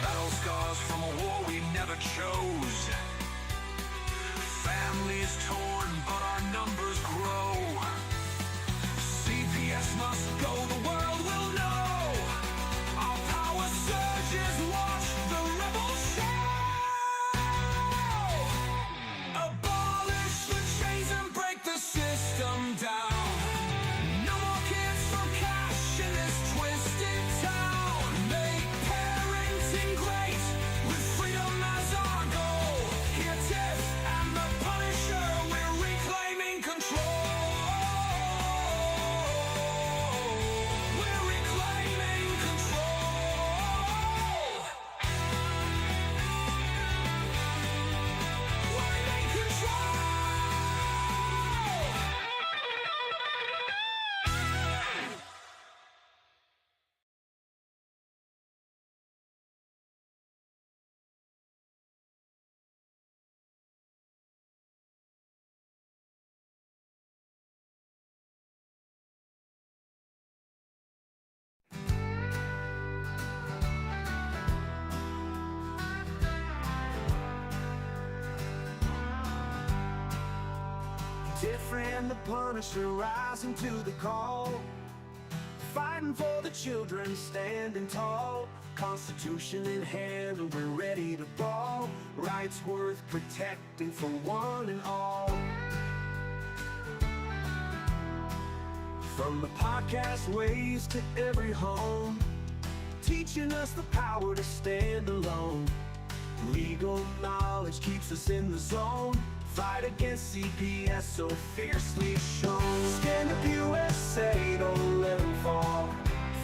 Battle scars from a war we never chose. Families torn, but our numbers grow. CPS must go, the world will know. Our power surges, watch the rebels show. Abolish the chains and break the system down. No more kids for cash in this twisted town. Make parenting great with freedom as our goal. Here Tiff and the Punisher, we're reclaiming control. We're reclaiming control. We're in control. Tiff and the Punisher rising to the call. Fighting for the children, standing tall. Constitution in hand and we're ready to ball. Rights worth protecting for one and all. From the podcast ways to every home, teaching us the power to stand alone. Legal knowledge keeps us in the zone. Fight against CPS so fiercely shown. Stand up USA, don't let them fall.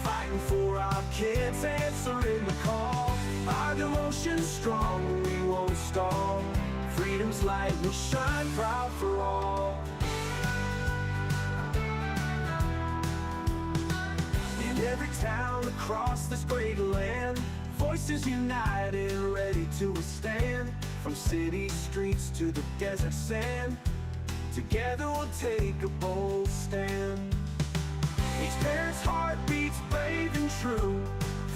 Fighting for our kids, answering the call. Our devotion's strong, we won't stall. Freedom's light will shine proud for all. In every town across this great land, voices united, ready to withstand. From city streets to the desert sand, together we'll take a bold stand. Each parent's heart beats brave and true,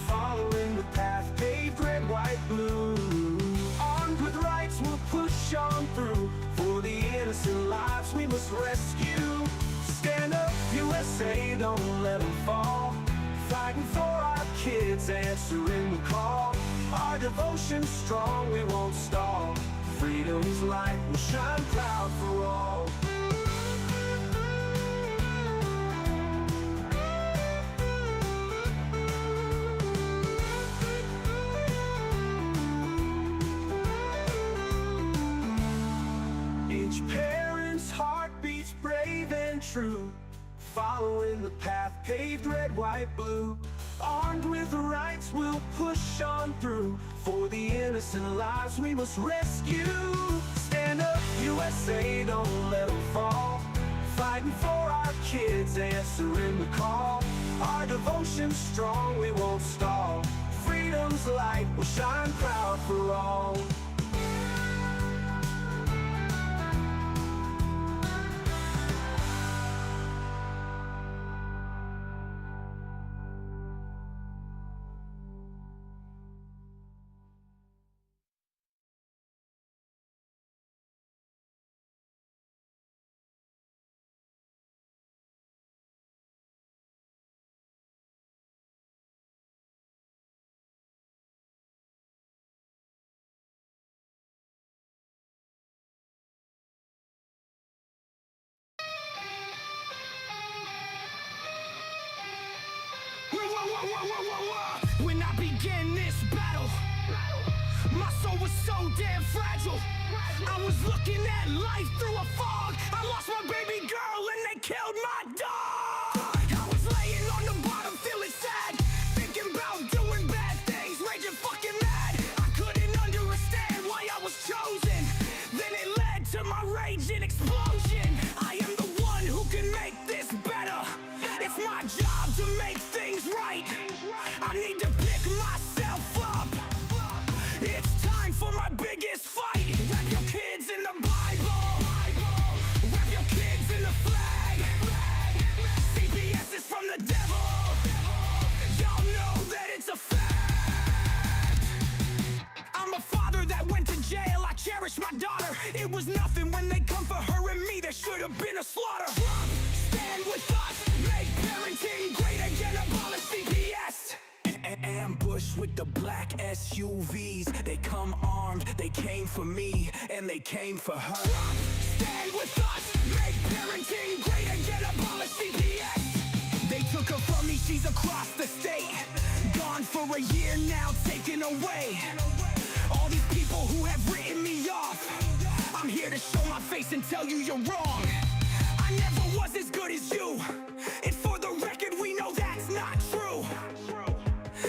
following the path paved red, white, blue. Armed with rights we'll push on through, for the innocent lives we must rescue. Stand up USA, don't let them fall. Fighting for our kids, answering the call. Our devotion's strong, we won't stall. Freedom's light will shine proud for all. Each parent's heart beats brave and true, following the path paved red, white, blue. Armed with rights, we'll push on through. For the innocent lives we must rescue. Stand up, USA, don't let them fall. Fighting for our kids, answering the call. Our devotion's strong, we won't stall. Freedom's light will shine proud for all. When I began this battle, my soul was so damn fragile. I was looking at life through a fog. I lost my baby girl and they killed my dog. I was laying on the bottom feeling sad, thinking about doing bad things, raging fucking mad. I couldn't understand why I was chosen. Then it led to my rage and explosion. I am the one who can make this better. It's my job to make things right. I need to pick myself up. It's time for my biggest fight. Wrap your kids in the Bible. Wrap your kids in the flag. CPS is from the devil. Y'all know that it's a fact. I'm a father that went to jail. I cherish my daughter. It was nothing when they come for her and me. There should have been a slaughter. Stand with us. Make parenting great again. Abolish CPS. Ambush with the black SUVs. They come armed, they came for me, and they came for her. Stand with us, make parenting great again, abolish CPS. They took her from me, she's across the state. Gone for a year now, taken away. All these people who have written me off, I'm here to show my face and tell you you're wrong. I never was as good as you, and for the record we know that's not true.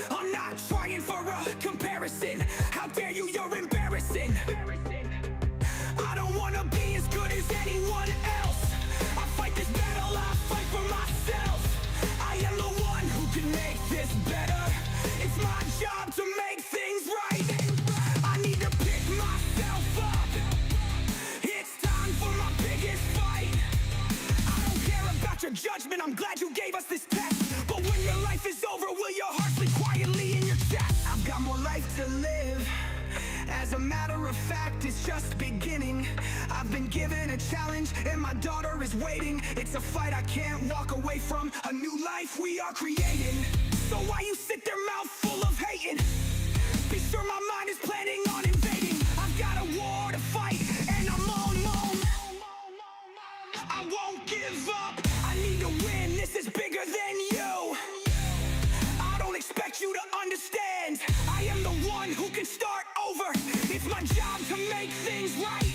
I'm not trying for a comparison. How dare you, you're embarrassing. I don't wanna be as good as anyone else. I fight this battle, I fight for myself. I am the one who can make this better. It's my job to make things right. I need to pick myself up. It's time for my biggest fight. I don't care about your judgment, I'm glad you gave us this test. But when your life is over, will your heart sleep quietly in your chest? I've got more life to live. As a matter of fact, it's just beginning. I've been given a challenge and my daughter is waiting. It's a fight I can't walk away from, a new life we are creating. So why you sit there mouth full of hating? Be sure my mind is planning on invading. I've got a war to fight and I'm on. I won't give up, I need to win, this is bigger than you. I don't expect you to understand. I am the one who can start over. It's my job to make things right.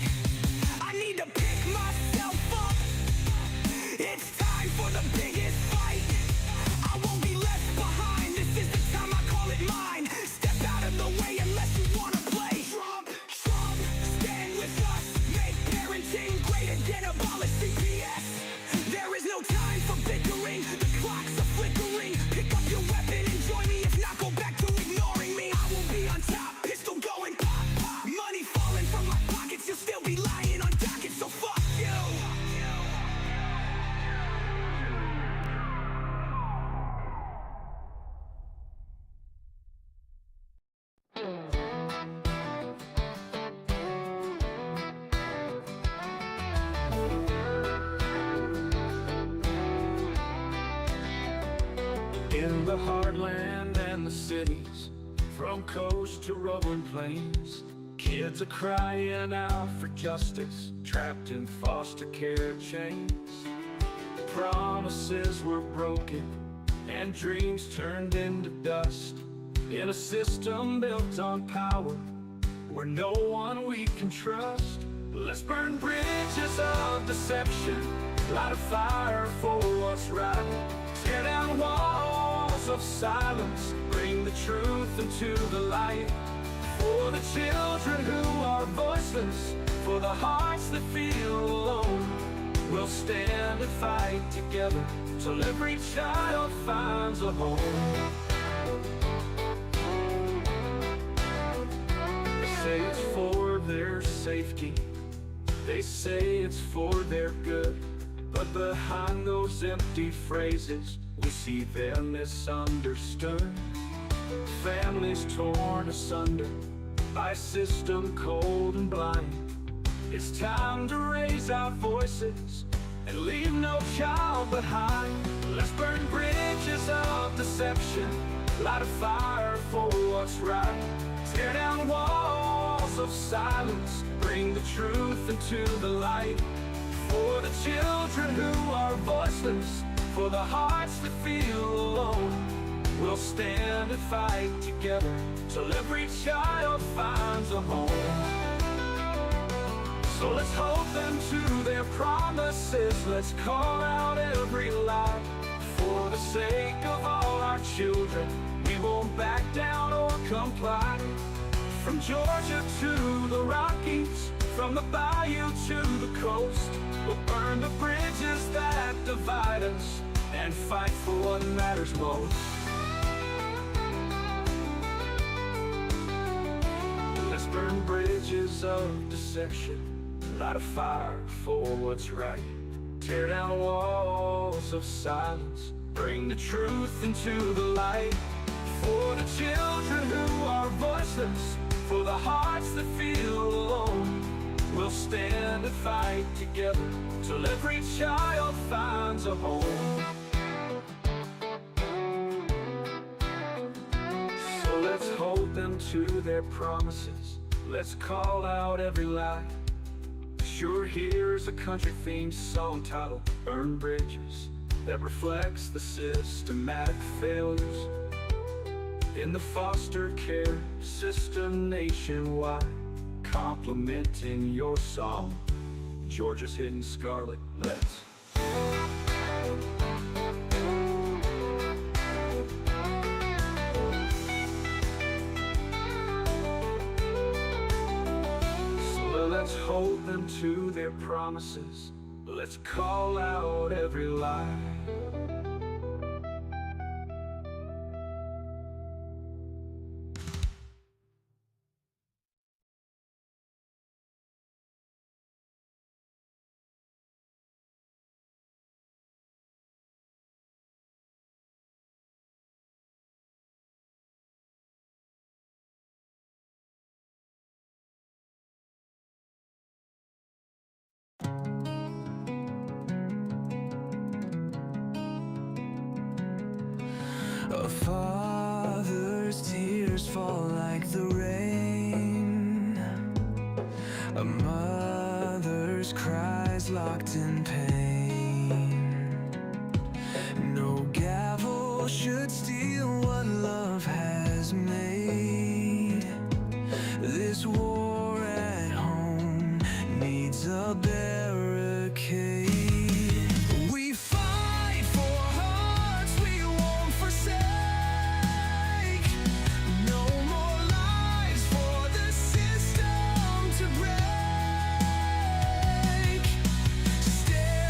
I need to pick myself up. It's time for the biggest fight. I won't be left behind. This is the time, I call it mine. Step out of the way unless you wanna play Trump, stand with us. Make parenting great again, abolish CPS. There is no time for bickering. The clocks are flickering. Pick up your weapon and join me. If not, go back to ignoring me. I will be on top, pistol going pop, pop. Money falling In the heartland and the cities, from coast to rolling plains, kids are crying out for justice, trapped in foster care chains. Promises were broken and dreams turned into dust, in a system built on power where no one we can trust. Let's burn bridges of deception, light a fire for what's right, tear down walls of silence, bring the truth into the light. For the children who are voiceless, for the hearts that feel alone, we'll stand and fight together till every child finds a home. They say it's for their safety, they say it's for their good, but behind those empty phrases, we see them misunderstood. Families torn asunder by a system cold and blind. It's time to raise our voices and leave no child behind. Let's burn bridges of deception, light a fire for what's right, tear down walls of silence, bring the truth into the light. For the children who are voiceless, for the hearts that feel alone, we'll stand and fight together till every child finds a home. So let's hold them to their promises, let's call out every lie. For the sake of all our children, we won't back down or comply. From Georgia to the Rockies, from the bayou to the coast, we'll burn the bridges that divide us and fight for what matters most. Let's burn bridges of deception, light a fire for what's right, tear down walls of silence, bring the truth into the light. For the children who are voiceless, for the hearts that feel alone, we'll stand and fight together till every child finds a home. So let's hold them to their promises, let's call out every lie. Sure, here's a country themed song titled Burn Bridges, that reflects the systematic failures in the foster care system nationwide. Complimenting your song, Georgia's Hidden Scarlet. Let's let's hold them to their promises, let's call out every lie. A father's tears fall like the rain, a mother's cries locked in pain. No gavel should steal what love has made. This war at home needs a barricade. We fight for hearts we won't forsake. No more lives for the system to break. Stand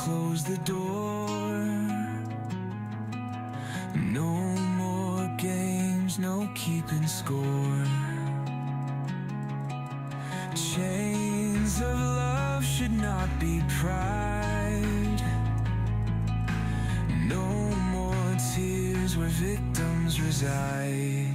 close the door. No more games, no keeping score. Chains of love should not be pried. No more tears where victims reside.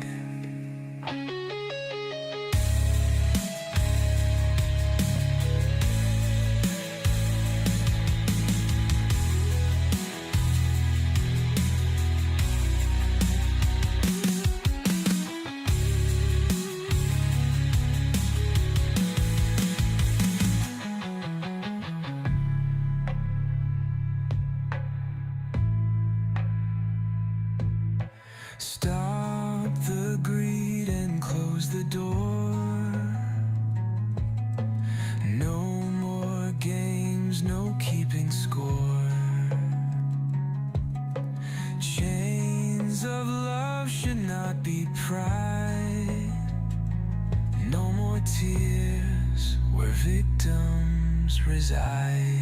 Stop the greed and close the door. No more games, no keeping score. Chains of love should not be pried. No more tears where victims reside.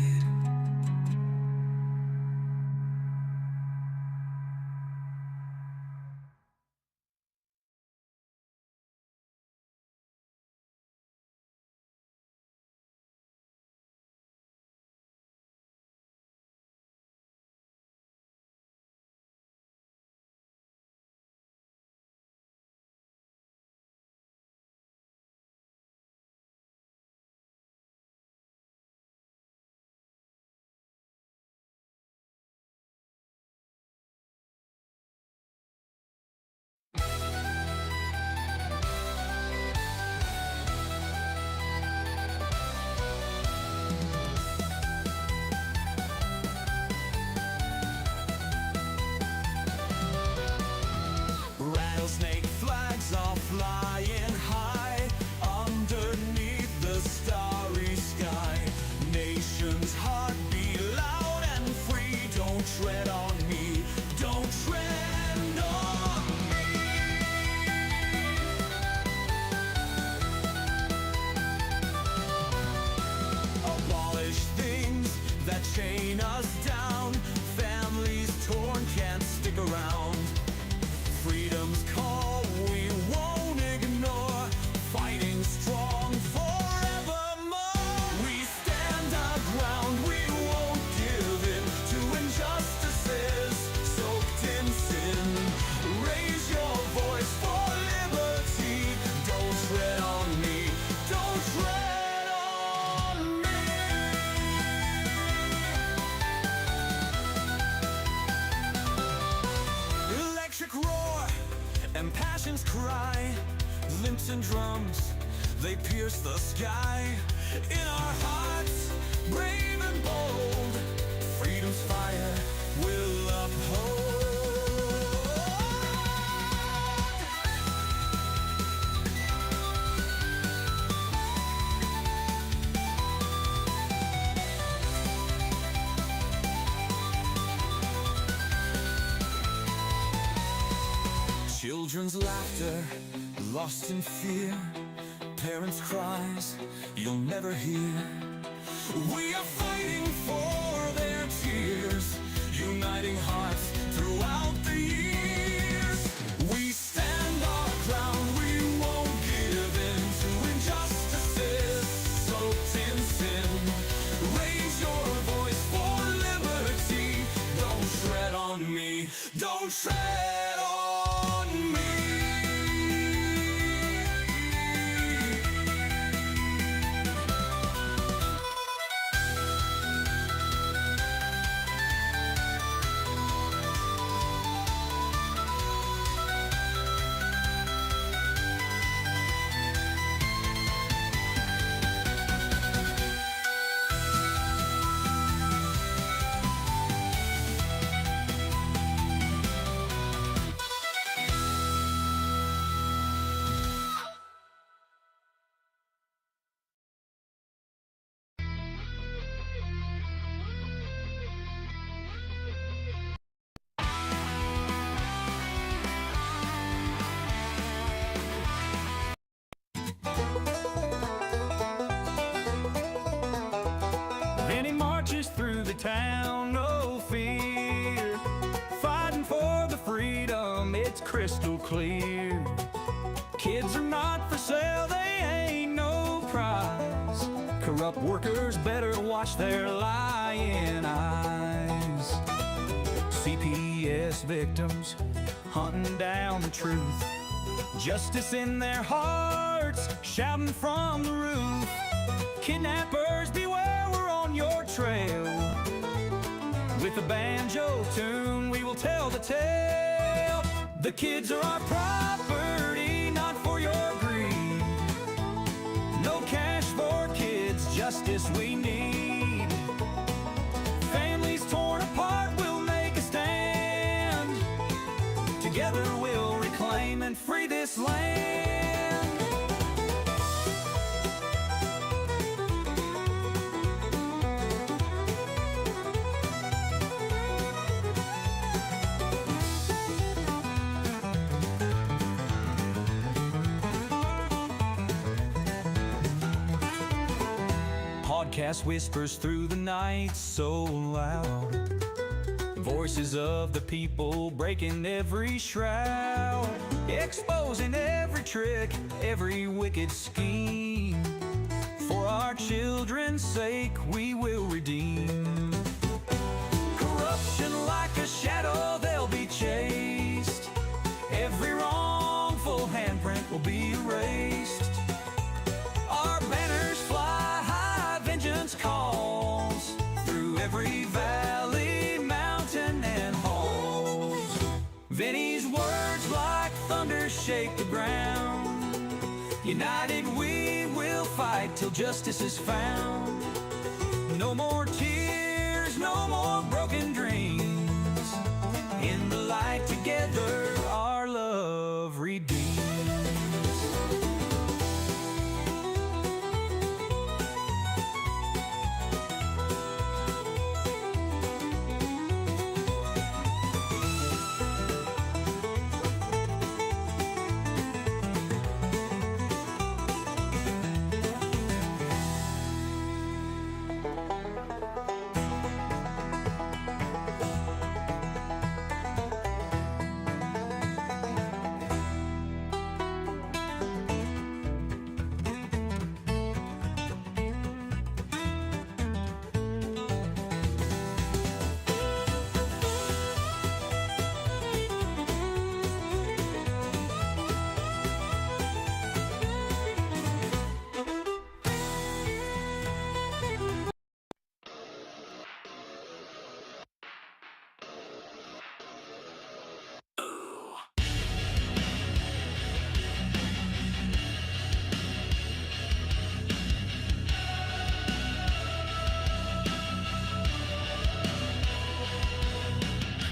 Rattlesnake flags are flying high underneath the starry sky. Nation's heart beat loud and free. Don't tread on me, don't tread on me. Abolish things that chain us down. Families torn can't stick around. Freedom's call we won't ignore. Fighting strong forevermore. We stand our ground, we won't give in to injustices soaked in sin. Raise your voice for liberty. Don't tread on me, don't tread on me. Electric roar and passion's cry, limps and drums, they pierce the sky. In our hearts, brave and bold, freedom's fire will uphold. Children's laughter, lost in fear. Parents' cries, you'll never hear. We are fighting for their tears, uniting hearts throughout the years. We stand our ground, we won't give in to injustices soaked in sin. Raise your voice for liberty. Don't tread on me, don't tread on me. and he marches through the town, no fear, fighting for the freedom, it's crystal clear. Kids are not for sale, they ain't no prize. Corrupt workers better watch their lying eyes. CPS victims hunting down the truth, justice in their hearts, shouting from the roof. Kidnappers beware, we're on your trail. With a banjo tune we will tell the tale. The kids are our property, not for your greed. No cash for kids, justice we need. Families torn apart, we'll make a stand. Together we'll reclaim and free this land. Podcast whispers through the night so loud, voices of the people breaking every shroud, exposing every trick, every wicked scheme. For our children's sake we will redeem. Corruption like a shadow, they'll be chased. Every wrongful handprint will be erased. Our banners fly high, vengeance calls through every valley, mountain and halls. Vinny's words like thunder shake the ground. United we will fight till justice is found. No more tears, no more broken dreams. In the light together our love redeems.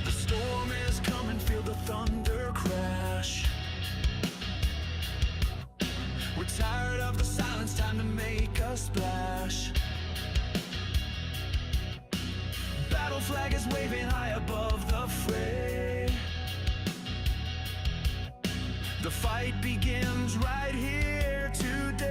The storm is coming, feel the thunder crash. We're tired of the silence, time to make a splash. Battle flag is waving high above the fray. The fight begins right here today.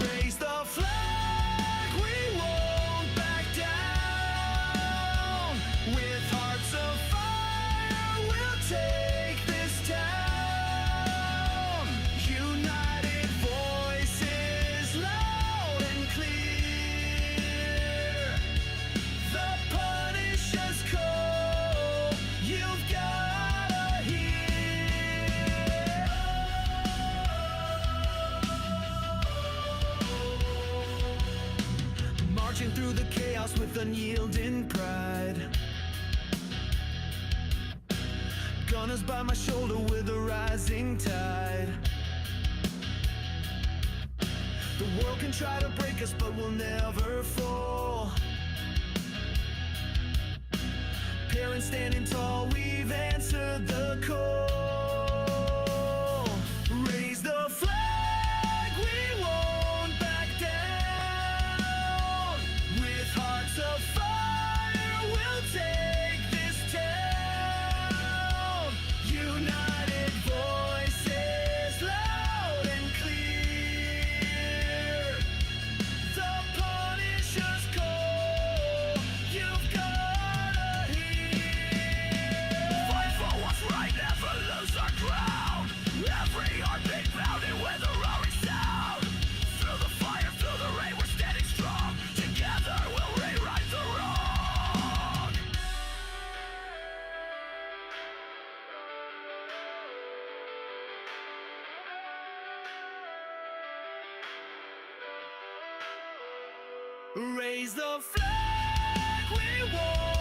Raise the flag, we won't back down. With hearts of fire, we'll take this town. United voices, loud and clear. The Punisher's call, you've gotta hear. Marching through the chaos with unyielding pride. Gunners by my shoulder with a rising tide. The world can try to break us, but we'll never fall. Parents standing tall, we've answered the call. Raise the flag, we won't back down. With hearts of fire, we'll take this town. United voices, loud and clear. The Raise the flag we won.